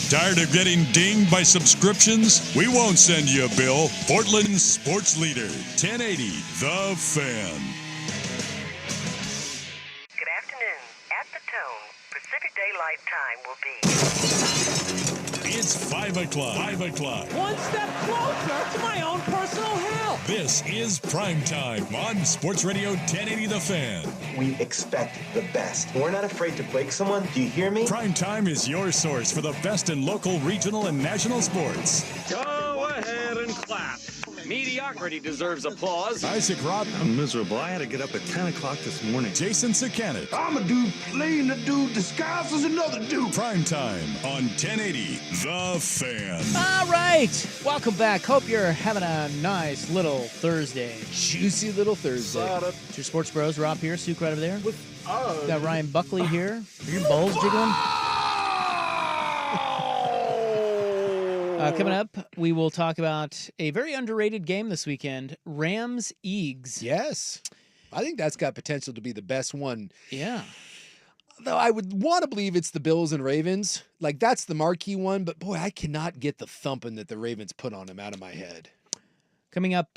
Tired of getting dinged by subscriptions? We won't send you a bill. Portland's sports leader, 1080 The Fan. Good afternoon. At the tone, Pacific Daylight Time will be... It's 5 o'clock. 5 o'clock. One step closer to my own personal hell. This is Primetime on Sports Radio 1080 The Fan. We expect the best. We're not afraid to break someone. Do you hear me? Primetime is your source for the best in local, regional, and national sports. Go ahead and clap. Mediocrity deserves applause. Isaac Rodden. I'm miserable. I had to get up at 10 o'clock this morning. Jason Sakanet. I'm a dude playing a dude disguised as another dude. Primetime on 1080 The Fan. All right. Welcome back. Hope you're having a nice little Thursday. Juicy little Thursday. It's your Sports Bros. Rob here, Suk right over there. Got Ryan Buckley here. Are your balls jiggling? Coming up, we will talk about a very underrated game this weekend, Rams-Eagles. Yes. I think that's got potential to be the best one. Yeah. Though I would want to believe it's the Bills and Ravens. Like, that's the marquee one. But, boy, I cannot get the thumping that the Ravens put on him out of my head. Coming up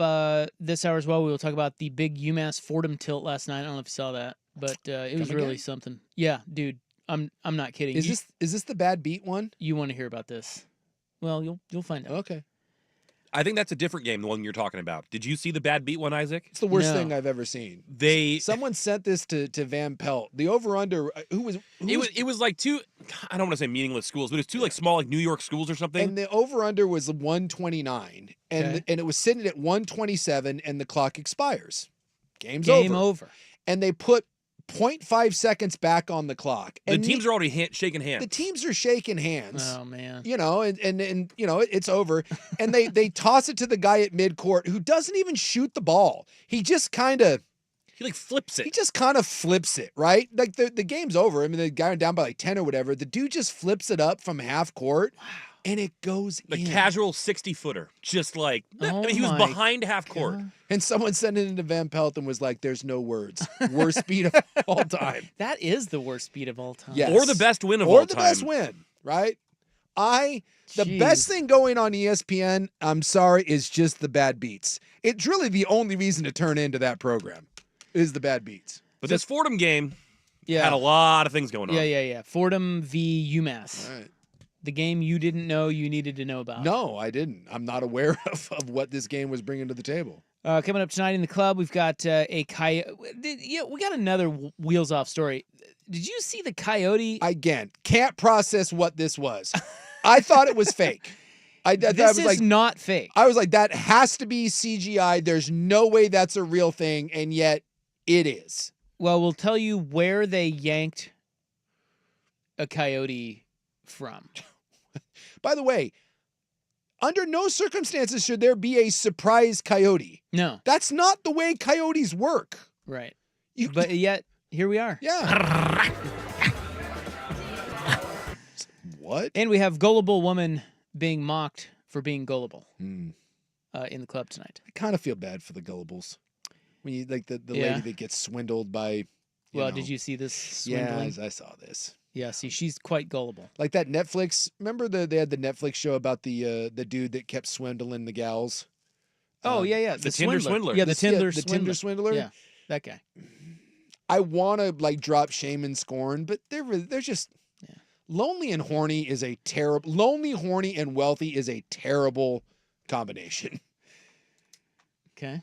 this hour as well, we will talk about the big UMass Fordham tilt last night. I don't know if you saw that, but it was really something. Yeah, dude, I'm not kidding. Is this the bad beat one? You want to hear about this? Well, you'll find out. Okay. I think that's a different game, the one you're talking about. Did you see the bad beat one, Isaac? It's the worst thing I've ever seen. Someone sent this to Van Pelt. The over-under, it was like two, I don't want to say meaningless schools, but it's two like small like New York schools or something. And the over-under was 129, and it was sitting at 127, and the clock expires. Game over. And they put 0.5 seconds back on the clock. And the teams are already shaking hands. The teams are shaking hands. Oh, man. You know, and you know, it's over. And they toss it to the guy at midcourt who doesn't even shoot the ball. He just kind of... He like flips it. He just kind of flips it, right? Like the game's over. I mean, the guy went down by like 10 or whatever. The dude just flips it up from half court. Wow. And it goes the in. Casual 60-footer. Just like, I mean, he was behind half court. And someone sent it into Van Pelt and was like, there's no words. Worst speed of all time. That is the worst speed of all time. Yes. Or the best win of all time. Or the best win, right? The best thing going on ESPN, I'm sorry, is just the bad beats. It's really the only reason to turn into that program is the bad beats. But this Fordham game had a lot of things going on. Yeah. Fordham v. UMass. All right. The game you didn't know you needed to know about. No, I didn't. I'm not aware of what this game was bringing to the table. Coming up tonight in the club, we've got we got another wheels off story. Did you see the coyote? Again, can't process what this was. I thought it was fake. This is not fake. I was like, that has to be CGI. There's no way that's a real thing, and yet it is. Well, we'll tell you where they yanked a coyote from. By the way, under no circumstances should there be a surprise coyote. No. That's not the way coyotes work. Right. But yet, here we are. Yeah. What? And we have gullible woman being mocked for being gullible in the club tonight. I kind of feel bad for the gullibles. When you like the lady that gets swindled by... Did you see this swindling? Yeah, I saw this. Yeah, see, she's quite gullible. Like that Netflix. Remember they had the Netflix show about the dude that kept swindling the gals. Oh yeah, the Tinder swindler. Yeah, the Tinder swindler. Yeah, that guy. I want to like drop shame and scorn, but they're just lonely and horny is a terrible. Lonely, horny, and wealthy is a terrible combination. Okay,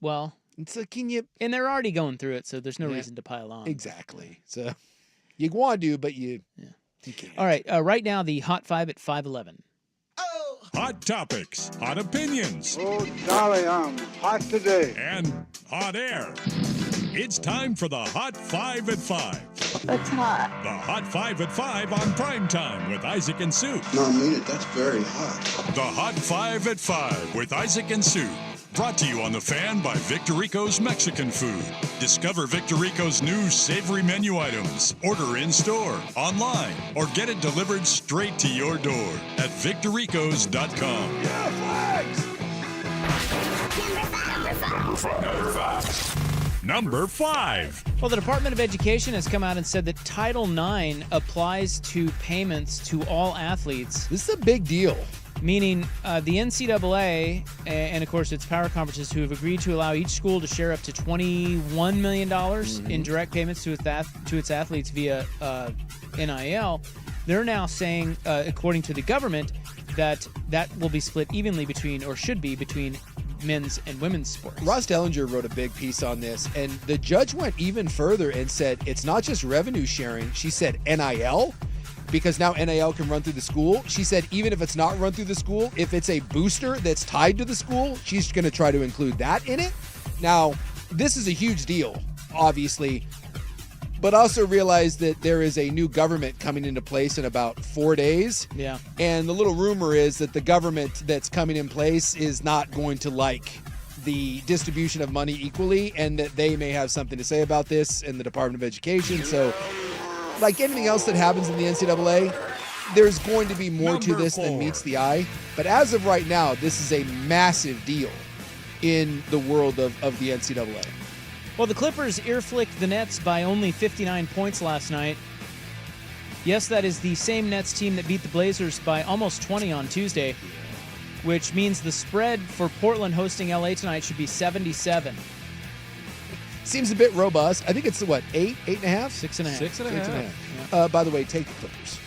well, it's like and they're already going through it, so there's no reason to pile on. Exactly. So. You want to, but you can't. All right. Right now, the Hot 5 at 5:11. Hot topics, hot opinions. Oh, golly, I'm hot today. And hot air. It's time for the Hot 5 at 5. That's hot. The Hot 5 at 5 on Primetime with Isaac and Sue. No, I mean it. That's very hot. The Hot 5 at 5 with Isaac and Sue. Brought to you on The Fan by Victorico's Mexican Food. Discover Victorico's new savory menu items. Order in-store, online, or get it delivered straight to your door at victoricos.com. Yeah, flags! Number 5. Well, the Department of Education has come out and said that Title IX applies to payments to all athletes. This is a big deal. Meaning the NCAA and, of course, its power conferences who have agreed to allow each school to share up to $21 million in direct payments to its athletes via NIL, they're now saying, according to the government, that will be split evenly between men's and women's sports. Ross Dellinger wrote a big piece on this, and the judge went even further and said it's not just revenue sharing. She said NIL. Because now NIL can run through the school. She said even if it's not run through the school, if it's a booster that's tied to the school, she's going to try to include that in it. Now, this is a huge deal, obviously, but also realize that there is a new government coming into place in about 4 days. Yeah. And the little rumor is that the government that's coming in place is not going to like the distribution of money equally, and that they may have something to say about this in the Department of Education. So, like anything else that happens in the NCAA, there's going to be more to this than meets the eye. But as of right now, this is a massive deal in the world of the NCAA. Well, the Clippers ear-flicked the Nets by only 59 points last night. Yes, that is the same Nets team that beat the Blazers by almost 20 on Tuesday, which means the spread for Portland hosting LA tonight should be 77. Seems a bit robust. I think it's, what, 8.5? 6.5. 6.5. Yeah. By the way, take the Clippers.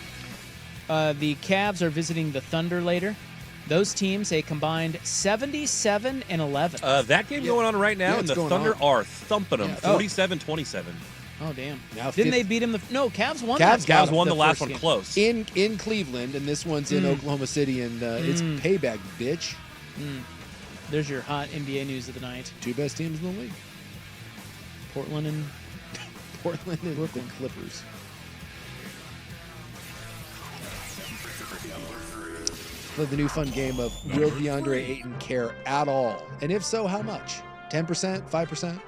The Cavs are visiting the Thunder later. Those teams, a combined 77-11. That game going on right now, Yeah, and it's the going Thunder on. are thumping them, Yeah. Oh. 47-27. Oh, damn. Now Didn't they beat him? No, Cavs won that. Cavs won the last first one game. close. In Cleveland, and this one's in Oklahoma City, and it's payback, bitch. There's your hot NBA news of the night. Two best teams in the league. Portland and the Clippers. Play the new fun game of will DeAndre Ayton care at all? And if so, how much? 10%? 5%?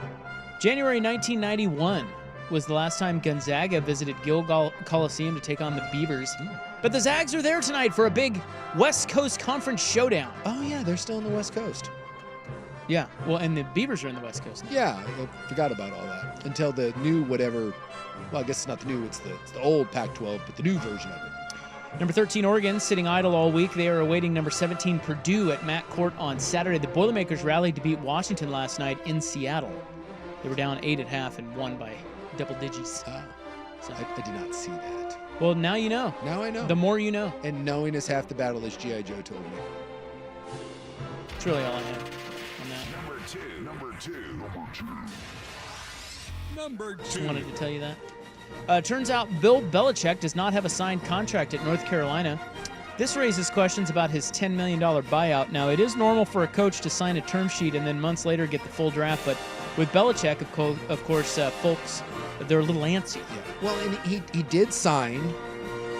January 1991 was the last time Gonzaga visited Gilgal Coliseum to take on the Beavers. But the Zags are there tonight for a big West Coast Conference showdown. Oh, yeah, they're still on the West Coast. Yeah, well, and the Beavers are in the West Coast now. Yeah, I forgot about all that. Until the new whatever, well, I guess it's not the new, it's the old Pac-12, but the new version of it. Number 13, Oregon, sitting idle all week. They are awaiting number 17, Purdue, at Matt Court on Saturday. The Boilermakers rallied to beat Washington last night in Seattle. They were down 8.5 and won by double digits. Oh, so I did not see that. Well, now you know. Now I know. The more you know. And knowing is half the battle, as G.I. Joe told me. That's really all I have on that. Number two. Just wanted to tell you that. Turns out Bill Belichick does not have a signed contract at North Carolina. This raises questions about his $10 million buyout. Now, it is normal for a coach to sign a term sheet and then months later get the full draft, but with Belichick, of course, folks, they're a little antsy. Yeah. Well, and he did sign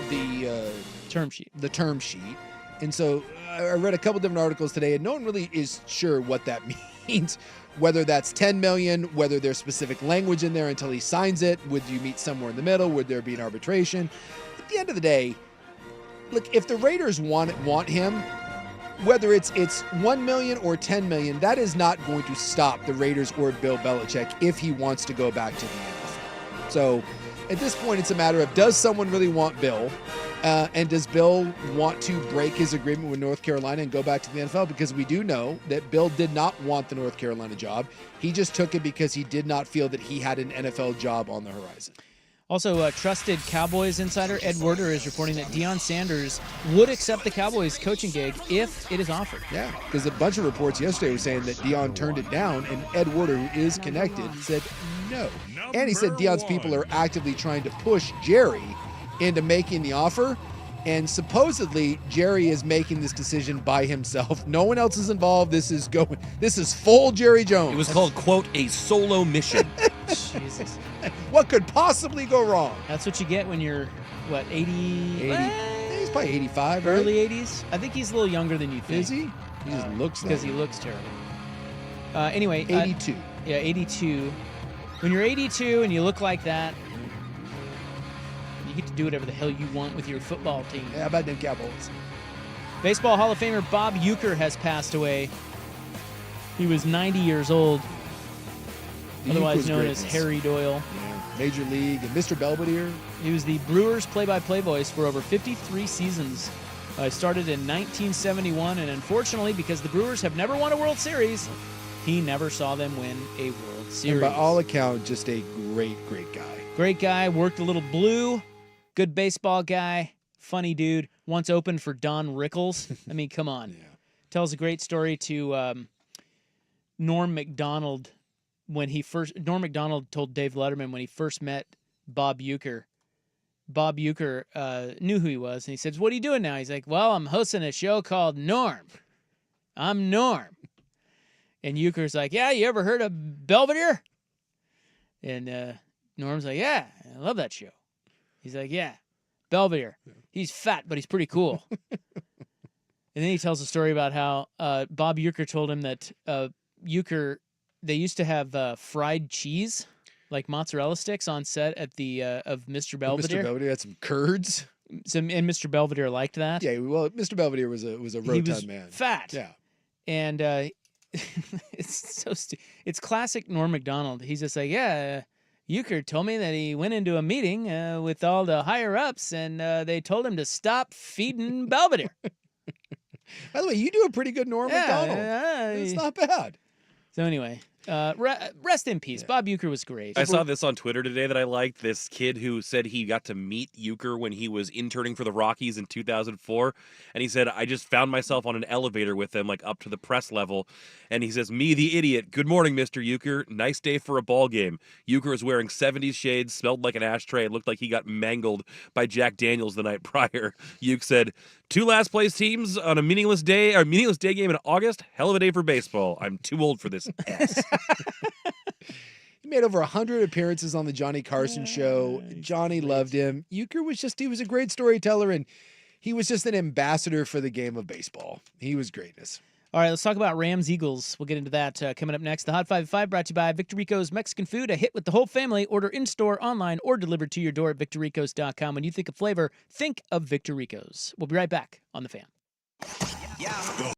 the term sheet. The term sheet. And so I read a couple different articles today, and no one really is sure what that means. Whether that's 10 million, whether there's specific language in there until he signs it. Would you meet somewhere in the middle? Would there be an arbitration? At the end of the day, look, if the Raiders want him, whether it's 1 million or 10 million, that is not going to stop the Raiders or Bill Belichick if he wants to go back to the NFL. So at this point, it's a matter of, does someone really want Bill? And does Bill want to break his agreement with North Carolina and go back to the NFL? Because we do know that Bill did not want the North Carolina job. He just took it because he did not feel that he had an NFL job on the horizon. Also, trusted Cowboys insider Ed Werder is reporting that Deion Sanders would accept the Cowboys coaching gig if it is offered. Yeah, because a bunch of reports yesterday were saying that Deion turned it down, and Ed Werder, who is connected, said no. And he said Deion's people are actively trying to push Jerry into making the offer, and supposedly Jerry is making this decision by himself. No one else is involved. This is full Jerry Jones. It was called, quote, a solo mission. Jesus. What could possibly go wrong? That's what you get when you're, what, 80? He's probably 85, right? Early 80s? I think he's a little younger than you think. Is he? He just looks because like he looks terrible. Anyway. 82. Yeah, 82. When you're 82 and you look like that, you get to do whatever the hell you want with your football team. Yeah, how about them Cowboys? Baseball Hall of Famer Bob Uecker has passed away. He was 90 years old, otherwise known as Harry Doyle. Yeah, Major League and Mr. Belvedere. He was the Brewers play-by-play voice for over 53 seasons. Started in 1971, and unfortunately, because the Brewers have never won a World Series, he never saw them win a World Series. And by all accounts, just a great, great guy. Great guy, worked a little blue. Good baseball guy, funny dude. Once opened for Don Rickles. I mean, come on. Yeah. Tells a great story to Norm Macdonald Norm Macdonald told Dave Letterman when he first met Bob Uecker. Bob Uecker knew who he was, and he said, "What are you doing now?" He's like, "Well, I'm hosting a show called Norm. I'm Norm." And Uecker's like, "Yeah, you ever heard of Belvedere?" And Norm's like, "Yeah, I love that show." He's like, "Yeah, Belvedere. He's fat, but he's pretty cool." And then he tells a story about how Bob Uecker told him that they used to have fried cheese, like mozzarella sticks, on set at the of Mr. Belvedere. Mr. Belvedere had some curds. And Mr. Belvedere liked that. Yeah, well, Mr. Belvedere was a rotund man. Fat. Yeah. And it's so it's classic Norm Macdonald. He's just like, yeah, Euchre told me that he went into a meeting with all the higher ups and they told him to stop feeding Belvedere. By the way, you do a pretty good Norm Macdonald. It's not bad. So anyway, rest in peace. Bob Euchre was great. I saw this on Twitter today that I liked. This kid who said he got to meet Euchre when he was interning for the Rockies in 2004. And he said, I just found myself on an elevator with him, like up to the press level. And he says, me, the idiot. Good morning, Mr. Euchre. Nice day for a ball game. Euchre was wearing 70s shades, smelled like an ashtray, and looked like he got mangled by Jack Daniels the night prior. Euchre said, 2 last place teams on a meaningless day game in August. Hell of a day for baseball. I'm too old for this S. He made over 100 appearances on the Johnny Carson show. Johnny loved him. Euchre he was a great storyteller, and he was just an ambassador for the game of baseball. He was greatness. All right, let's talk about Rams Eagles. We'll get into that coming up next. The Hot 5-5 brought to you by Victor Rico's Mexican Food, a hit with the whole family. Order in-store, online, or delivered to your door at victorricos.com. When you think of flavor, think of Victor Rico's. We'll be right back on The Fan. The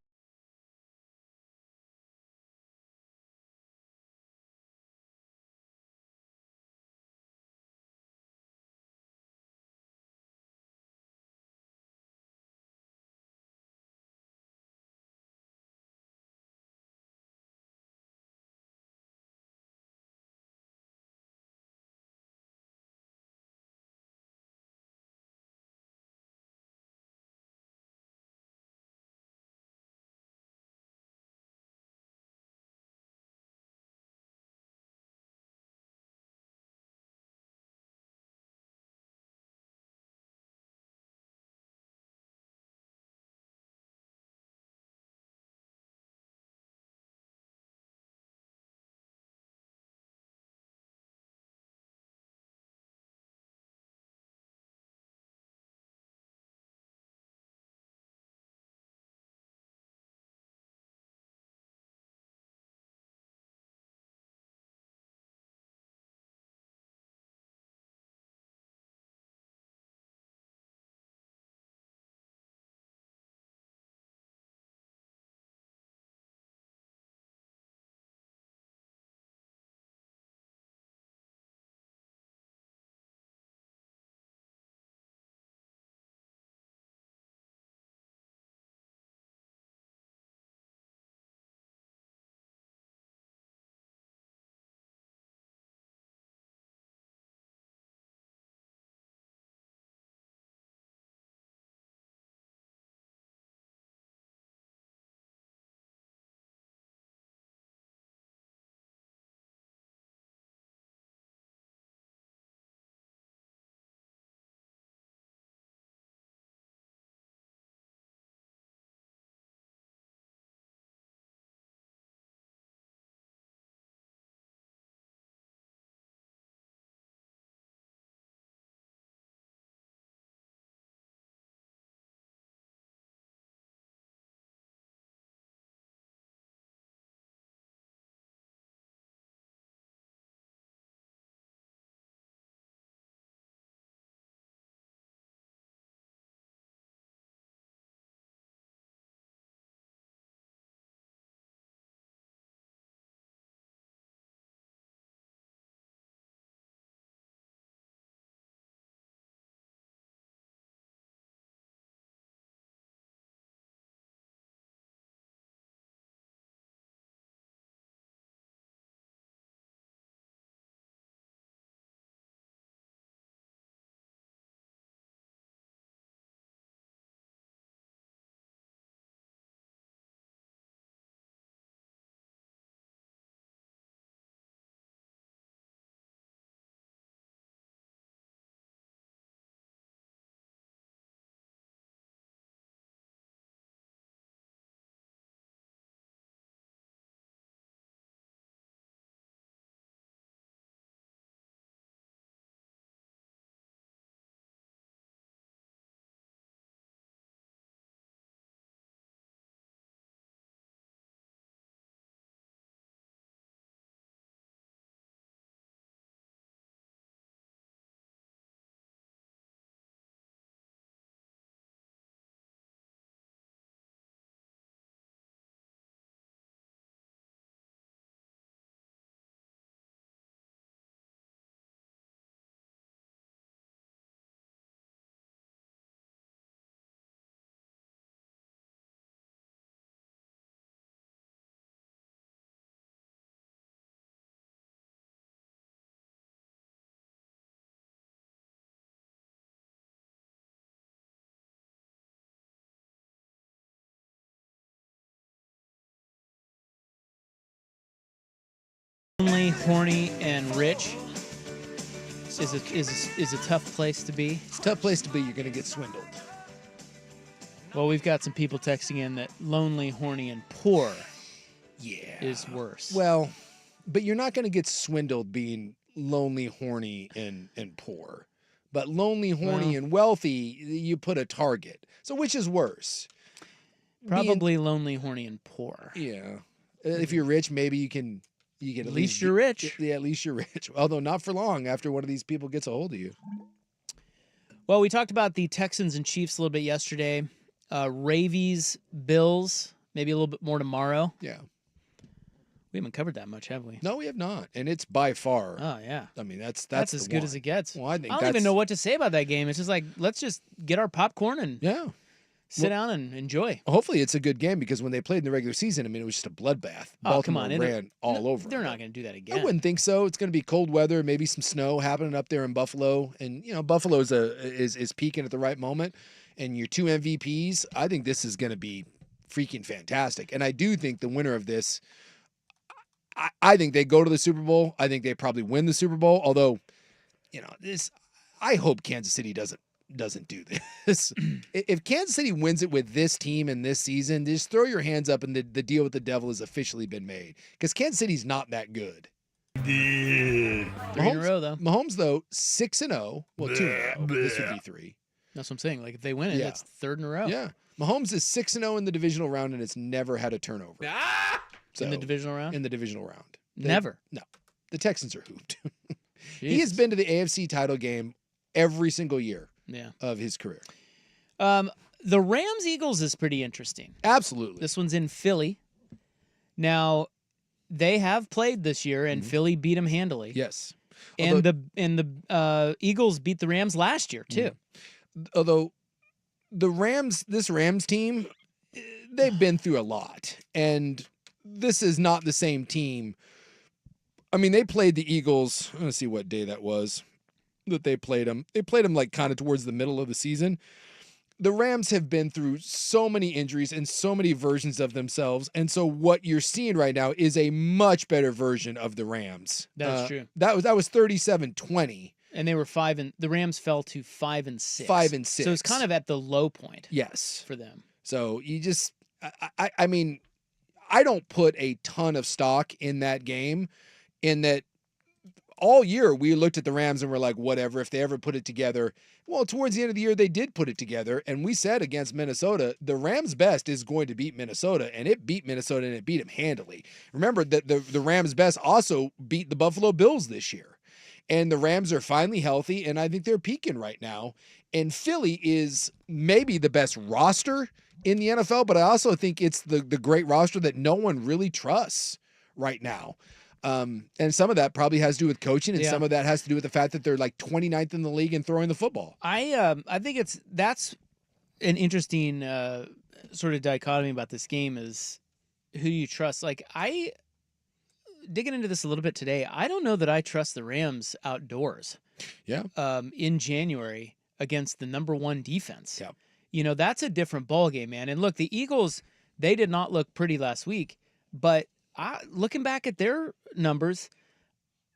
Lonely, horny, and rich is a tough place to be. It's a tough place to be. You're going to get swindled. Well, we've got some people texting in that lonely, horny, and poor is worse. Well, but you're not going to get swindled being lonely, horny, and poor. But lonely, horny, and wealthy, you put a target. So which is worse? Probably lonely, horny, and poor. Yeah. If you're rich, maybe you can at least you're rich. Yeah, at least you're rich. Although not for long after one of these people gets a hold of you. Well, we talked about the Texans and Chiefs a little bit yesterday. Ravies, Bills, maybe a little bit more tomorrow. Yeah. We haven't covered that much, have we? No, we have not. And it's by far. Oh, yeah. I mean, that's as good as it gets. Well, I think don't even know what to say about that game. It's just like, let's just get our popcorn and sit down and enjoy. Hopefully it's a good game because when they played in the regular season, I mean, it was just a bloodbath. Baltimore ran all over. They're not going to do that again. I wouldn't think so. It's going to be cold weather, maybe some snow happening up there in Buffalo. And, Buffalo is peaking at the right moment. And your two MVPs, I think this is going to be freaking fantastic. And I do think the winner of this, I think they go to the Super Bowl. I think they probably win the Super Bowl. Although, I hope Kansas City doesn't do this. If Kansas City wins it with this team and this season, just throw your hands up and the deal with the devil has officially been made. Because Kansas City's not that good. 3 in a row, though. Mahomes, though, 6-0. Well, 2-0. This would be 3. That's what I'm saying. Like, if they win it, it's third in a row. Yeah. Mahomes is 6-0 in the divisional round and it's never had a turnover. In the divisional round? In the divisional round. Never? No. The Texans are hooped. He has been to the AFC title game every single year of his career. The Rams-Eagles is pretty interesting. Absolutely. This one's in Philly. Now, they have played this year, and Philly beat them handily. Yes. And the Eagles beat the Rams last year, too. Although this Rams team, they've been through a lot. And this is not the same team. I mean, they played the Eagles. I'm going to see what day that was that they played them. They played them like kind of towards the middle of the season. The Rams have been through so many injuries and so many versions of themselves. And so what you're seeing right now is a much better version of the Rams. That's true. That was 37-20. And they were the Rams fell to 5-6. 5-6. So it's kind of at the low point. Yes. For them. So you just, I mean, I don't put a ton of stock in that game, in that all year we looked at the Rams and we're like, whatever, if they ever put it together. Well, towards the end of the year, they did put it together. And we said against Minnesota, the Rams' best is going to beat Minnesota. And it beat Minnesota and it beat them handily. Remember that the Rams' best also beat the Buffalo Bills this year. And the Rams are finally healthy, and I think they're peaking right now. And Philly is maybe the best roster in the NFL, but I also think it's the great roster that no one really trusts right now. And some of that probably has to do with coaching, and some of that has to do with the fact that they're like 29th in the league in throwing the football. I think that's an interesting sort of dichotomy about this game is who you trust. Like, digging into this a little bit today, I don't know that I trust the Rams outdoors. Yeah. In January against the number 1 defense. Yeah. That's a different ballgame, man. And look, the Eagles, they did not look pretty last week, but looking back at their numbers,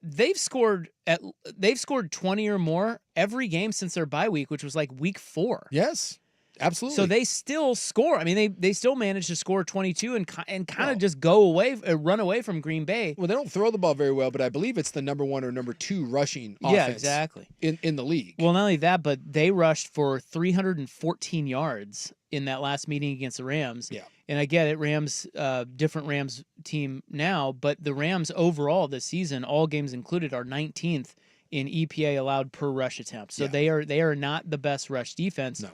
they've scored 20 or more every game since their bye week, which was like week 4. Yes. Absolutely. So they still score. I mean, they still managed to score 22 and kind of just run away from Green Bay. Well, they don't throw the ball very well, but I believe it's the number 1 or number 2 rushing offense. Yeah, exactly. In the league. Well, not only that, but they rushed for 314 yards in that last meeting against the Rams. Yeah. And I get it, different Rams team now, but the Rams overall this season, all games included, are 19th in EPA allowed per rush attempt. So they are not the best rush defense. No.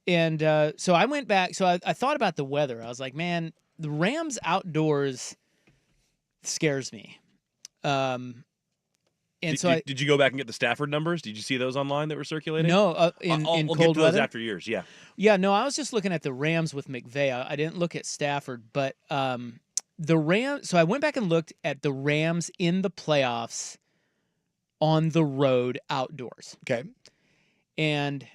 And so I went back. So I thought about the weather. I was like, man, the Rams outdoors scares me. Did you go back and get the Stafford numbers? Did you see those online that were circulating? No, in I'll cold get to those weather? after years. Yeah. Yeah, no, I was just looking at the Rams with McVay. I didn't look at Stafford, but the Rams. So I went back and looked at the Rams in the playoffs on the road outdoors. Okay. And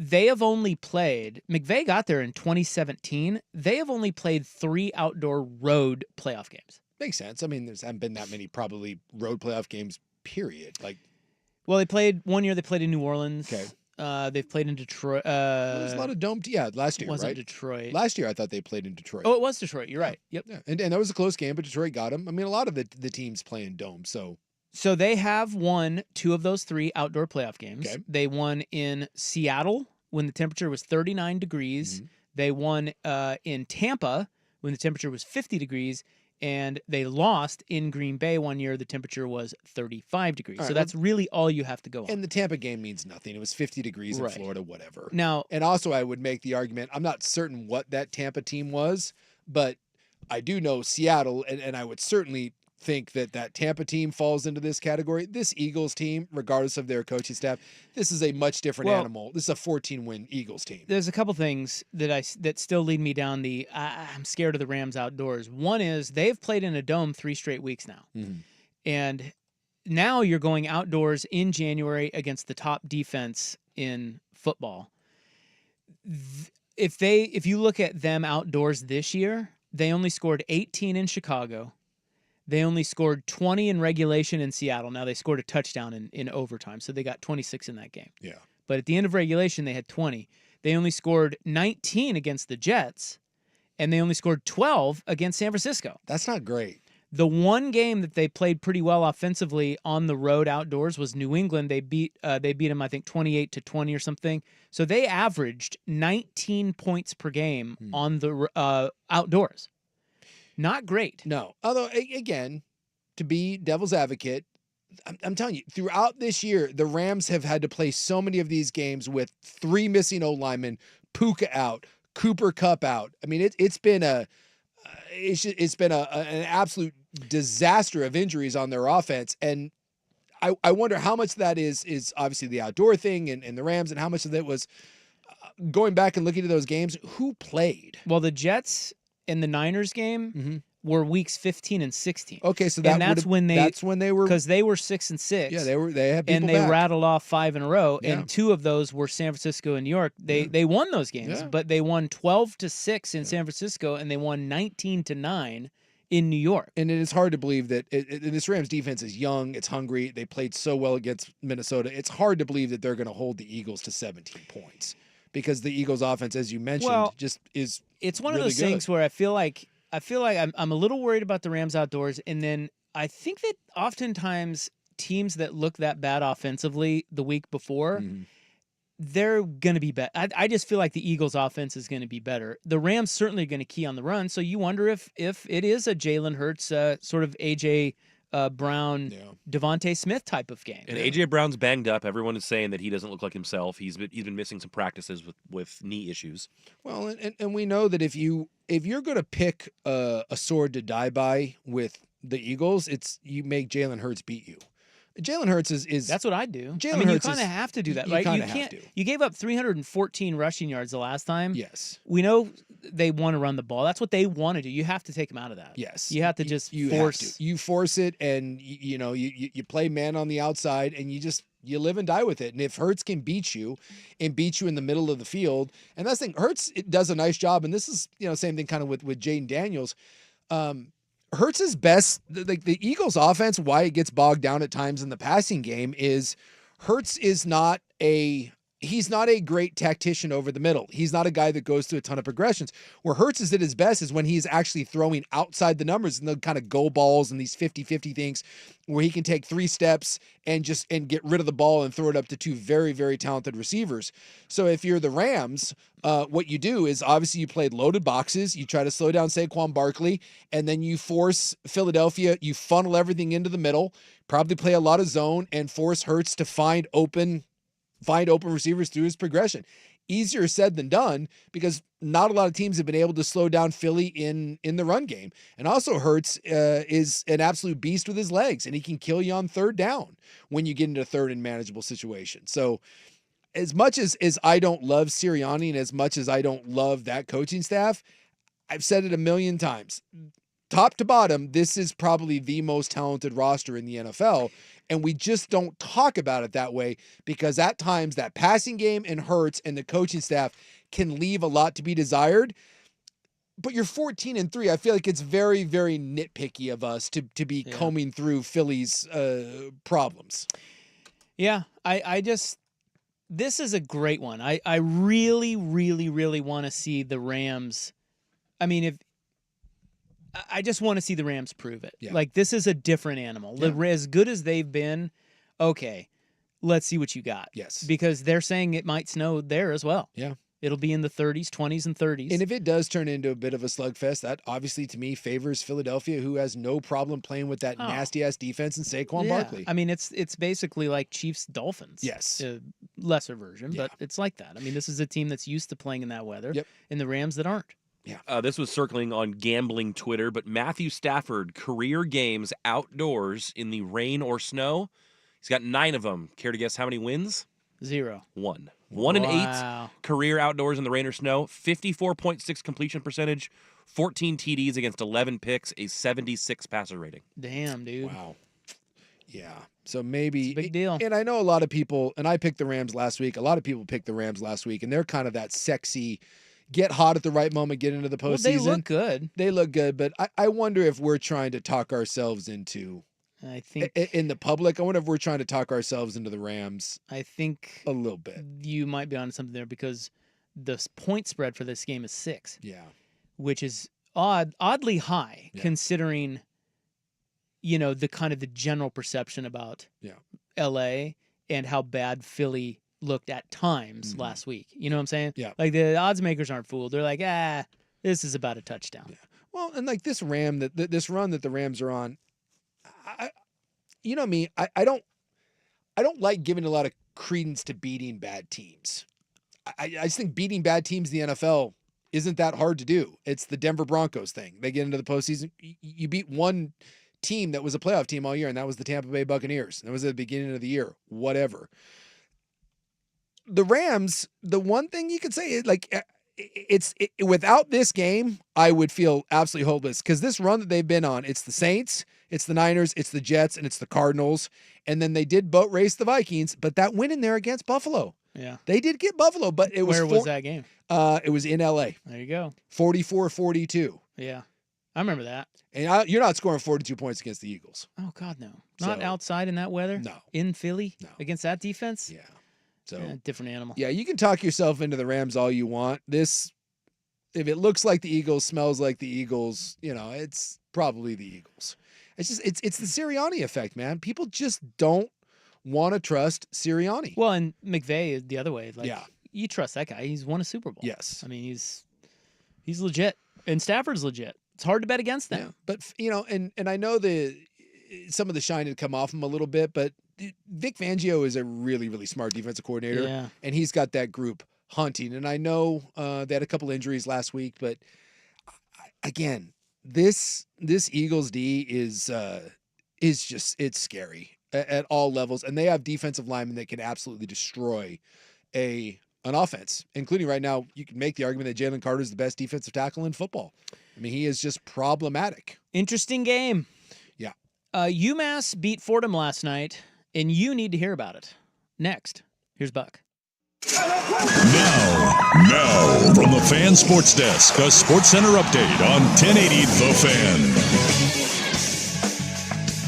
they have only played, McVay got there in 2017. They have only played 3 outdoor road playoff games. Makes sense. I mean, there's haven't been that many probably road playoff games, period. Like, Well, they played one year. They played in New Orleans. Okay. They've played in Detroit. there's a lot of dome. Yeah, last year, wasn't right? Detroit. Last year, I thought they played in Detroit. Oh, it was Detroit. You're right. Yep. Yeah, and that was a close game, but Detroit got them. I mean, a lot of the teams play in dome, so. So they have won 2 of those 3 outdoor playoff games. Okay. They won in Seattle when the temperature was 39 degrees. Mm-hmm. They won in Tampa when the temperature was 50 degrees. And they lost in Green Bay one year. The temperature was 35 degrees. All So right, that's really all you have to go on. And the Tampa game means nothing. It was 50 degrees Right. in Florida, whatever. Now, and also I would make the argument, I'm not certain what that Tampa team was, but I do know Seattle, and I would certainly think that Tampa team falls into this category. This Eagles team, regardless of their coaching staff, this is a much different animal. This is a 14-win Eagles team. There's a couple things that still lead me down the I'm scared of the Rams outdoors. One is they've played in a dome 3 straight weeks now. Mm-hmm. And now you're going outdoors in January against the top defense in football. If you look at them outdoors this year, they only scored 18 in Chicago. They only scored 20 in regulation in Seattle. Now they scored a touchdown in overtime, so they got 26 in that game. Yeah. But at the end of regulation, they had 20. They only scored 19 against the Jets, and they only scored 12 against San Francisco. That's not great. The one game that they played pretty well offensively on the road outdoors was New England. They beat them, I think, 28-20 or something. So they averaged 19 points per game on the outdoors. Not great. No. Although, again, to be devil's advocate, I'm telling you, throughout this year, the Rams have had to play so many of these games with 3 missing O-linemen, Puka out, Cooper Kupp out. I mean, it's been an absolute disaster of injuries on their offense, and I wonder how much of that is obviously the outdoor thing and the Rams, and how much of that was going back and looking at those games. Who played? Well, the Jets in the Niners game were weeks 15 and 16. Okay, so that's when they were, because they were 6-6. Yeah, they had people and they back. rattled off 5 in a row, Yeah. and 2 of those were San Francisco and New York. They won those games, Yeah. but they won 12-6 in San Francisco, and they won 19-9 in New York. And it is hard to believe that this Rams defense is young, it's hungry. They played so well against Minnesota. It's hard to believe that they're going to hold the Eagles to 17 points because the Eagles offense, as you mentioned, just is. It's one really of those good. things where I feel like I'm a little worried about the Rams outdoors, and then I think that oftentimes teams that look that bad offensively the week before, they're going to be better. I just feel like the Eagles' offense is going to be better. The Rams certainly are going to key on the run, so you wonder if it is a Jalen Hurts sort of A.J. Brown, Devontae Smith type of game. And A.J. Brown's banged up. Everyone is saying that he doesn't look like himself. He's been missing some practices with knee issues. Well, and we know that if you're going to pick a sword to die by with the Eagles, it's you make Jalen Hurts beat you. Jalen Hurts is that's what I do. Jalen I mean, Hurts you kind of is- have to do that, you right? kinda You have can't. to. You gave up 314 rushing yards the last time. Yes. We know they want to run the ball. That's what they want to do. You have to take them out of that. Yes. You have to just you force. have to. You force it, and you play man on the outside, and you live and die with it. And if Hurts can beat you in the middle of the field, and that's the thing, Hurts does a nice job, and this is same thing kind of with Jaden Daniels. Hurts is best. The Eagles' offense, why it gets bogged down at times in the passing game, is Hurts is not he's not a great tactician over the middle. He's not a guy that goes through a ton of progressions. Where Hurts is at his best is when he's actually throwing outside the numbers and the kind of go balls and these 50-50 things where he can take 3 steps and get rid of the ball and throw it up to 2 very, very talented receivers. So if you're the Rams, what you do is obviously you played loaded boxes. You try to slow down Saquon Barkley, and then you force Philadelphia. You funnel everything into the middle, probably play a lot of zone, and force Hurts to find open receivers through his progression. Easier said than done because not a lot of teams have been able to slow down Philly in the run game. And also Hurts is an absolute beast with his legs, and he can kill you on 3rd down when you get into 3rd and manageable situations. So as much as I don't love Sirianni and as much as I don't love that coaching staff, I've said it a million times. Top to bottom, this is probably the most talented roster in the NFL. And we just don't talk about it that way because at times that passing game and Hurts and the coaching staff can leave a lot to be desired. But you're 14-3. I feel like it's very, very nitpicky of us to be combing through Philly's problems. Yeah, I just this is a great one. I really, really, really want to see the Rams. I mean, I just want to see the Rams prove it. Yeah. Like, this is a different animal. Yeah. As good as they've been, okay, let's see what you got. Yes. Because they're saying it might snow there as well. Yeah. It'll be in the 30s, 20s, and 30s. And if it does turn into a bit of a slugfest, that obviously to me favors Philadelphia, who has no problem playing with that nasty ass defense and Saquon Barkley. I mean, it's basically like Chiefs Dolphins. Yes. Lesser version, but it's like that. I mean, this is a team that's used to playing in that weather, and the Rams that aren't. Yeah. This was circling on gambling Twitter, but Matthew Stafford, career games outdoors in the rain or snow. He's got 9 of them. Care to guess how many wins? 0. 1. 1 and 8 career outdoors in the rain or snow. 54.6 completion percentage. 14 TDs against 11 picks. A 76 passer rating. Damn, dude. Wow. Yeah. So maybe big deal. And I know a lot of people, and I picked the Rams last week. A lot of people picked the Rams last week, and they're kind of that sexy, get hot at the right moment, get into the postseason. Well, they look good. They look good, but I wonder if we're trying to talk ourselves into. I think in the public, I wonder if we're trying to talk ourselves into the Rams. I think a little bit. You might be onto something there because the point spread for this game is 6. Yeah, which is oddly high considering, the kind of the general perception about LA and how bad Philly looked at times last week. You know what I'm saying? Yeah. Like the odds makers aren't fooled. They're like, this is about a touchdown. Yeah. Well, and like this run that the Rams are on. You know me, I don't like giving a lot of credence to beating bad teams. I just think beating bad teams in the NFL isn't that hard to do. It's the Denver Broncos thing. They get into the postseason. You beat one team that was a playoff team all year, and that was the Tampa Bay Buccaneers. That was at the beginning of the year. Whatever. The Rams, the one thing you could say is like without this game, I would feel absolutely hopeless because this run that they've been on, it's the Saints, it's the Niners, it's the Jets, and it's the Cardinals. And then they did boat race the Vikings, but that win in there against Buffalo. Yeah. They did get Buffalo, but it was Where was that game? It was in LA. There you go. 44-42. Yeah. I remember that. And you're not scoring 42 points against the Eagles. Oh, God, no. Not outside in that weather? No. In Philly? No. Against that defense? Yeah. So different animal. Yeah, you can talk yourself into the Rams all you want. This, if it looks like the Eagles, smells like the Eagles, it's probably the Eagles. It's just it's the Sirianni effect, man. People just don't want to trust Sirianni. Well, and McVay is the other way. Like, yeah, you trust that guy. He's won a Super Bowl. Yes. I mean, he's legit, and Stafford's legit. It's hard to bet against them. Yeah. But and I know some of the shine had come off him a little bit, but Vic Fangio is a really, really smart defensive coordinator, and he's got that group hunting. And I know they had a couple injuries last week, but again, this Eagles D is just, it's scary at all levels, and they have defensive linemen that can absolutely destroy an offense, including right now. You can make the argument that Jalen Carter is the best defensive tackle in football. I mean, he is just problematic. Interesting game. Yeah. UMass beat Fordham last night, and you need to hear about it. Next, here's Buck. Now, from the Fan Sports Desk, a Sports Center update on 1080 The Fan.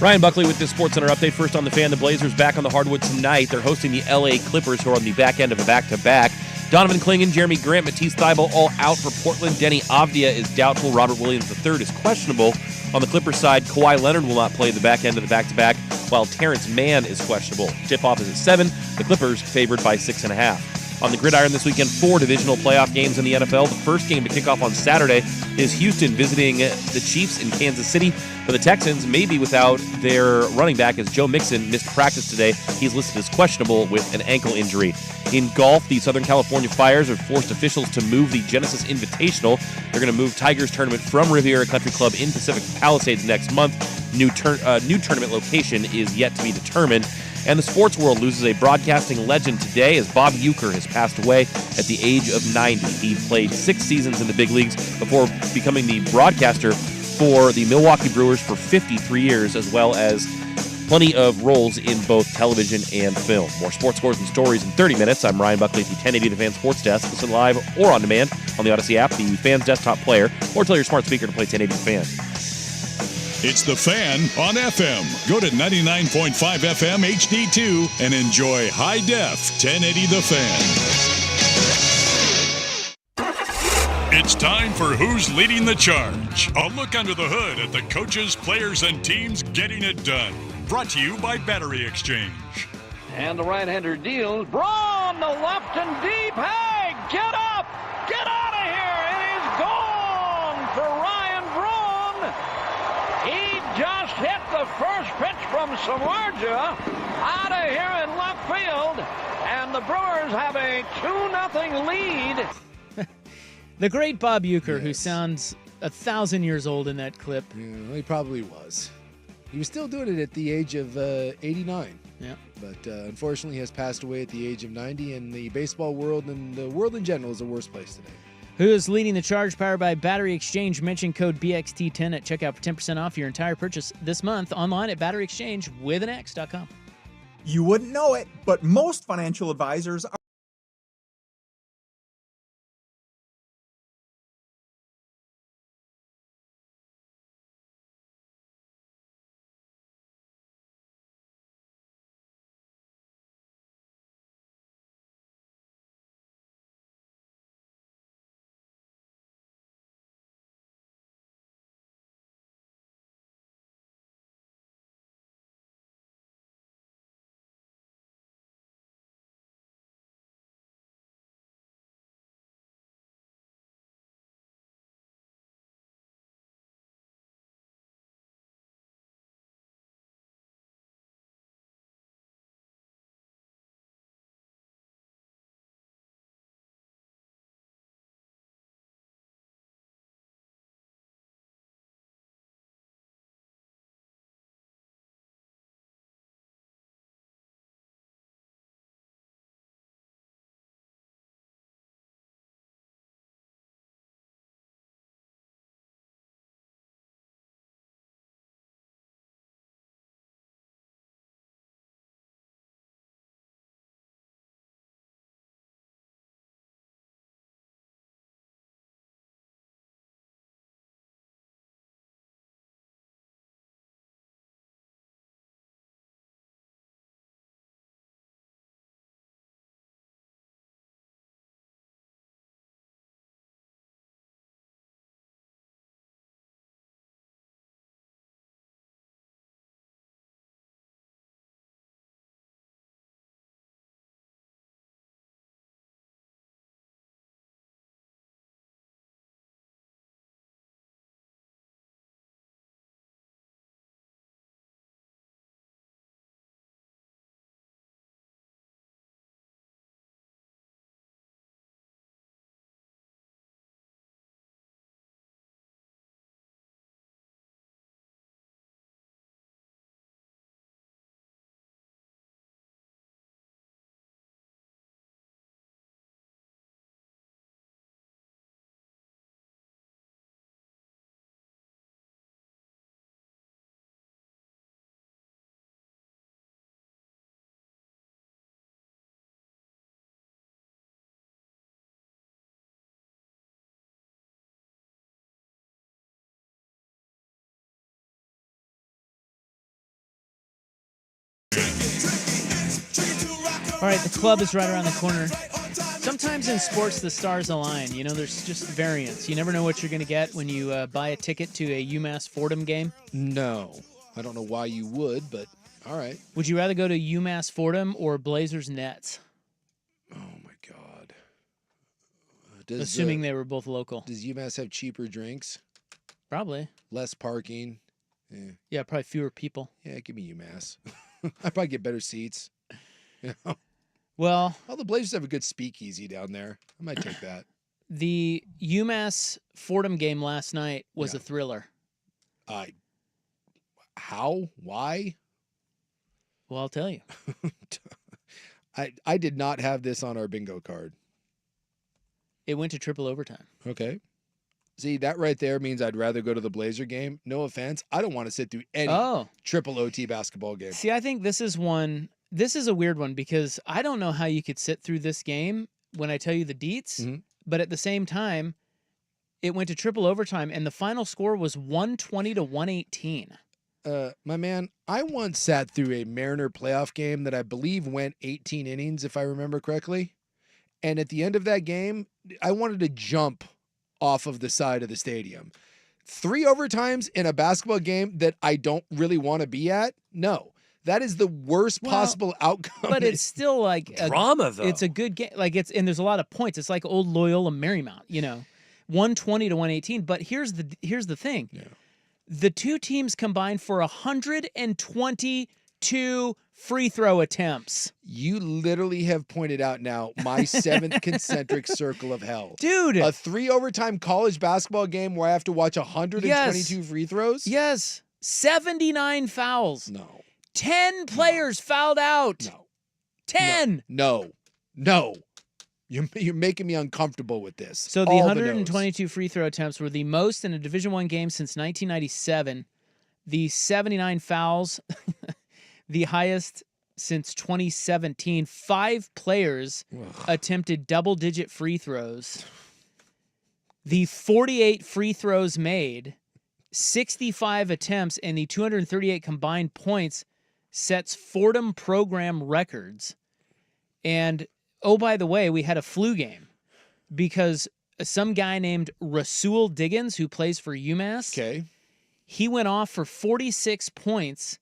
Ryan Buckley with this Sports Center update. First on the Fan, the Blazers back on the hardwood tonight. They're hosting the LA Clippers, who are on the back end of a back-to-back. Donovan Clingan, Jeremy Grant, Matisse Thybulle all out for Portland. Denny Avdia is doubtful. Robert Williams III is questionable. On the Clippers side, Kawhi Leonard will not play the back end of the back-to-back, while Terrence Mann is questionable. Tip-off is at 7. The Clippers favored by 6.5. On the gridiron this weekend, 4 divisional playoff games in the NFL. The first game to kick off on Saturday is Houston visiting the Chiefs in Kansas City. For the Texans, maybe without their running back, as Joe Mixon missed practice today. He's listed as questionable with an ankle injury. In golf, the Southern California Fires have forced officials to move the Genesis Invitational. They're going to move Tigers tournament from Riviera Country Club in Pacific Palisades next month. New tournament location is yet to be determined. And the sports world loses a broadcasting legend today as Bob Uecker has passed away at the age of 90. He played 6 seasons in the big leagues before becoming the broadcaster for the Milwaukee Brewers for 53 years, as well as plenty of roles in both television and film. More sports scores and stories in 30 minutes. I'm Ryan Buckley at the 1080 The Fan Sports Desk. Listen live or on demand on the Odyssey app, the Fan's desktop player, or tell your smart speaker to play 1080 The Fan. It's The Fan on FM. Go to 99.5 FM HD2 and enjoy high def 1080 The Fan. It's time for Who's Leading the Charge? A look under the hood at the coaches, players, and teams getting it done. Brought to you by Battery Exchange. And the right-hander deals. Braun, the left and deep. Hey, get up! Get out of here! It is gone for Ryan Braun. He just hit the first pitch from Samardzija out of here in left field. And the Brewers have a 2-0 lead. The great Bob Uecker, who sounds 1,000 years old in that clip. Yeah, well, he probably was. He was still doing it at the age of 89. Yeah. But unfortunately has passed away at the age of 90, and the baseball world and the world in general is a worse place today. Who is leading the charge? Powered by Battery Exchange. Mention code BXT10 at checkout for 10% off your entire purchase this month online at batteryexchange.com. You wouldn't know it, but most financial advisors are All right, the club is right around the corner. Sometimes in sports, the stars align. You know, there's just variance. You never know what you're going to get when you buy a ticket to a UMass Fordham game. No. I don't know why you would, but all right. Would you rather go to UMass Fordham or Blazers Nets? Oh, my God. Assuming they were both local. Does UMass have cheaper drinks? Probably. Less parking? Yeah, probably fewer people. Yeah, give me UMass. I'd probably get better seats. You know? Well, the Blazers have a good speakeasy down there. I might take that. The UMass Fordham game last night was a thriller. How? Why? Well, I'll tell you. I did not have this on our bingo card. It went to triple overtime. Okay. See, that right there means I'd rather go to the Blazer game. No offense. I don't want to sit through any triple OT basketball game. See, I think this is a weird one because I don't know how you could sit through this game when I tell you the deets, but at the same time, it went to triple overtime and the final score was 120 to 118. My man, I once sat through a Mariner playoff game that I believe went 18 innings, if I remember correctly. And at the end of that game, I wanted to jump off of the side of the stadium. 3 overtimes in a basketball game that I don't really want to be at? No. That is the worst possible outcome. But it's still like drama, though. It's a good game. And there's a lot of points. It's like old Loyola Marymount, 120 to 118. But here's the thing. Yeah. The two teams combined for 122 free throw attempts. You literally have pointed out now my 7th concentric circle of hell. Dude. A 3 overtime college basketball game where I have to watch 122 free throws? Yes. 79 fouls. No. 10 players fouled out. No. 10. No. You're making me uncomfortable with this. So the 122 free throw attempts were the most in a Division I game since 1997. The 79 fouls, the highest since 2017. 5 players attempted double-digit free throws. The 48 free throws made, 65 attempts, and the 238 combined points sets Fordham program records. And oh, by the way, we had a flu game because some guy named Rasul Diggins, who plays for UMass, he went off for 46 points,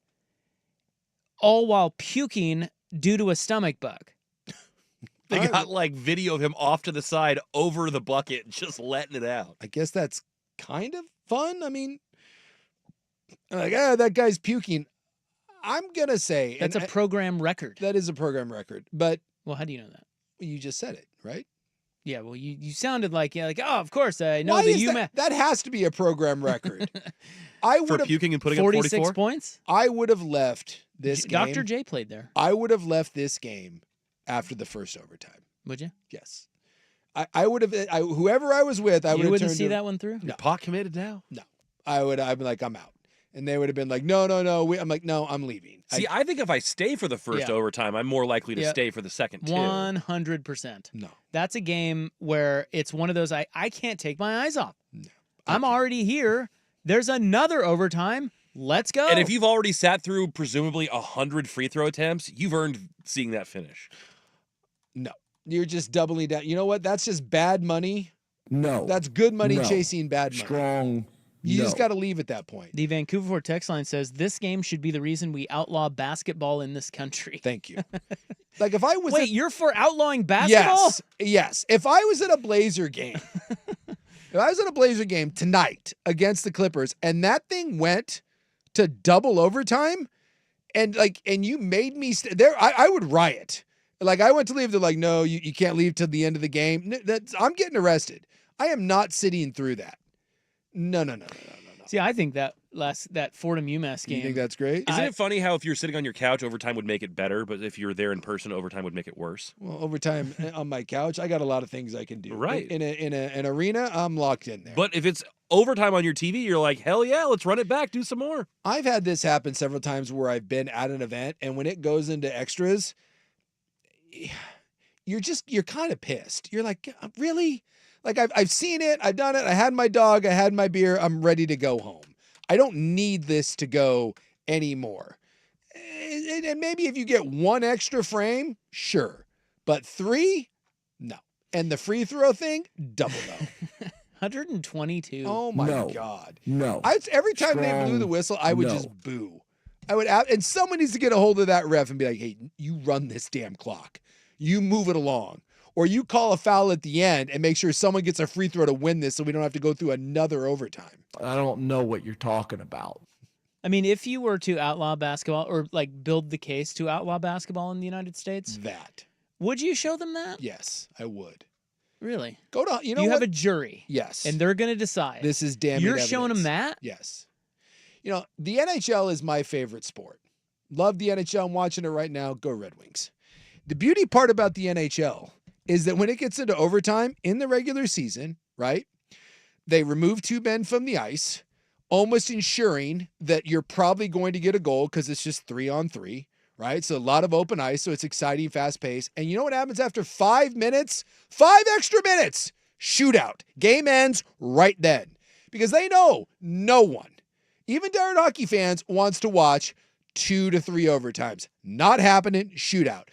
all while puking due to a stomach bug. They got like video of him off to the side over the bucket, just letting it out. I guess that's kind of fun. I mean, like, that guy's puking. I'm going to say that's a program record. That is a program record. But well, how do you know that? You just said it, right? Yeah, well, you sounded like oh, of course I know Why the is UMass. That has to be a program record. I would for puking and putting 46 up 44 points. I would have left this game. Dr. J played there. I would have left this game after the first overtime. Would you? Yes. I would have. Whoever I was with, I would have. You wouldn't see that one through. No. Pot committed now. No, I would. I'd be like, I'm out. And they would have been like, no. I'm like, no, I'm leaving. See, I think if I stay for the first overtime, I'm more likely to stay for the second too. 100%. No. That's a game where it's one of those I can't take my eyes off. No. I'm already here. There's another overtime. Let's go. And if you've already sat through presumably 100 free throw attempts, you've earned seeing that finish. No. You're just doubling down. You know what? That's just bad money. No. That's good money chasing bad money. Strong. You just got to leave at that point. The Vancouver Ford text line says, this game should be the reason we outlaw basketball in this country. Thank you. Like if I was Wait, you're for outlawing basketball? Yes. If I was at a Blazer game, tonight against the Clippers and that thing went to double overtime and you made me there, I would riot. Like I went to leave. They're like, no, you can't leave till the end of the game. I'm getting arrested. I am not sitting through that. No. See, I think that Fordham UMass game. You think that's great? Isn't it funny how if you're sitting on your couch, overtime would make it better, but if you're there in person, overtime would make it worse? Well, overtime on my couch, I got a lot of things I can do. Right. In an arena, I'm locked in there. But if it's overtime on your TV, you're like, hell yeah, let's run it back, do some more. I've had this happen several times where I've been at an event, and when it goes into extras, you're kind of pissed. You're like, really? Like I've seen it, I've done it, I had my dog, I had my beer, I'm ready to go home. I don't need this to go anymore. And maybe if you get 1 extra frame, sure. But 3, no. And the free throw thing, double no. 122. Oh my God. No. Every time they blew the whistle, I would just boo. And someone needs to get a hold of that ref and be like, hey, you run this damn clock. You move it along. Or you call a foul at the end and make sure someone gets a free throw to win this so we don't have to go through another overtime. I don't know what you're talking about. I mean, if you were to outlaw basketball or like build the case to outlaw basketball in the United States, would you show them that? Yes, I would. Really? Go to, you have a jury. Yes. And they're going to decide. This is damn You're showing them that? Yes. You know, the NHL is my favorite sport. Love the NHL. I'm watching it right now. Go Red Wings. The beauty part about the NHL is that when it gets into overtime in the regular season, right, they remove 2 men from the ice, almost ensuring that you're probably going to get a goal because it's just 3-on-3, right? So a lot of open ice, so it's exciting, fast pace. And you know what happens after 5 minutes? 5 extra minutes! Shootout. Game ends right then. Because they know no one, even diehard hockey fans, wants to watch 2 to 3 overtimes. Not happening. Shootout.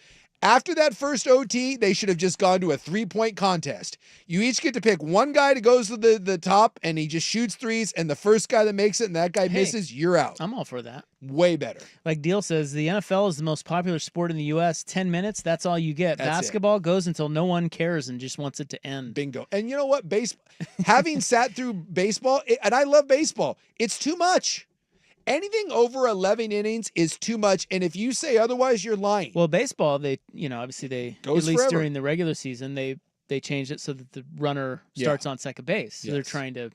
After that first OT, they should have just gone to a 3-point contest. You each get to pick one guy that goes to the top, and he just shoots threes, and the first guy that makes it and that guy misses, you're out. I'm all for that. Way better. Like Deal says, the NFL is the most popular sport in the U.S. 10 minutes, that's all you get. That's Basketball goes until no one cares and just wants it to end. Bingo. And you know what? Having sat through baseball, and I love baseball, it's too much. Anything over 11 innings is too much, and if you say otherwise, you're lying. Well, baseball, they obviously they Goes at least forever. during the regular season they changed it so that the runner starts on second base. So they're trying to,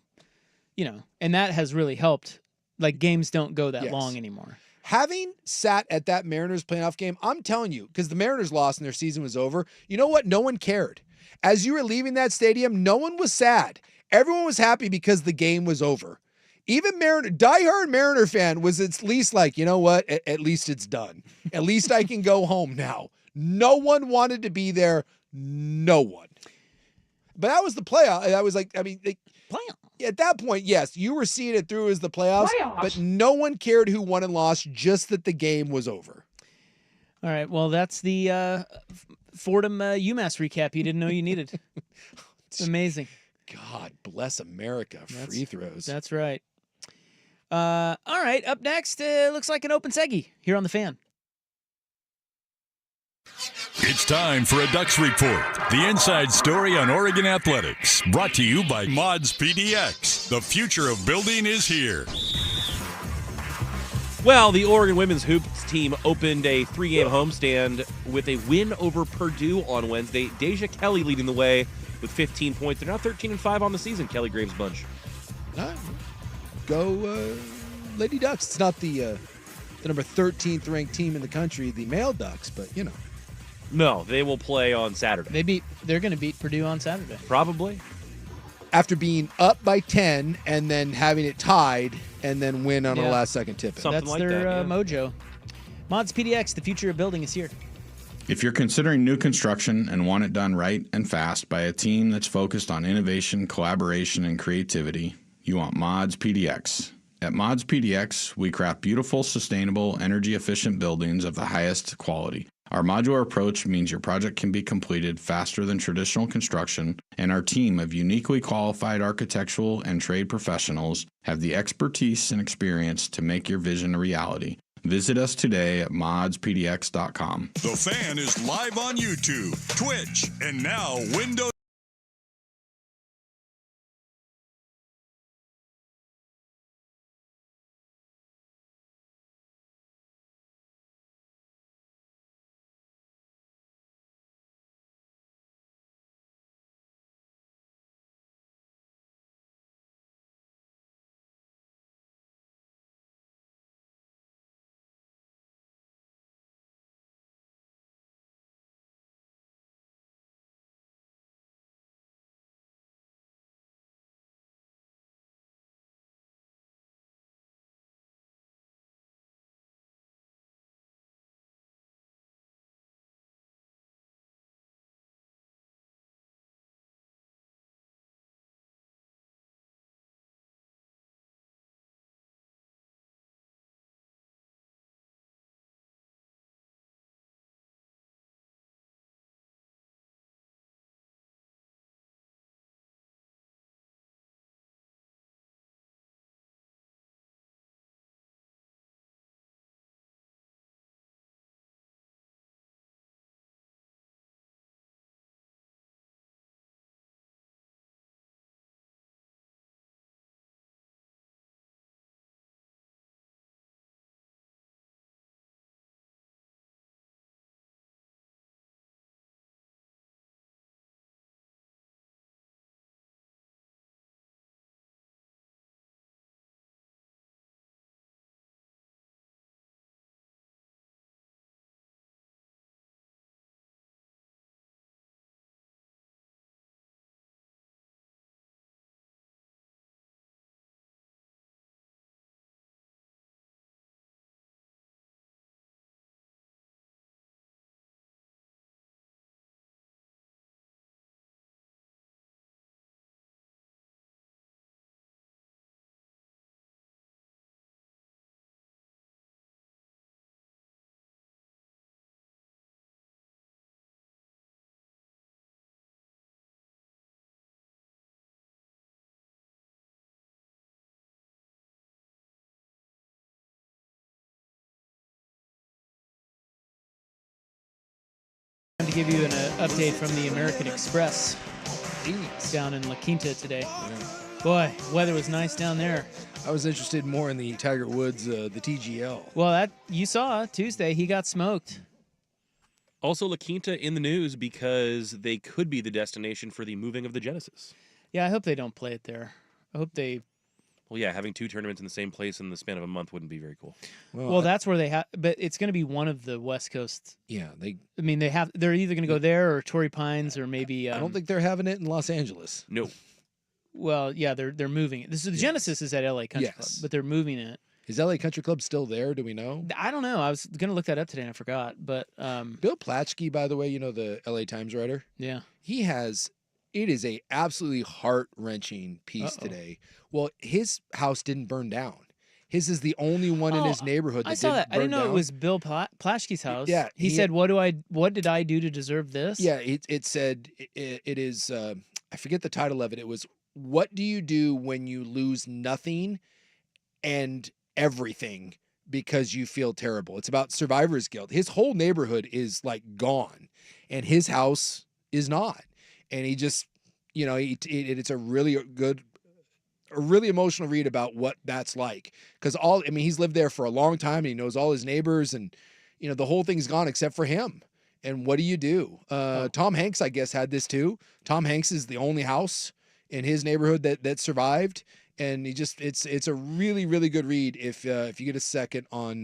and that has really helped. Like games don't go that long anymore. Having sat at that Mariners playoff game, I'm telling you, because the Mariners lost and their season was over, you know what? No one cared. As you were leaving that stadium, no one was sad. Everyone was happy because the game was over. Even diehard Mariner fan was at least like, you know what? At least it's done. At least I can go home now. No one wanted to be there. No one. But that was the playoff. I was like, playoff. At that point, yes, you were seeing it through as the playoffs, but no one cared who won and lost, just that the game was over. All right. Well, that's the Fordham UMass recap you didn't know you needed. It's amazing. God bless America. Free throws. That's right. All right. Up next, looks like an open seggy here on The Fan. It's time for a Ducks Report, the inside story on Oregon athletics, brought to you by Mods PDX. The future of building is here. Well, the Oregon women's hoops team opened a 3-game homestand with a win over Purdue on Wednesday. Deja Kelly leading the way with 15 points. They're now 13-5 on the season, Kelly Graves' bunch. Go Lady Ducks. It's not the number 13th ranked team in the country, the male Ducks, but No, they will play on Saturday. They're going to beat Purdue on Saturday. Probably. After being up by 10 and then having it tied and then win on a last-second tip. That's their mojo. Mods PDX, the future of building is here. If you're considering new construction and want it done right and fast by a team that's focused on innovation, collaboration, and creativity, you want Mods PDX. At Mods PDX, we craft beautiful, sustainable, energy-efficient buildings of the highest quality. Our modular approach means your project can be completed faster than traditional construction, and our team of uniquely qualified architectural and trade professionals have the expertise and experience to make your vision a reality. Visit us today at modspdx.com. The Fan is live on YouTube, Twitch, and now Windows. to give you an update from the American Express. Down in La Quinta today. Boy, weather was nice down there. I was interested more in the Tiger Woods, the TGL. Well, that you saw Tuesday. He got smoked. Also, La Quinta in the news because they could be the destination for the moving of the Genesis. Yeah, I hope they don't play it there. I hope they... Well, yeah, having 2 tournaments in the same place in the span of a month wouldn't be very cool. Well, that's where they have... But it's going to be one of the West Coast... Yeah, they... I mean, they're either going to go there or Torrey Pines or maybe... I don't think they're having it in Los Angeles. No. Well, yeah, they're moving it. The Genesis is at LA Country Club, but they're moving it. Is LA Country Club still there? Do we know? I don't know. I was going to look that up today and I forgot. But Bill Plaschke, by the way, the LA Times writer? Yeah. He has... It is a absolutely heart-wrenching piece today. Well, his house didn't burn down. His is the only one in his neighborhood that I saw that. I didn't know down. it was Bill Plaschke's house. Yeah, he said, "What did I do to deserve this?" Yeah, it said it is. I forget the title of it. It was, "What do you do when you lose nothing and everything because you feel terrible?" It's about survivor's guilt. His whole neighborhood is like gone, and his house is not. And he just, it's a really good, a really emotional read about what that's like. Because he's lived there for a long time and he knows all his neighbors and, the whole thing's gone except for him. And what do you do? Tom Hanks, I guess, had this too. Tom Hanks is the only house in his neighborhood that survived. And it's a really, really good read if you get a second on,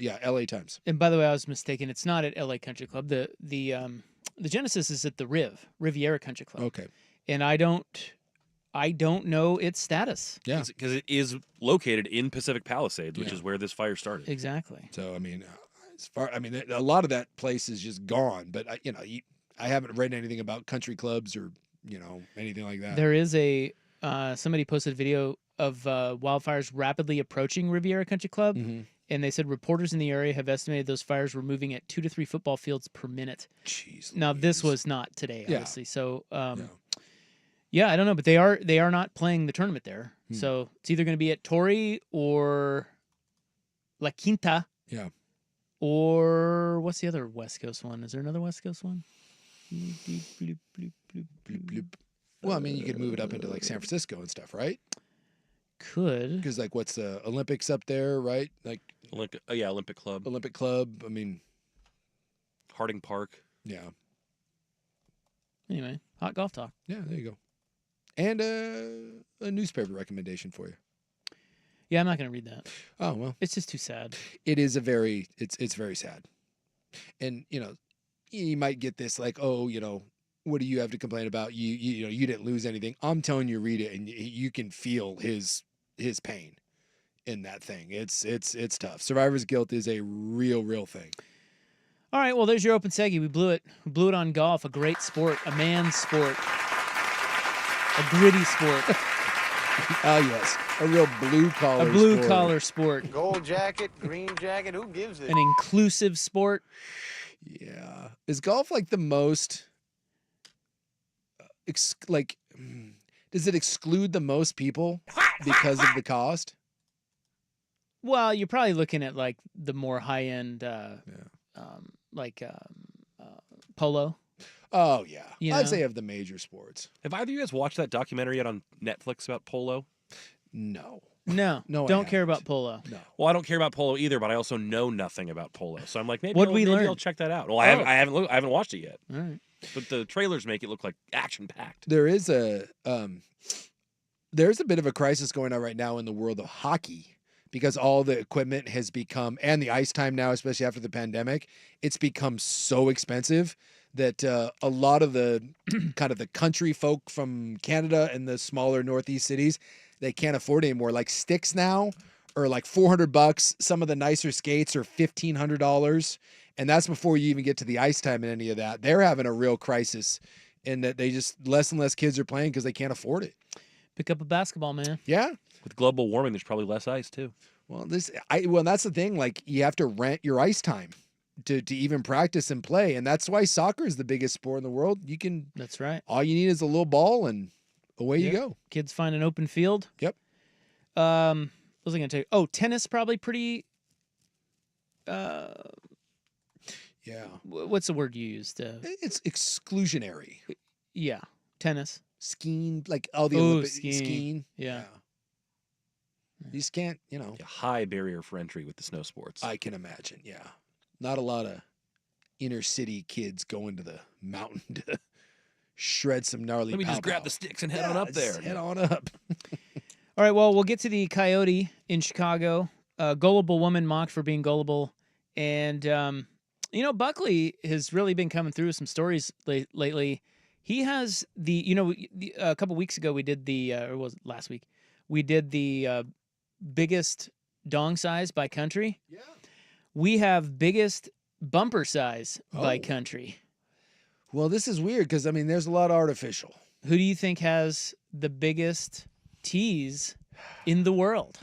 LA Times. And by the way, I was mistaken. It's not at LA Country Club. The Genesis is at the Riviera Country Club. Okay. And I don't know its status. Yeah. Because it is located in Pacific Palisades, which is where this fire started. Exactly. So, a lot of that place is just gone. But, I haven't read anything about country clubs or, anything like that. There is somebody posted a video of wildfires rapidly approaching Riviera Country Club. Mm-hmm. And they said reporters in the area have estimated those fires were moving at 2 to 3 football fields per minute. Jeez. Now, this was not today, Yeah. obviously. So, I don't know, but they are not playing the tournament there. So it's either going to be at Torrey or La Quinta. Yeah. Or what's the other West Coast one? Is there another West Coast one? Well, you could move it up into like San Francisco and stuff, right? Could. Because what's the Olympics up there, right? Like Olympic Club. Olympic Club. Harding Park. Yeah. Anyway, hot golf talk. Yeah, there you go. And a newspaper recommendation for you. Yeah, I'm not going to read that. Oh, well. It's just too sad. It is it's very sad. And, you might get this like, oh, what do you have to complain about? You didn't lose anything. I'm telling you, read it and you can feel his pain in that thing. It's tough. Survivor's guilt is a real thing. All right, well, there's your open seggy. We blew it. We blew it on golf. A great sport, a man's sport, a gritty sport. Oh, yes. A real blue-collar sport. A blue-collar sport. Gold jacket, green jacket, who gives it? An inclusive sport. Yeah. Is golf like the most, does it exclude the most people because of the cost? Well, you're probably looking at like the more high-end, polo. Oh, yeah. I'd say of the major sports. Have either of you guys watched that documentary yet on Netflix about polo? No. No, don't care about polo. No. Well, I don't care about polo either, but I also know nothing about polo. So I'm like, maybe What'd we learn? I'll check that out. Well, I haven't watched it yet. All right. But the trailers make it look like action-packed. There's a bit of a crisis going on right now in the world of hockey because all the equipment has become, and the ice time now, especially after the pandemic, it's become so expensive that a lot of the kind of the country folk from Canada and the smaller Northeast cities, they can't afford anymore. Like sticks now are like $400. Some of the nicer skates are $1,500. And that's before you even get to the ice time and any of that. They're having a real crisis in that they just less and less kids are playing because they can't afford it. Pick up a basketball, man. Yeah. With global warming, there's probably less ice too. Well, that's the thing. Like you have to rent your ice time to even practice and play. And that's why soccer is the biggest sport in the world. That's right. All you need is a little ball and away you go. Kids find an open field. Yep. What was I going to tell you? Oh, tennis probably pretty. Yeah, Yeah. What's the word you used? It's exclusionary. Yeah. Tennis. Skiing, like all the Olympic skiing. Yeah. You just can't, high barrier for entry with the snow sports. I can imagine, yeah. Not a lot of inner city kids going to the mountain to shred some gnarly Let me just pow-pow. grab the sticks and head on up there. Just head on up. All right, well, we'll get to the Coyote in Chicago. Gullible woman mocked for being gullible. And, Buckley has really been coming through some stories lately. He has a couple weeks ago we did or was it last week? We did the biggest dong size by country. Yeah. We have biggest bumper size by country. Well, this is weird because, there's a lot of artificial. Who do you think has the biggest tees in the world?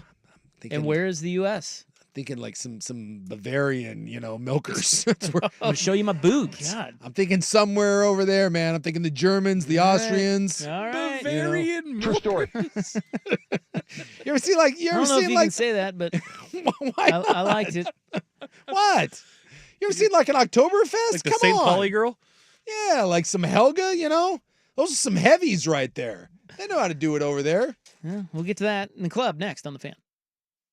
And where is the U.S.? Thinking like some Bavarian, milkers. I'm going to show you my boobs. God. I'm thinking somewhere over there, man. I'm thinking the Germans, the Austrians. All right. Bavarian True story. You ever see like I don't know if you can say that, but I liked it. What? You ever seen like an Oktoberfest? Like the Come St. on. Pauli girl? Yeah, like some Helga, Those are some heavies right there. They know how to do it over there. Yeah, we'll get to that in the club next on The Fan.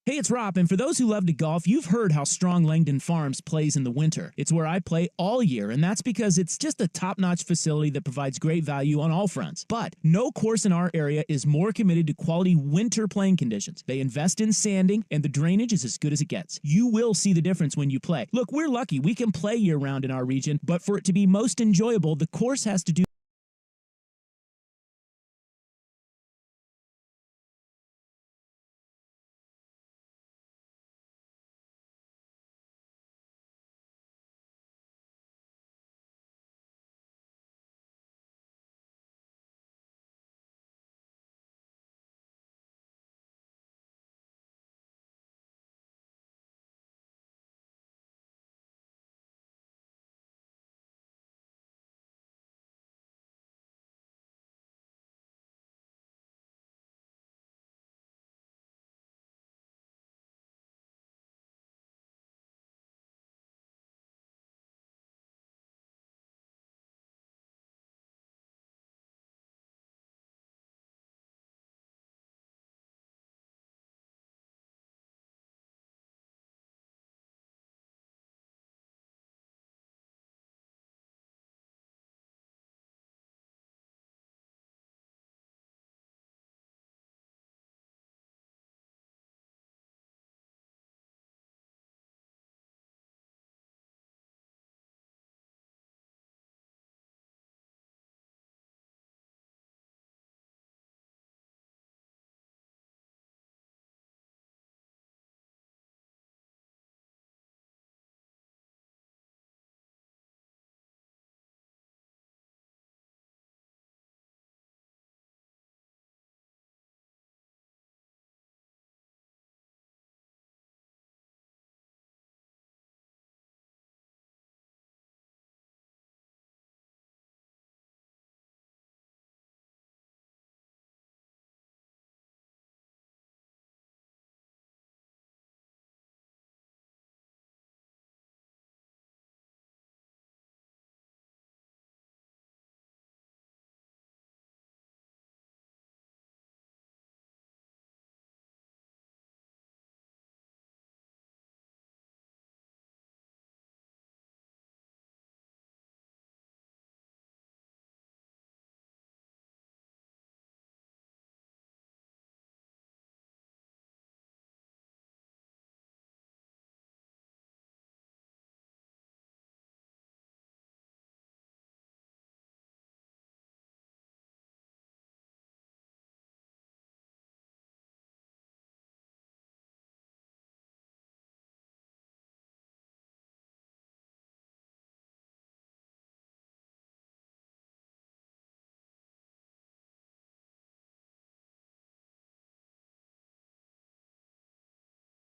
Hey, it's Rob, and for those who love to golf, you've heard how strong Langdon Farms plays in the winter. It's where I play all year, and that's because it's just a top-notch facility that provides great value on all fronts. But no course in our area is more committed to quality winter playing conditions. They invest in sanding, and the drainage is as good as it gets. You will see the difference when you play. Look, we're lucky. We can play year-round in our region, but for it to be most enjoyable, the course has to do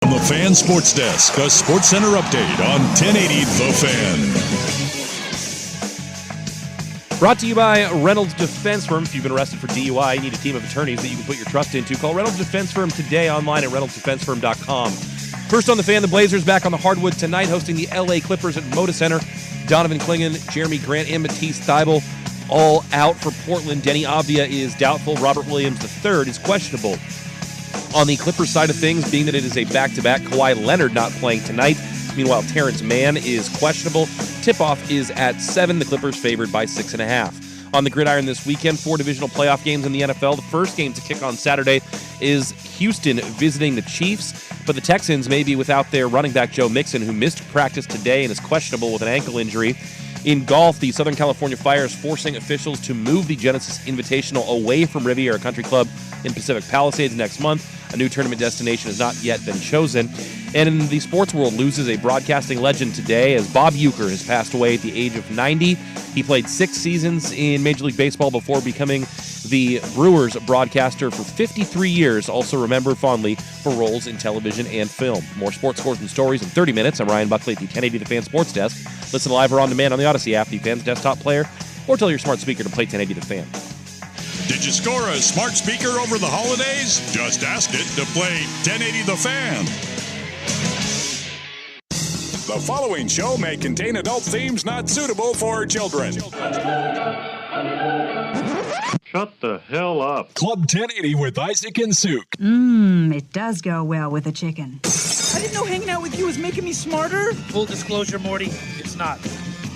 From the Fan Sports Desk, a Sports Center update on 1080 The Fan. Brought to you by Reynolds Defense Firm. If you've been arrested for DUI, you need a team of attorneys that you can put your trust into. Call Reynolds Defense Firm today online at reynoldsdefensefirm.com. First on the Fan, the Blazers back on the hardwood tonight, hosting the LA Clippers at Moda Center. Donovan Clingan, Jeremy Grant, and Matisse Thybulle all out for Portland. Denny Avdia is doubtful. Robert Williams III is questionable. On the Clippers side of things, being that it is a back-to-back, Kawhi Leonard not playing tonight. Meanwhile, Terrence Mann is questionable. Tip-off is at 7. The Clippers favored by 6.5. On the gridiron this weekend, 4 divisional playoff games in the NFL. The first game to kick on Saturday is Houston visiting the Chiefs, but the Texans may be without their running back Joe Mixon, who missed practice today and is questionable with an ankle injury. In golf, the Southern California Fire is forcing officials to move the Genesis Invitational away from Riviera Country Club in Pacific Palisades next month. A new tournament destination has not yet been chosen. And in the sports world, loses a broadcasting legend today as Bob Uecker has passed away at the age of 90. He played 6 seasons in Major League Baseball before becoming the Brewers broadcaster for 53 years, also remembered fondly for roles in television and film. More sports scores and stories in 30 minutes. I'm Ryan Buckley at the 1080 The Fan Sports Desk. Listen live or on demand on the Odyssey app, the Fan's desktop player, or tell your smart speaker to play 1080 The Fan. Did you score a smart speaker over the holidays? Just ask it to play 1080 The Fan. The following show may contain adult themes not suitable for children. Shut the hell up. Club 1080 with Isaac and Souk. It does go well with a chicken. I didn't know hanging out with you was making me smarter. Full disclosure, Morty, it's not.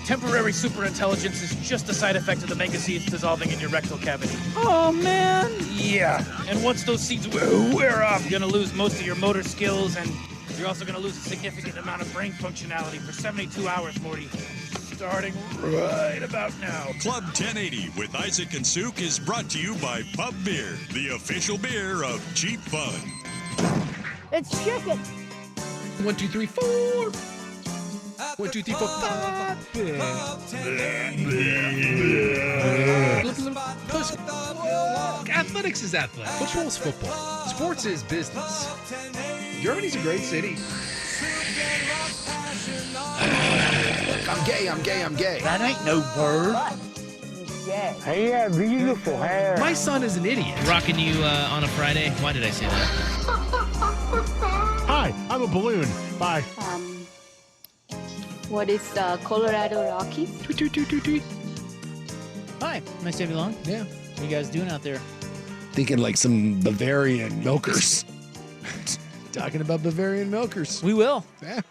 Temporary superintelligence is just a side effect of the mega seeds dissolving in your rectal cavity. Oh, man. Yeah, and once those seeds wear off, you're gonna lose most of your motor skills, and you're also gonna lose a significant amount of brain functionality for 72 hours, Morty. Starting right about now. Club 1080 with Isaac and Souk is brought to you by Pub Beer, the official beer of cheap fun. It's chicken. 1, 2, 3, 4. 1, 2, 3, 4, 5. Athletics is athletics. Football's football. Sports is business. Germany's a great city. I'm gay. That ain't no bird. Hey, yeah, beautiful hair. My son is an idiot. Rocking you on a Friday. Why did I say that? Hi, I'm a balloon. Bye. What is the Colorado Rockies? Tweet, tweet, tweet, tweet, tweet. Hi, nice to have you along. Yeah. What are you guys doing out there? Thinking like some Bavarian milkers. Talking about Bavarian milkers. We will. Yeah.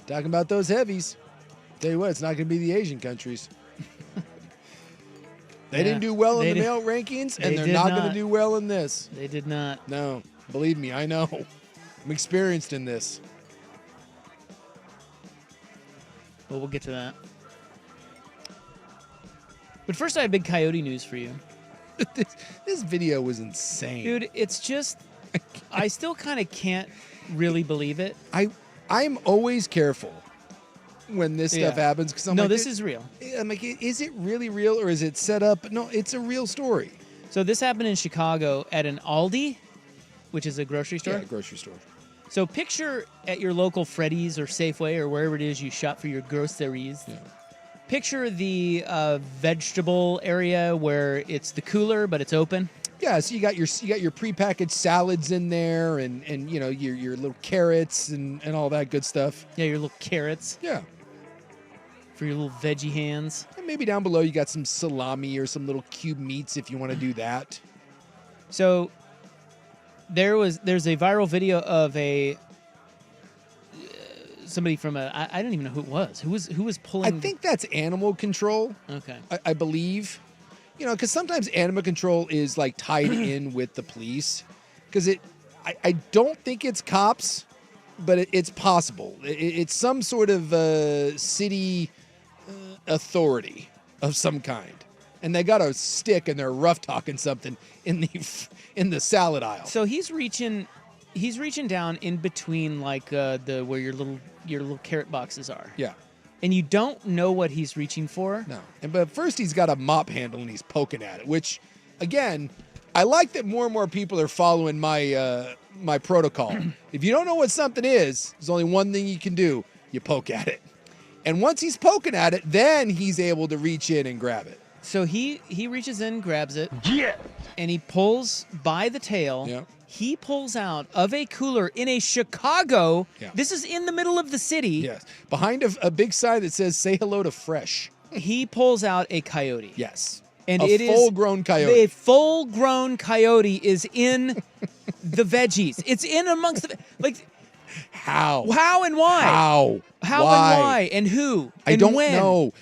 Talking about those heavies. Tell you what, it's not going to be the Asian countries. They didn't do well in the male rankings, and they're not going to do well in this. They did not. No. Believe me, I know. I'm experienced in this. But we'll get to that. But first, I have big Coyote news for you. This video was insane. Dude, it's just... I still kind of can't really believe it. I'm always careful when this stuff happens because I'm like, this is real. I'm like, is it really real or is it set up? No, it's a real story. So this happened in Chicago at an Aldi, which is a grocery store. Yeah, grocery store. So picture at your local Freddy's or Safeway or wherever it is you shop for your groceries. Yeah. Picture the vegetable area where it's the cooler but it's open. Yeah, so you got your prepackaged salads in there and you know your little carrots and all that good stuff. Yeah, your little carrots. Yeah. For your little veggie hands. And maybe down below you got some salami or some little cube meats if you want to do that. So there's a viral video of somebody from I don't even know who it was. Who was pulling? I think that's animal control. Okay. I believe. You know, because sometimes animal control is like tied in with the police. Because I don't think it's cops, but it's possible. It's some sort of city authority of some kind, and they got a stick and they're rough talking something in the salad aisle. So he's reaching down in between like where your little carrot boxes are. Yeah. And you don't know what he's reaching for. No. But first he's got a mop handle and he's poking at it, which, again, I like that more and more people are following my my protocol. If you don't know what something is, there's only one thing you can do. You poke at it. And once he's poking at it, then he's able to reach in and grab it. So he reaches in, grabs it. Yeah. And he pulls by the tail. Yeah. He pulls out of a cooler in a Chicago. Yeah. This is in the middle of the city. Yes. Behind a big sign that says, say hello to fresh. He pulls out a coyote. Yes. And it is full-grown coyote. A full-grown coyote is in the veggies. It's in amongst the How? How and why? How? How Why? and why? And who? I and don't when? know.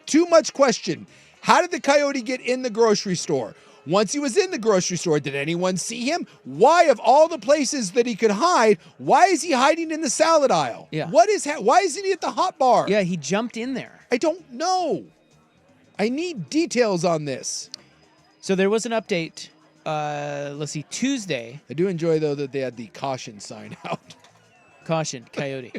Too much question. How did the coyote get in the grocery store? Once he was in the grocery store, did anyone see him? Why, of all the places that he could hide, why is he hiding in the salad aisle? Yeah. Why isn't he at the hot bar? Yeah, he jumped in there. I don't know. I need details on this. So there was an update, let's see, Tuesday. I do enjoy, though, that they had the caution sign out. Caution, coyote.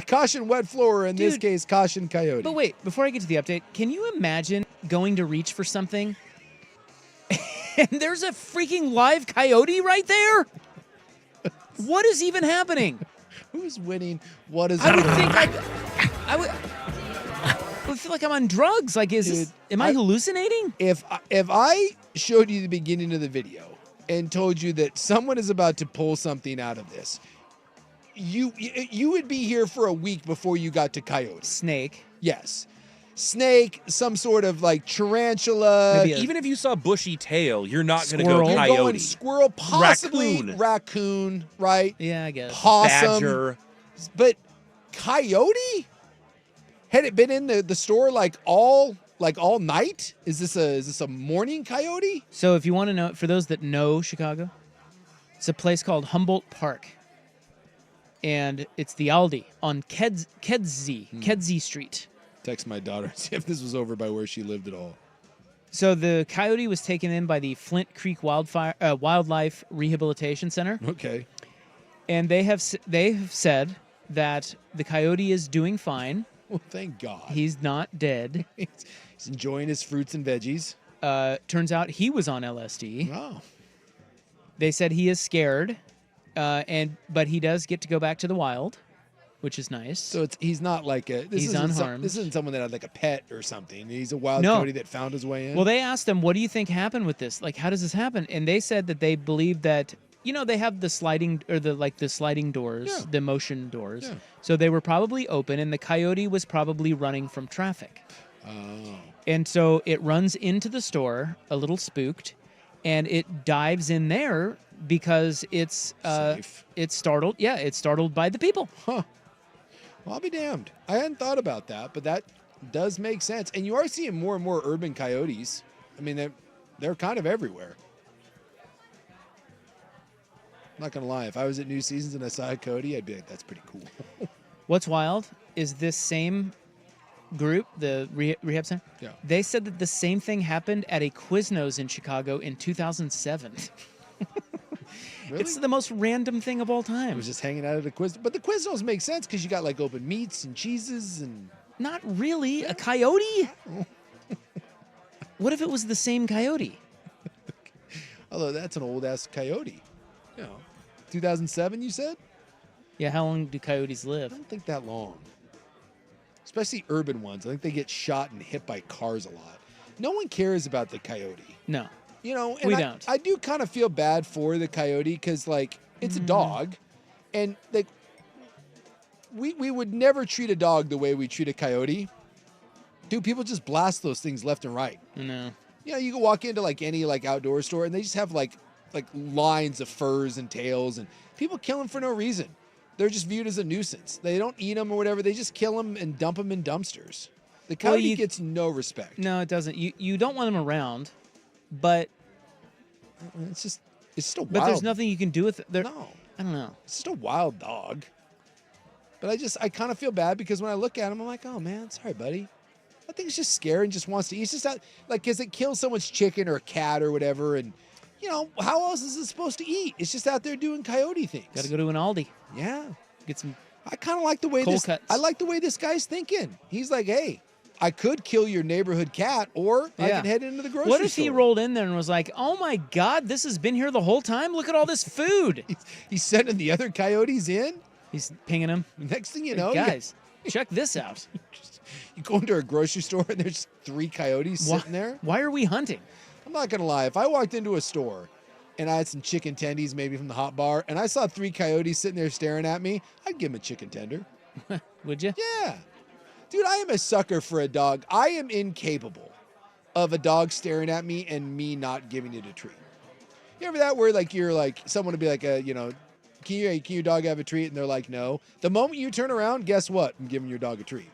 Caution, wet floor. In this case, caution, coyote. But wait, before I get to the update, can you imagine going to reach for something and there's a freaking live coyote right there? What is even happening? Who's winning? What is I would happening? think I would feel like I'm on drugs. Like, am I hallucinating? If I showed you the beginning of the video and told you that someone is about to pull something out of this, you would be here for a week before you got to coyote. Snake. Yes. Snake, some sort of like tarantula. Even if you saw bushy tail, you're not going to Squirrel. go You're coyote. going squirrel, possibly Raccoon. right? Yeah, I guess. Possum. Badger. But coyote? Had it been in the store like all night? Is this a morning coyote? So if you want to know, for those that know Chicago, it's a place called Humboldt Park. And it's the Aldi on Kedzie Street. Text my daughter, see if this was over by where she lived at all. So the coyote was taken in by the Flint Creek Wildlife Rehabilitation Center. Okay. And they have said that the coyote is doing fine. Well, thank God. He's not dead. He's enjoying his fruits and veggies. Turns out he was on LSD. Oh. They said he is scared, but he does get to go back to the wild, which is nice. So he's not like he's unharmed. This isn't someone that had like a pet or something. He's a wild No. coyote that found his way in. Well, they asked him, what do you think happened with this? Like, how does this happen? And they said that they believe that, they have the sliding doors, Yeah. the motion doors. Yeah. So they were probably open and the coyote was probably running from traffic. Oh. And so it runs into the store, a little spooked, and it dives in there because it's Safe. It's startled. Yeah, it's startled by the people. Huh. Well, I'll be damned. I hadn't thought about that, but that does make sense. And you are seeing more and more urban coyotes. I mean, they're kind of everywhere. I'm not going to lie. If I was at New Seasons and I saw a coyote, I'd be like, that's pretty cool. What's wild is this same group, the rehab center, Yeah. they said that the same thing happened at a Quiznos in Chicago in 2007. Really? It's the most random thing of all I time. was just hanging out at a quiz. But the Quiznos make sense because you got like open meats and cheeses and... Not really. A coyote? What if it was the same coyote? Although that's an old-ass coyote. 2007, you said? Yeah, how long do coyotes I live? don't think that long. Especially urban ones. I think they get shot and hit by cars a lot. No one cares about the coyote. No. And We don't. I do kind of feel bad for the coyote because, like, it's a dog. And, like, we would never treat a dog the way we treat a coyote. Dude, people just blast those things left and right. No. You can walk into, like, any, like, outdoor store and they just have, like lines of furs and tails. And people kill them for no reason. They're just viewed as a nuisance. They don't eat them or whatever. They just kill them and dump them in dumpsters. The coyote gets no respect. No, it doesn't. You don't want them around, but... It's just a wild... But there's nothing you can do with it. No. I don't know. It's just a wild dog. But I kind of feel bad because when I look at him, I'm like, oh, man, sorry, buddy. That thing's just scared and just wants to eat. It's just out, like, because it kills someone's chicken or a cat or whatever. And, how else is it supposed to eat? It's just out there doing coyote things. Got to go to an Aldi. Yeah. Get some I kind of like the way cold cuts. I like the way this guy's thinking. He's like, hey, I could kill your neighborhood cat or I can head into the grocery store. What if he rolled in there and was like, oh my God, this has been here the whole time? Look at all this food. He's sending the other coyotes in. He's pinging them. Next thing you know, guys, check this out. You go into a grocery store and there's 3 coyotes sitting there. Why are we hunting? I'm not going to lie. If I walked into a store and I had some chicken tendies maybe from the hot bar, and I saw 3 coyotes sitting there staring at me, I'd give them a chicken tender. Would you? Yeah. Dude, I am a sucker for a dog. I am incapable of a dog staring at me and me not giving it a treat. You ever that where like you're like someone would be like can your dog have a treat? And they're like, no. The moment you turn around, guess what? I'm giving your dog a treat.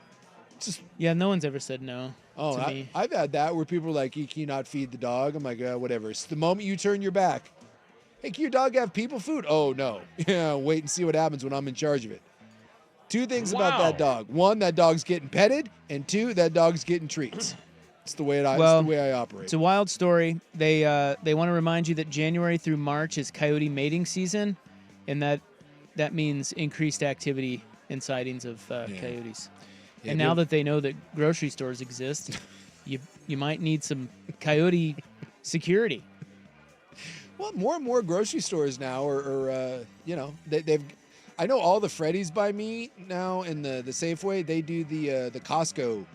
Yeah, no one's ever said no to me. I've had that where people are like, can you not feed the dog? I'm like, whatever. It's the moment you turn your back. Hey, can your dog have people food? Oh, no. Yeah, wait and see what happens when I'm in charge of it. 2 things about that dog. 1, that dog's getting petted, and 2, that dog's getting treats. It's the way I operate. It's a wild story. They want to remind you that January through March is coyote mating season, and that means increased activity and sightings of coyotes. Yeah, and now that they know that grocery stores exist, you might need some coyote security. Well, more and more grocery stores now they've. I know all the Freddy's by me now in the Safeway. They do the Costco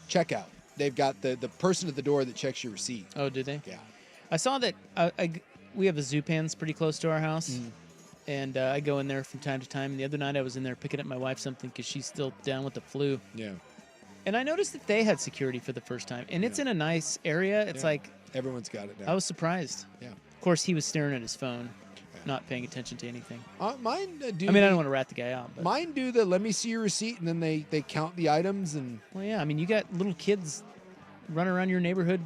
checkout. They've got the person at the door that checks your receipt. Oh, do they? Yeah. I saw that. We have a Zupans pretty close to our house, and I go in there from time to time. And the other night I was in there picking up my wife something because she's still down with the flu. Yeah. And I noticed that they had security for the first time, and it's in a nice area. It's like everyone's got it now. I was surprised. Yeah. Of course, he was staring at his phone, not paying attention to anything. Mine do. I mean, I don't want to rat the guy out. But. Mine do the let me see your receipt, and then they count the items and. Well, yeah. I mean, you got little kids running around your neighborhood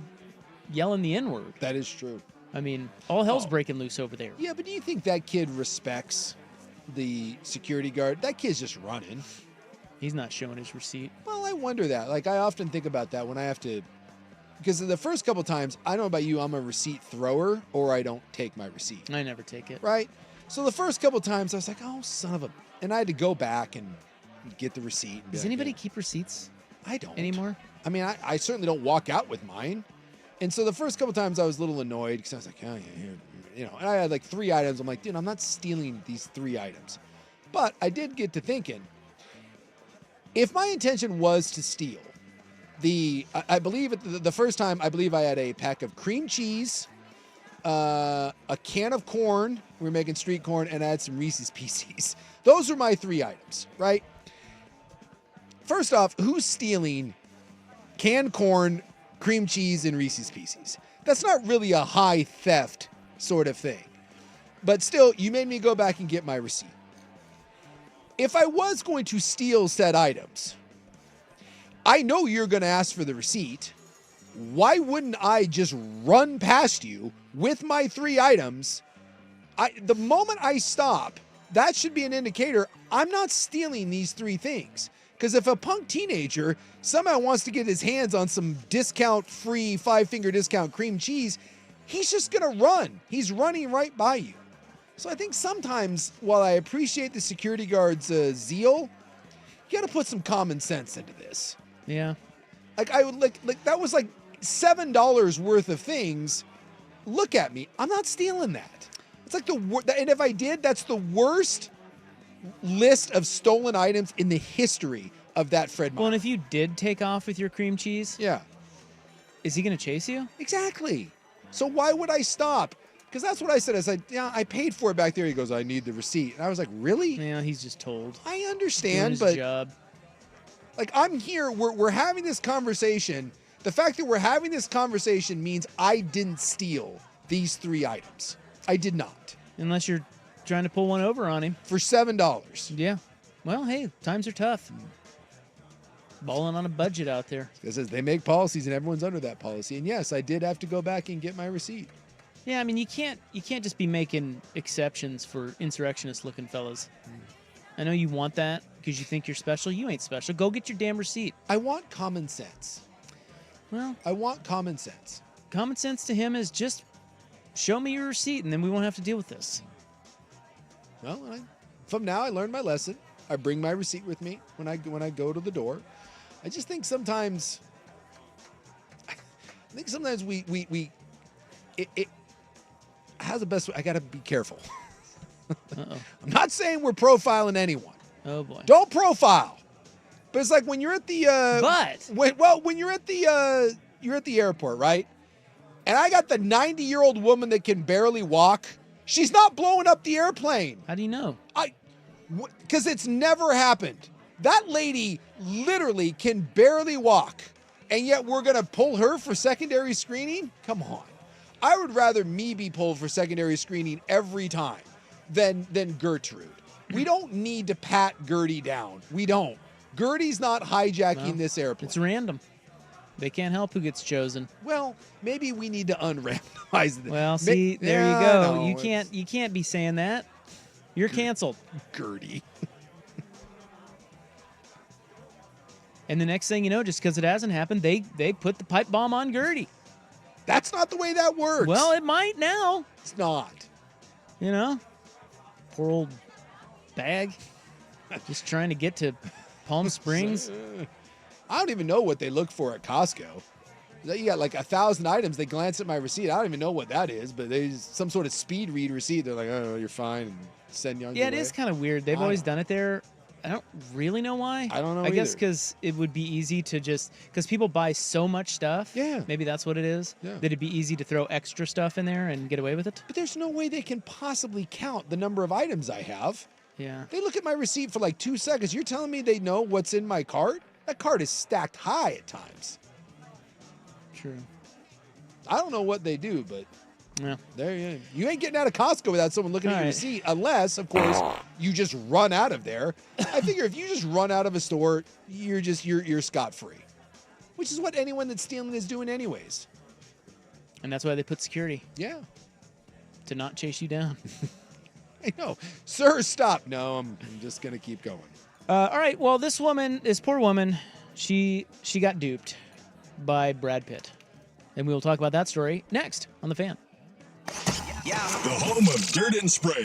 yelling the N-word. That is true. I mean, all hell's breaking loose over there. Yeah, but do you think that kid respects the security guard? That kid's just running. He's not showing his receipt. Well, I wonder that. Like, I often think about that when I have to, because the first couple times, I don't know about you, I'm a receipt thrower, or I don't take my receipt. I never take it. Right? So the first couple times, I was like, oh, son of a, and I had to go back and get the receipt. Does anybody keep receipts? I don't. Anymore? I mean, I certainly don't walk out with mine. And so the first couple times I was a little annoyed because I was like, oh, yeah, here, and I had like 3 items. I'm like, dude, I'm not stealing these 3 items. But I did get to thinking, if my intention was to steal, I believe the first time, I believe I had a pack of cream cheese, a can of corn. We were making street corn, and I had some Reese's Pieces. Those are my 3 items, right? First off, who's stealing canned corn, cream cheese, and Reese's Pieces? That's not really a high theft sort of thing. But still, you made me go back and get my receipt. If I was going to steal said items, I know you're going to ask for the receipt. Why wouldn't I just run past you with my 3 items? The moment I stop, that should be an indicator I'm not stealing these 3 things. Because if a punk teenager somehow wants to get his hands on some discount-free 5-finger discount cream cheese, he's just going to run. He's running right by you. So I think sometimes, while I appreciate the security guard's zeal, you got to put some common sense into this. Yeah. Like I would like that was like $7 worth of things. Look at me. I'm not stealing that. It's like and if I did, that's the worst list of stolen items in the history of that Fred Meyer. Well, and if you did take off with your cream cheese, yeah, is he going to chase you? Exactly. So why would I stop? Because that's what I said. I said, yeah, I paid for it back there. He goes, I need the receipt. And I was like, really? Yeah, he's just told. I understand, doing his but job. Like, I'm here. We're having this conversation. The fact that we're having this conversation means I didn't steal these 3 items. I did not. Unless you're trying to pull one over on him. For $7. Yeah. Well, hey, times are tough. Balling on a budget out there. Because they make policies and everyone's under that policy. And yes, I did have to go back and get my receipt. Yeah, I mean, you can't just be making exceptions for insurrectionist-looking fellas. I know you want that because you think you're special. You ain't special. Go get your damn receipt. I want common sense. Well, I want common sense. Common sense to him is just show me your receipt, and then we won't have to deal with this. Well, from now I learned my lesson. I bring my receipt with me when I go to the door. I just think sometimes, it has the best way. I got to be careful. Uh-oh. I'm not saying we're profiling anyone. Oh boy. Don't profile. But it's like when you're at the when you're at the airport, right? and I got the 90-year-old woman that can barely walk. She's not blowing up the airplane. How do you know? Because it's never happened. That lady literally can barely walk, and yet we're going to pull her for secondary screening? Come on. I would rather me be pulled for secondary screening every time than Gertrude. We don't need to pat Gertie down. We don't. Gertie's not hijacking this airplane. It's random. They can't help who gets chosen. Well, maybe we need to unrandomize this. Well, see, there you go. You can't be saying that. You're canceled. Gertie. And the next thing you know, just because it hasn't happened, they put the pipe bomb on Gertie. That's not the way that works. Well, it might now. It's not. You know? Poor old bag. Just trying to get to Palm Springs. I don't even know what they look for at Costco. You got like 1,000 items. They glance at my receipt. I don't even know what that is, but there's some sort of speed read receipt. They're like, oh, you're fine. And send you on your Yeah, it way. is kind of weird. They've always done it there. I don't really know why. I don't know I guess either. because it would be easy to because people buy so much stuff. Yeah. Maybe that's what it is. Yeah. That it'd be easy to throw extra stuff in there and get away with it. But there's no way they can possibly count the number of items I have. Yeah. They look at my receipt for like 2 seconds. You're telling me they know what's in my cart? That cart is stacked high at times. True. I don't know what they do, but yeah. There you ain't getting out of Costco without someone looking at your receipt, unless, of course, you just run out of there. I figure if you just run out of a store, you're scot-free, which is what anyone that's stealing is doing anyways. And that's why they put security. Yeah. To not chase you down. I know. Sir, stop. No, I'm just going to keep going. All right. Well, this poor woman, she got duped by Brad Pitt. And we will talk about that story next on The Fan. The home of Dirt and Spray.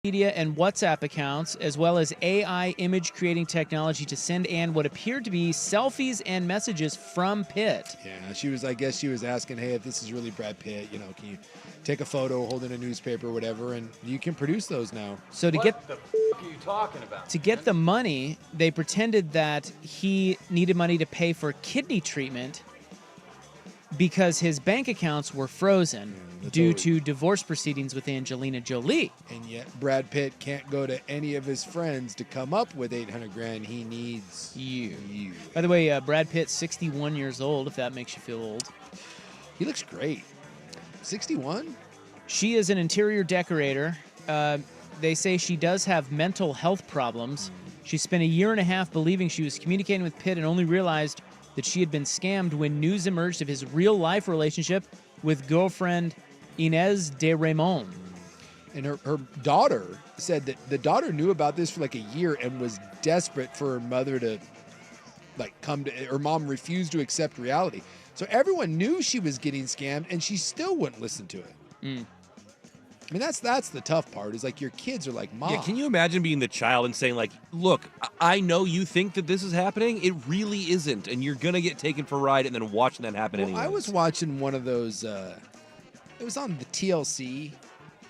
media and WhatsApp accounts, as well as AI image creating technology to send Anne what appeared to be selfies and messages from Pitt. Yeah, I guess she was asking, hey, if this is really Brad Pitt, can you take a photo holding a newspaper or whatever, and you can produce those now. So to What the f*** are you talking about? To get the money, they pretended that he needed money to pay for kidney treatment because his bank accounts were frozen due to divorce proceedings with Angelina Jolie. And yet Brad Pitt can't go to any of his friends to come up with $800,000. He needs you. By the way, Brad Pitt, 61 years old, if that makes you feel old. He looks great. 61? She is an interior decorator. They say she does have mental health problems. She spent a year and a half believing she was communicating with Pitt and only realized that she had been scammed when news emerged of his real-life relationship with girlfriend Inez de Raymond. And her daughter said that the daughter knew about this for like a year and was desperate for her mother to come to. Her mom refused to accept reality. So everyone knew she was getting scammed and she still wouldn't listen to it. I mean, that's the tough part, is like your kids are like, Mom. Yeah, can you imagine being the child and saying, like, look, I know you think that this is happening. It really isn't. And you're going to get taken for a ride and then watching that happen anyway. I was watching one of those, it was on the TLC.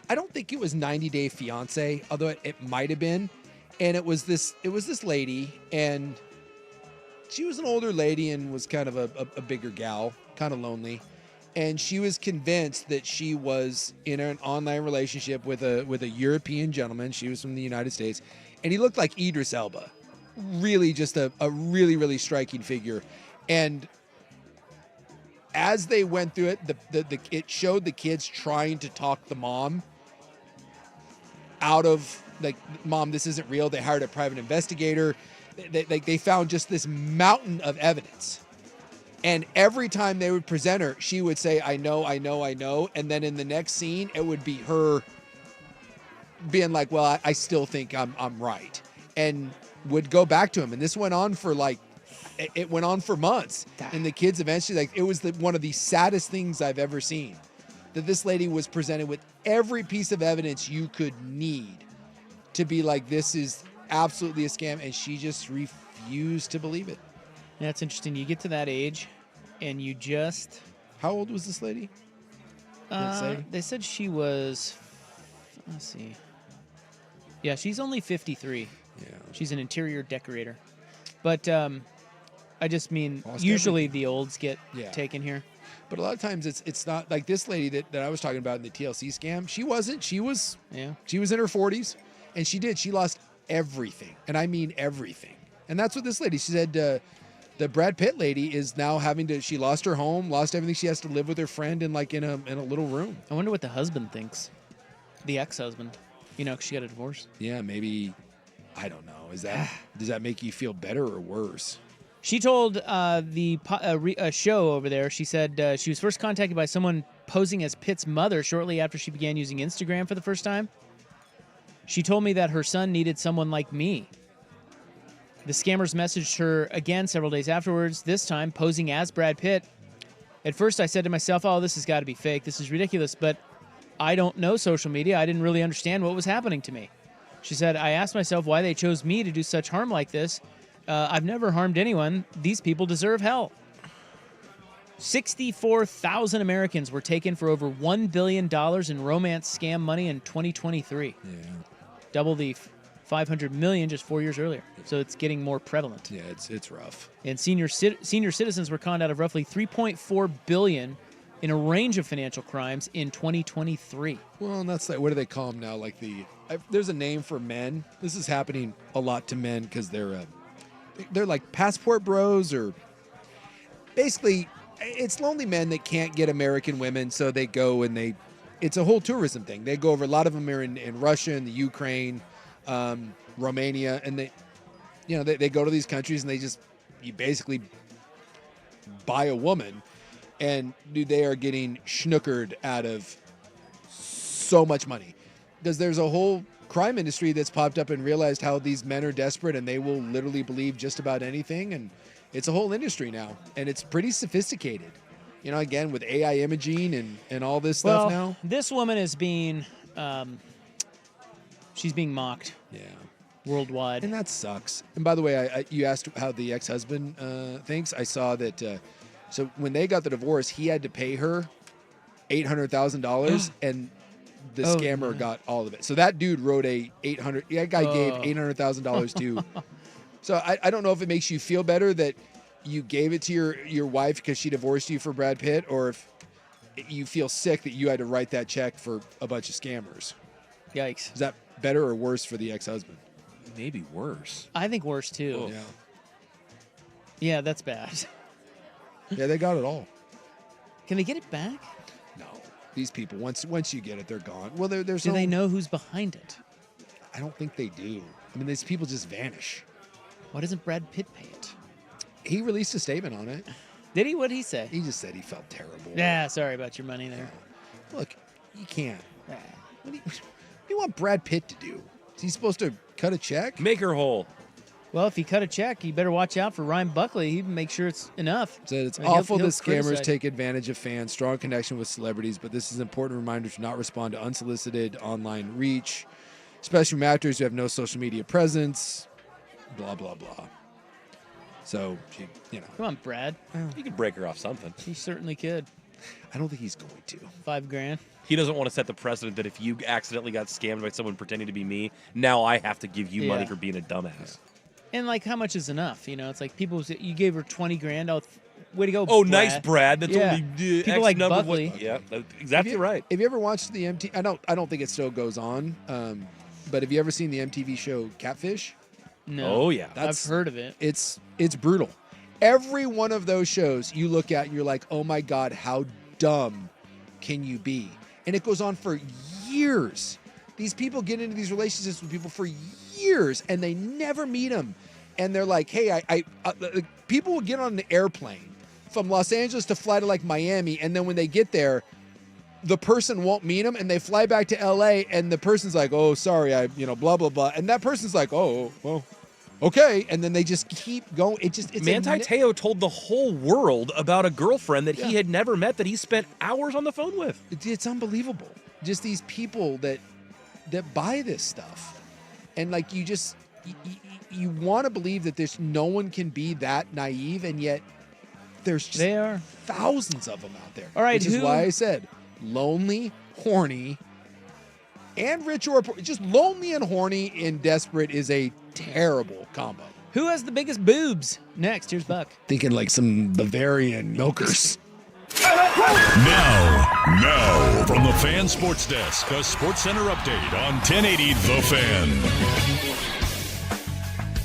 I don't think it was 90 Day Fiancé, although it might have been. And it was this lady, and she was an older lady and was kind of a bigger gal, kind of lonely. And she was convinced that she was in an online relationship with a European gentleman. She was from the United States, and he looked like Idris Elba. Really, just a really, really striking figure. And as they went through it, it showed the kids trying to talk the mom out of, like, Mom, this isn't real. They hired a private investigator. They found just this mountain of evidence. And every time they would present her, she would say, I know. And then in the next scene, it would be her being like, well, I still think I'm right. And would go back to him. And this went on for it went on for months. And the kids eventually, it was one of the saddest things I've ever seen. That this lady was presented with every piece of evidence you could need to be like, this is absolutely a scam. And she just refused to believe it. Yeah, it's interesting. You get to that age, and you just... How old was this lady? They said she was... Let's see. Yeah, she's only 53. Yeah. She's an interior decorator. But I just mean, usually the olds get taken here. But a lot of times it's not like this lady that I was talking about in the TLC scam. She wasn't. She was in her 40s, and she lost everything. And I mean everything. And that's what this lady, she said... The Brad Pitt lady is now she lost her home, lost everything. She has to live with her friend in a little room. I wonder what the husband thinks. The ex-husband. 'Cause she got a divorce. Yeah, maybe, I don't know. Does that make you feel better or worse? She told a show over there, she said she was first contacted by someone posing as Pitt's mother shortly after she began using Instagram for the first time. She told me that her son needed someone like me. The scammers messaged her again several days afterwards, this time posing as Brad Pitt. At first, I said to myself, oh, this has got to be fake. This is ridiculous, but I don't know social media. I didn't really understand what was happening to me. She said, I asked myself why they chose me to do such harm like this. I've never harmed anyone. These people deserve hell. 64,000 Americans were taken for over $1 billion in romance scam money in 2023. Yeah. Double the 500 million just 4 years earlier. So it's getting more prevalent. Yeah, it's rough. And senior citizens were conned out of roughly $3.4 billion in a range of financial crimes in 2023. Well, and that's what do they call them now? There's a name for men. This is happening a lot to men because they're like passport bros, or basically it's lonely men that can't get American women, so they go and it's a whole tourism thing. They go over, a lot of them are in Russia and the Ukraine, Romania, and they go to these countries and you basically buy a woman, and they are getting schnookered out of so much money because there's a whole crime industry that's popped up and realized how these men are desperate and they will literally believe just about anything, and it's a whole industry now, and it's pretty sophisticated. Again, with AI imaging and all this stuff now. This woman is being She's being mocked. Yeah. Worldwide. And that sucks. And by the way, you asked how the ex-husband thinks. I saw that. So when they got the divorce, he had to pay her $800,000, and the scammer got all of it. So that dude wrote that guy gave $800,000 to. So I don't know if it makes you feel better that you gave it to your wife because she divorced you for Brad Pitt, or if you feel sick that you had to write that check for a bunch of scammers. Yikes. Is that better or worse for the ex-husband? Maybe worse. I think worse too. Yeah. Yeah, that's bad. Yeah, they got it all. Can they get it back? No. These people, once you get it, they're gone. Well, there's Do they know who's behind it? I don't think they do. I mean, these people just vanish. Why doesn't Brad Pitt pay it? He released a statement on it. Did he? What did he say? He just said he felt terrible. Yeah, sorry about your money there. Look, you can't. What do you want Brad Pitt to do? Is he supposed to cut a check? Make her whole. Well, if he cut a check, you better watch out for Ryan Buckley. He'd make sure it's enough. Said it's I mean, awful he'll that scammers criticize. take advantage of fans, strong connection with celebrities, but this is an important reminder to not respond to unsolicited online reach, especially from actors who have no social media presence, blah, blah, blah. So, Come on, Brad. You could break her off something. He certainly could. I don't think he's going to. $5,000. He doesn't want to set the precedent that if you accidentally got scammed by someone pretending to be me, now I have to give you money Yeah. for being a dumbass. And like, how much is enough? It's like people say, you gave her $20,000. Oh, way to go! Oh, Brad. nice, Brad. That's Yeah. only people X like number. Buckley. Yeah, that's exactly right. Have you ever watched the I don't think it still goes on, but have you ever seen the MTV show Catfish? No. Oh, yeah. I've heard of it. It's brutal. Every one of those shows you look at and you're like, oh my God, how dumb can you be? And it goes on for years. These people get into these relationships with people for years and they never meet them. And they're like, hey, people will get on an airplane from Los Angeles to fly to like Miami. And then when they get there, the person won't meet them and they fly back to LA and the person's like, oh, sorry, blah, blah, blah. And that person's like, oh, well, okay. And then they just keep going. It's Manti Te'o told the whole world about a girlfriend that he had never met that he spent hours on the phone with. It's unbelievable. Just these people that buy this stuff. And like, you want to believe that there's no one can be that naive, and yet there's just thousands of them out there. All right, which is why I said lonely, horny, and rich or poor. Just lonely and horny and desperate is a terrible combo. Who has the biggest boobs? Next, here's Buck. Thinking like some Bavarian milkers. Now, from the Fan Sports Desk, a Sports Center update on 1080 The Fan.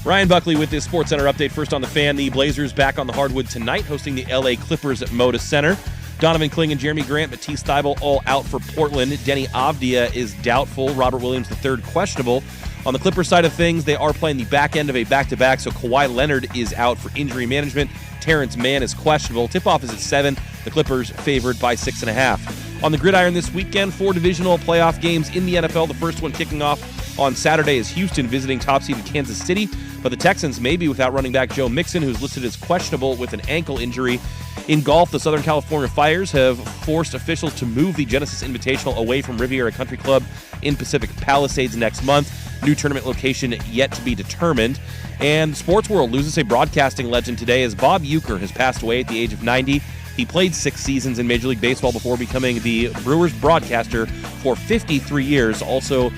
Ryan Buckley with this Sports Center update. First on the Fan, the Blazers back on the hardwood tonight, hosting the LA Clippers at Moda Center. Donovan Clingan, Jeremy Grant, Matisse Thybulle all out for Portland. Denny Avdia is doubtful. Robert Williams III questionable. On the Clippers side of things, they are playing the back end of a back-to-back, so Kawhi Leonard is out for injury management. Terrence Mann is questionable. Tip-off is at 7. The Clippers favored by 6.5. On the gridiron this weekend, 4 divisional playoff games in the NFL. The first one kicking off on Saturday is Houston visiting top-seeded Kansas City. But the Texans may be without running back Joe Mixon, who's listed as questionable with an ankle injury. In golf, the Southern California Fires have forced officials to move the Genesis Invitational away from Riviera Country Club in Pacific Palisades next month. New tournament location yet to be determined. And the sports world loses a broadcasting legend today as Bob Uecker has passed away at the age of 90. He played 6 seasons in Major League Baseball before becoming the Brewers broadcaster for 53 years. Also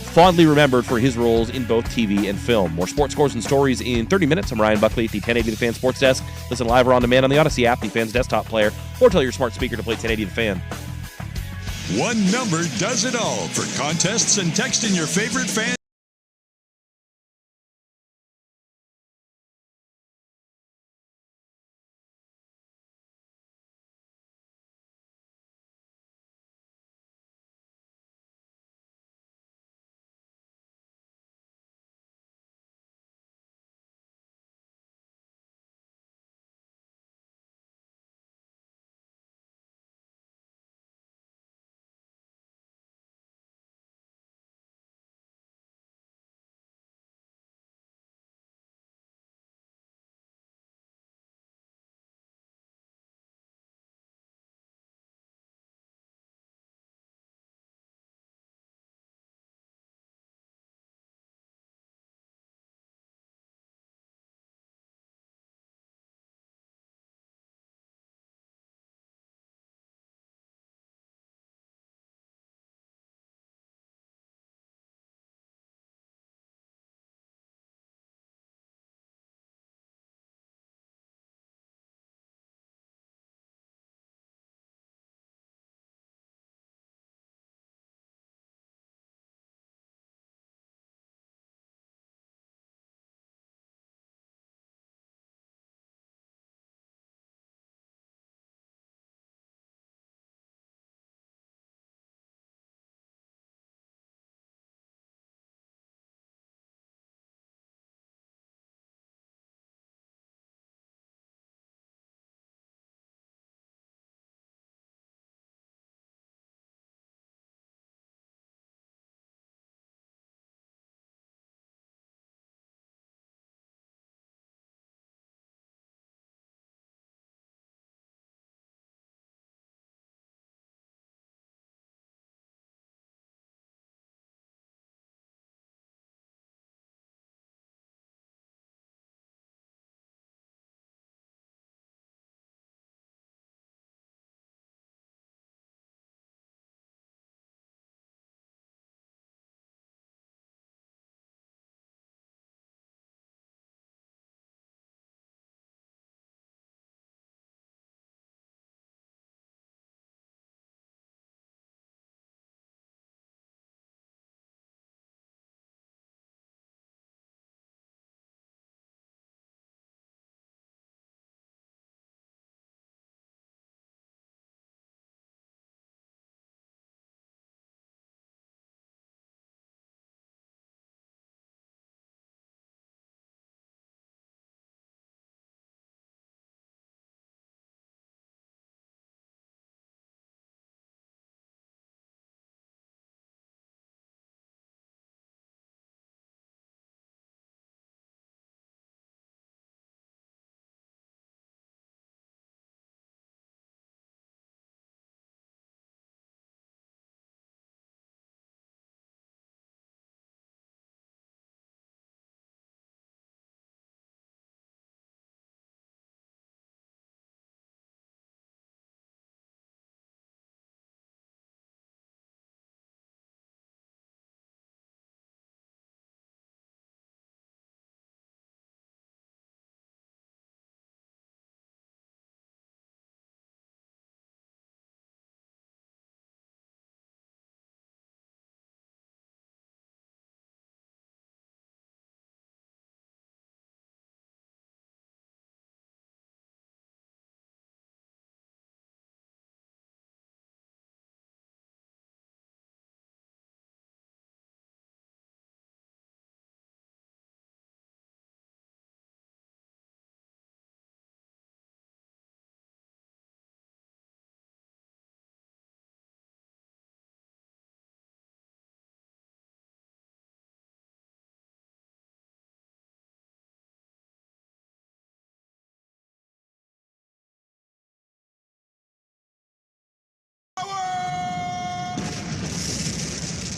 fondly remembered for his roles in both TV and film. More sports scores and stories in 30 minutes. I'm Ryan Buckley at the 1080 The Fan Sports Desk. Listen live or on demand on the Odyssey app, the Fan's desktop player, or tell your smart speaker to play 1080 The Fan. One number does it all for contests and texting your favorite fan.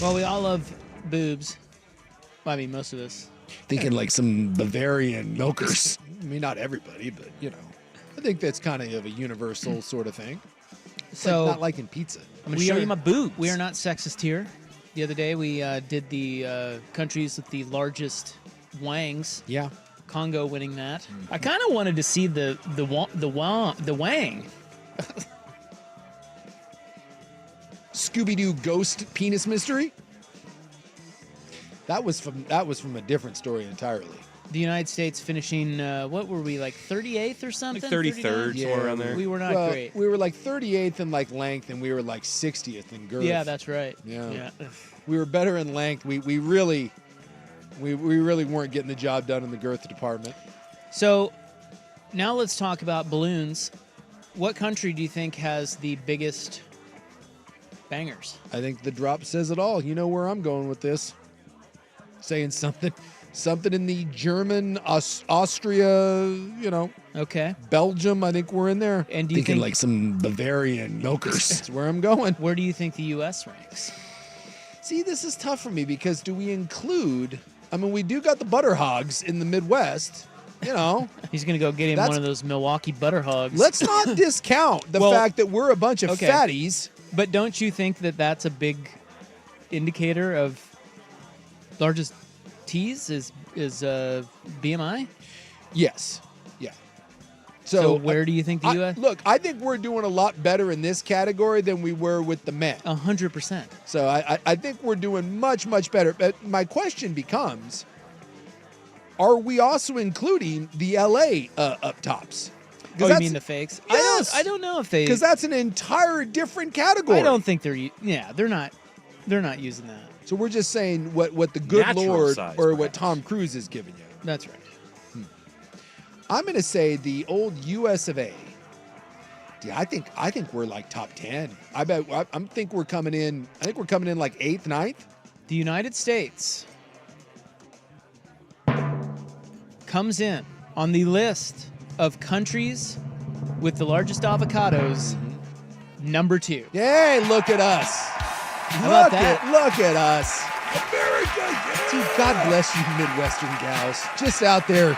Well, we all love boobs. Well, I mean, most of us. Thinking like some Bavarian milkers. I mean, not everybody, but, I think that's kind of a universal sort of thing. It's So like not liking pizza. I'm gonna show you my boobs. We are not sexist here. The other day we did the countries with the largest wangs. Yeah. Congo winning that. I kind of wanted to see the wang. Scooby-Doo ghost penis mystery. That was from a different story entirely. The United States finishing, what were we, like 38th or something? Like 33rd, somewhere around there. We were not great. We were like 38th in like length, and we were like 60th in girth. Yeah, that's right. Yeah. We were better in length. We really weren't getting the job done in the girth department. So now let's talk about balloons. What country do you think has the biggest bangers? I think the drop says it all. You know where I'm going with this. Saying something in the German, Austria, Okay. Belgium. I think we're in there. And do you Thinking think like some Bavarian milkers. That's where I'm going. Where do you think the U.S. ranks? See, this is tough for me because do we include? I mean, we do got the butter hogs in the Midwest. He's gonna go get him one of those Milwaukee butter hogs. Let's not discount the fact that we're a bunch of fatties. But don't you think that that's a big indicator of largest T's is BMI? Yes. Yeah. So where do you think the U.S.? Look, I think we're doing a lot better in this category than we were with the men. 100%. So I think we're doing much, much better. But my question becomes, are we also including the L.A. Up tops? Oh, you mean the fakes? Yes. I don't know if they... Because that's an entire different category. I don't think they're... Yeah, they're not using that. So we're just saying what the good Natural Lord size, or what perhaps. Tom Cruise is giving you. That's right. I'm going to say the old U.S. of A. Yeah, I think we're like top 10. I think we're coming in. I think we're coming in like 8th, 9th. The United States comes in on the list of countries with the largest avocados, number 2. Yay, look at us. How about that? Look at us. America. Dude, God bless you, Midwestern gals. Just out there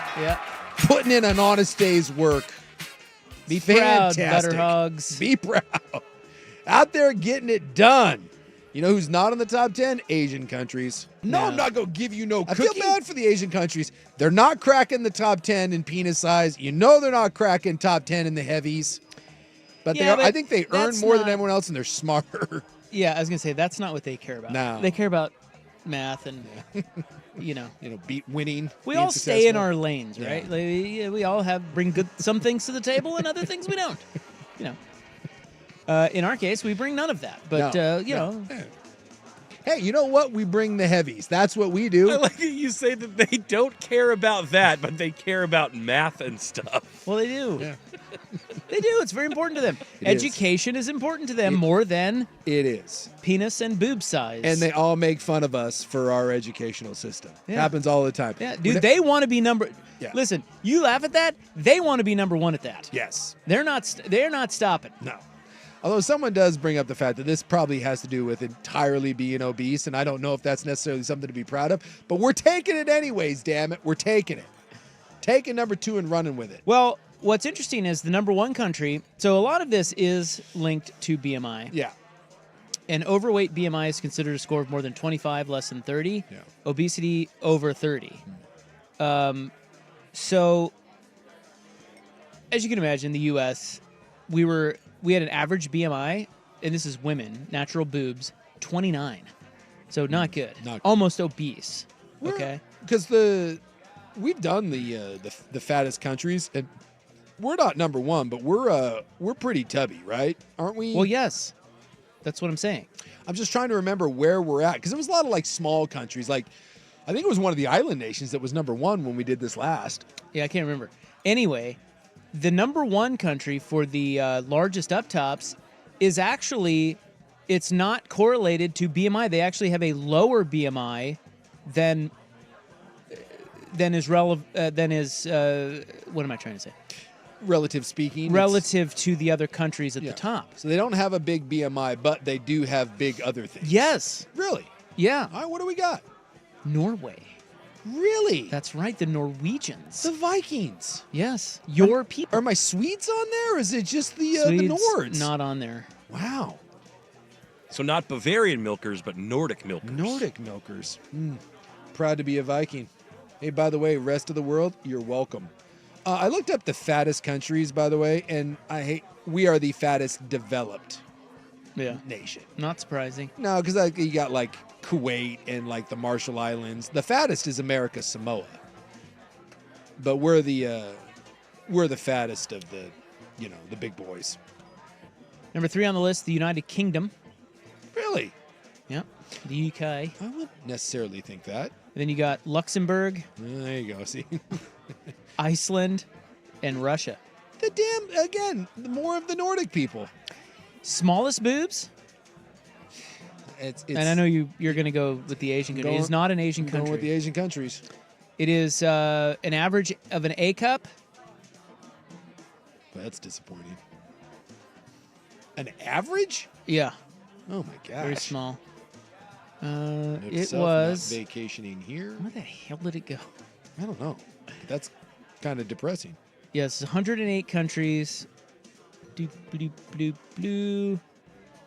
putting in an honest day's work. Be Fantastic. proud, butter hogs. Be proud. Out there getting it done. You know who's not in the top 10? Asian countries. No, I'm not going to give you no cookie. I feel bad for the Asian countries. They're not cracking the top 10 in penis size. You know they're not cracking top 10 in the heavies. But I think they earn more than everyone else, and they're smarter. Yeah, I was going to say, that's not what they care about. No. They care about math and, beat winning. We all stay in our lanes, right? Like, we all bring some things to the table and other things we don't. In our case, we bring none of that. But, know. Hey, you know what? We bring the heavies. That's what we do. I like that you say that they don't care about that, but they care about math and stuff. Well, they do. Yeah. They do. It's very important to them. It is. Education is important to them more than it is penis and boob size. And they all make fun of us for our educational system. Yeah. Happens all the time. Yeah, dude, they want to be number. Yeah. Listen, you laugh at that. They want to be number 1 at that. Yes. They're not stopping. No. Although someone does bring up the fact that this probably has to do with entirely being obese, and I don't know if that's necessarily something to be proud of, but we're taking it anyways, damn it. We're taking it. Taking number 2 and running with it. Well, what's interesting is the number 1 country, so a lot of this is linked to BMI. Yeah. And overweight BMI is considered a score of more than 25, less than 30. Yeah. Obesity, over 30. So, as you can imagine, the U.S., we had an average BMI, and this is women, natural boobs, 29. So not good. Not good. Almost obese. Okay. Because we've done the fattest countries, and we're not number 1, but we're pretty tubby, right? Aren't we? Well, yes. That's what I'm saying. I'm just trying to remember where we're at, because there was a lot of like small countries. Like, I think it was one of the island nations that was number 1 when we did this last. Yeah, I can't remember. Anyway, the number 1 country for the largest up tops is actually, it's not correlated to BMI. They actually have a lower BMI than is relevant. What am I trying to say? Relative speaking. Relative to the other countries at the top. So they don't have a big BMI, but they do have big other things. Yes. Really? Yeah. All right, what do we got? Norway. Really? That's right, the Norwegians. The Vikings. Yes, your people. Are my Swedes on there, or is it just the Swedes, Nords? not on there. Wow. So not Bavarian milkers, but Nordic milkers. Nordic milkers. Proud to be a Viking. Hey, by the way, rest of the world, you're welcome. I looked up the fattest countries, by the way, and we are the fattest developed nation. Not surprising. No, because you got like Kuwait and like the Marshall Islands. The fattest is America's Samoa, but we're the fattest of the big boys. Number 3 on the list, the United Kingdom. Really? Yep. The UK. I wouldn't necessarily think that. And then you got Luxembourg. There you go. See, Iceland, and Russia. Again, more of the Nordic people. Smallest boobs. It's and I know you're going to go with the Asian country. It's not an Asian country. Going with the Asian countries. It is an average of an A cup. That's disappointing. An average? Yeah. Oh my gosh. Very small. Note to It self, was not vacationing here. Where the hell did it go? I don't know. That's kind of depressing. Yes, 108 countries. Doop, bloop, bloop, bloop.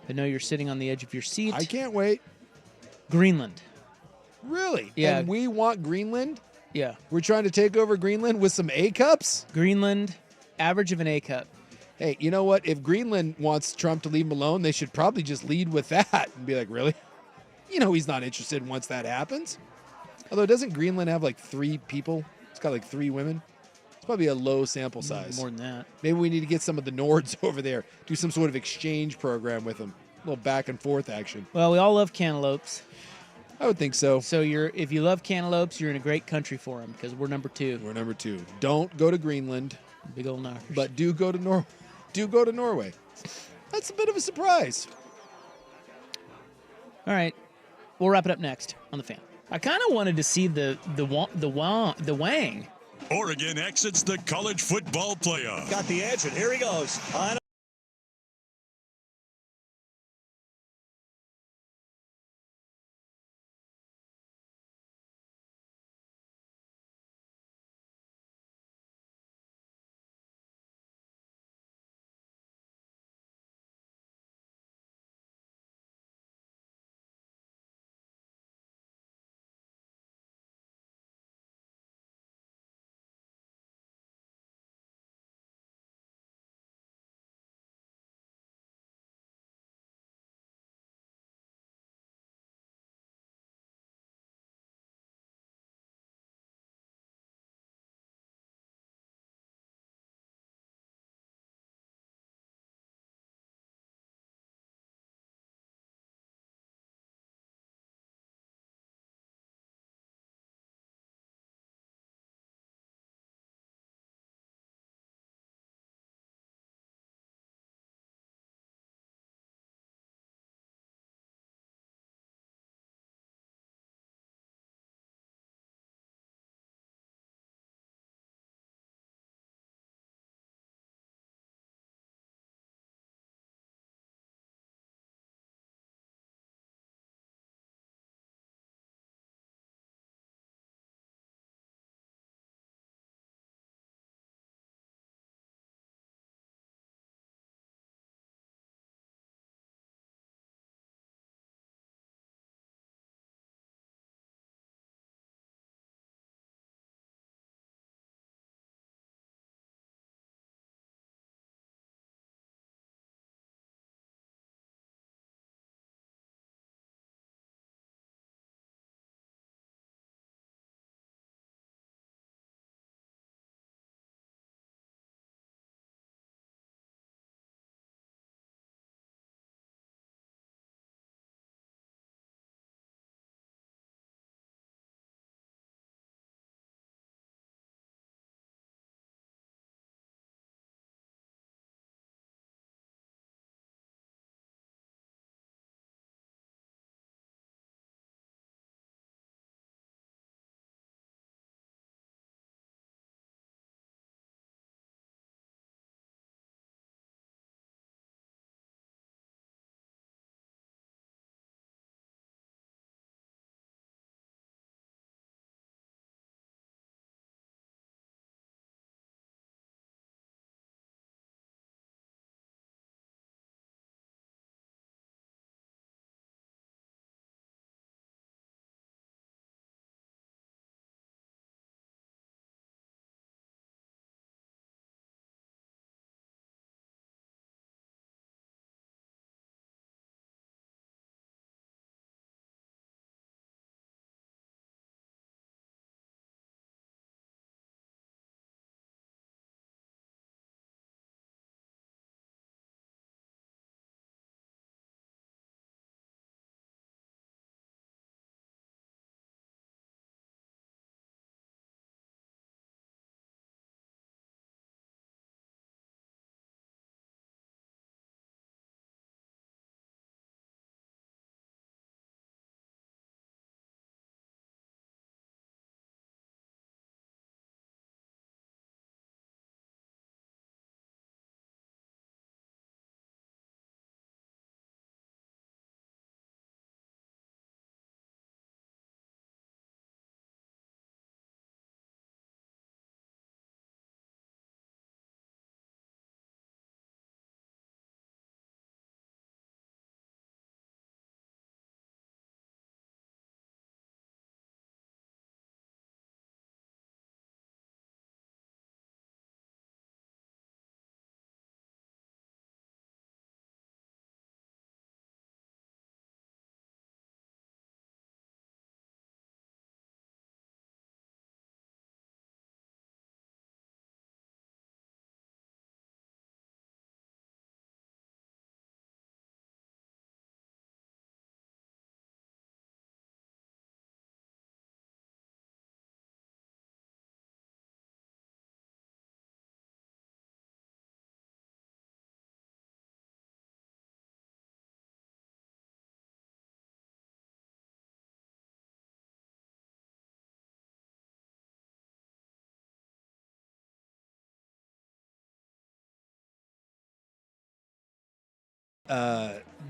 I know you're sitting on the edge of your seat. I can't wait. Greenland. Really? Yeah. And we want Greenland? Yeah. We're trying to take over Greenland with some A cups? Greenland, average of an A cup. Hey, you know what? If Greenland wants Trump to leave him alone, they should probably just lead with that and be like, really? You know he's not interested once that happens. Although, doesn't Greenland have like 3 people? It's got like 3 women. It's probably a low sample size. More than that. Maybe we need to get some of the Nords over there, do some sort of exchange program with them. A little back and forth action. Well, we all love cantaloupes. I would think so. So if you love cantaloupes, you're in a great country for them because we're number 2. We're number 2. Don't go to Greenland. Big old knockers. But do go to Norway. That's a bit of a surprise. All right. We'll wrap it up next on The Fan. I kind of wanted to see the Wang. Oregon exits the college football playoff. Got the edge, and here he goes. On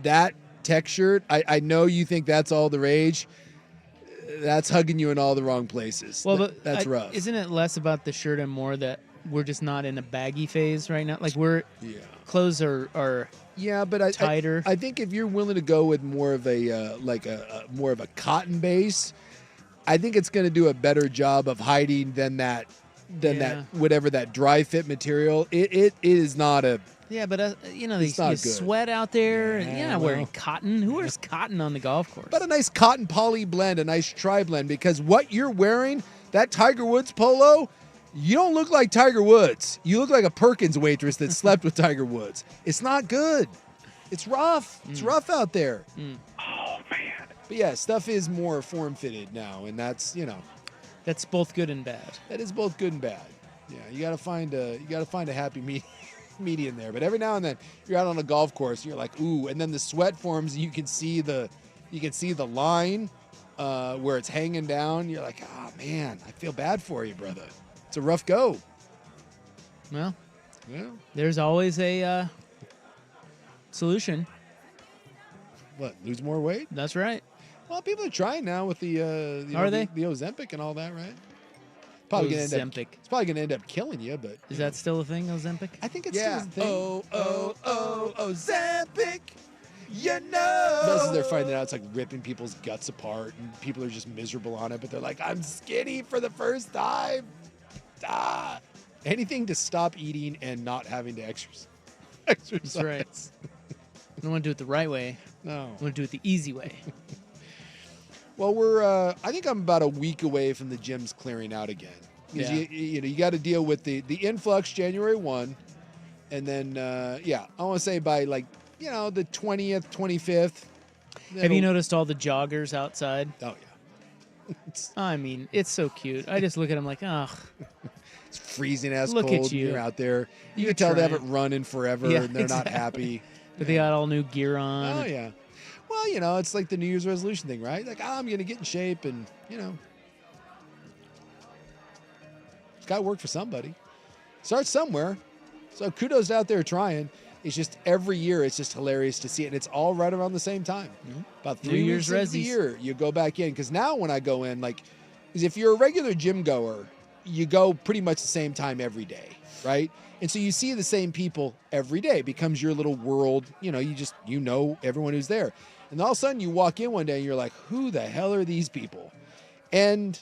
that tech shirt, I know you think that's all the rage. That's hugging you in all the wrong places. Well, but that's rough. Isn't it less about the shirt and more that we're just not in a baggy phase right now? Like clothes are yeah, but tighter. I think if you're willing to go with more of a more of a cotton base, I think it's going to do a better job of hiding than that whatever that dry fit material. It is not a. Yeah, but you good. sweat out there. Yeah, you're not wearing cotton. Who wears cotton on the golf course? But a nice cotton poly blend, a nice tri blend, because what you're wearing, that Tiger Woods polo, you don't look like Tiger Woods. You look like a Perkins waitress that slept with Tiger Woods. It's not good. It's rough. It's rough out there. Oh, man. But yeah, stuff is more form fitted now, and that's that's both good and bad. That is both good and bad. Yeah, you got to find a happy median there. But every now and then you're out on a golf course, you're like, ooh, and then the sweat forms. You can see the line where it's hanging down. You're like, oh man, I feel bad for you, brother. It's a rough go. Well, there's always a solution. What? Lose more weight? That's right. Well, people are trying now with the the Ozempic and all that, right? Probably gonna end up, it's probably going to end up killing you, but is that still a thing, Ozempic? I think it's still a thing. Ozempic. Most of they're finding out it's like ripping people's guts apart, and people are just miserable on it. But they're like, I'm skinny for the first time. Anything to stop eating and not having to exercise. That's right. I don't want to do it the right way. No, I want to do it the easy way. Well, I think I'm about a week away from the gyms clearing out again. Because you got to deal with the influx January 1. And then, I want to say by the 20th, 25th. Have you noticed all the joggers outside? Oh, yeah. I mean, it's so cute. I just look at them like, ugh. It's freezing ass Look cold. at you. You're out there. You You're can tell they trying. haven't run in forever and they're not happy. But they got all new gear on. Oh, yeah. Well, it's like the New Year's resolution thing, right? Like, I'm going to get in shape and, it's got to work for somebody. Start somewhere. So kudos out there trying. It's just every year it's just hilarious to see it. And it's all right around the same time. Mm-hmm. About 3 years into the year, you go back in. Because now when I go in, because if you're a regular gym goer, you go pretty much the same time every day, right? And so you see the same people every day. It becomes your little world. You know everyone who's there. And all of a sudden you walk in one day and you're like, who the hell are these people? And,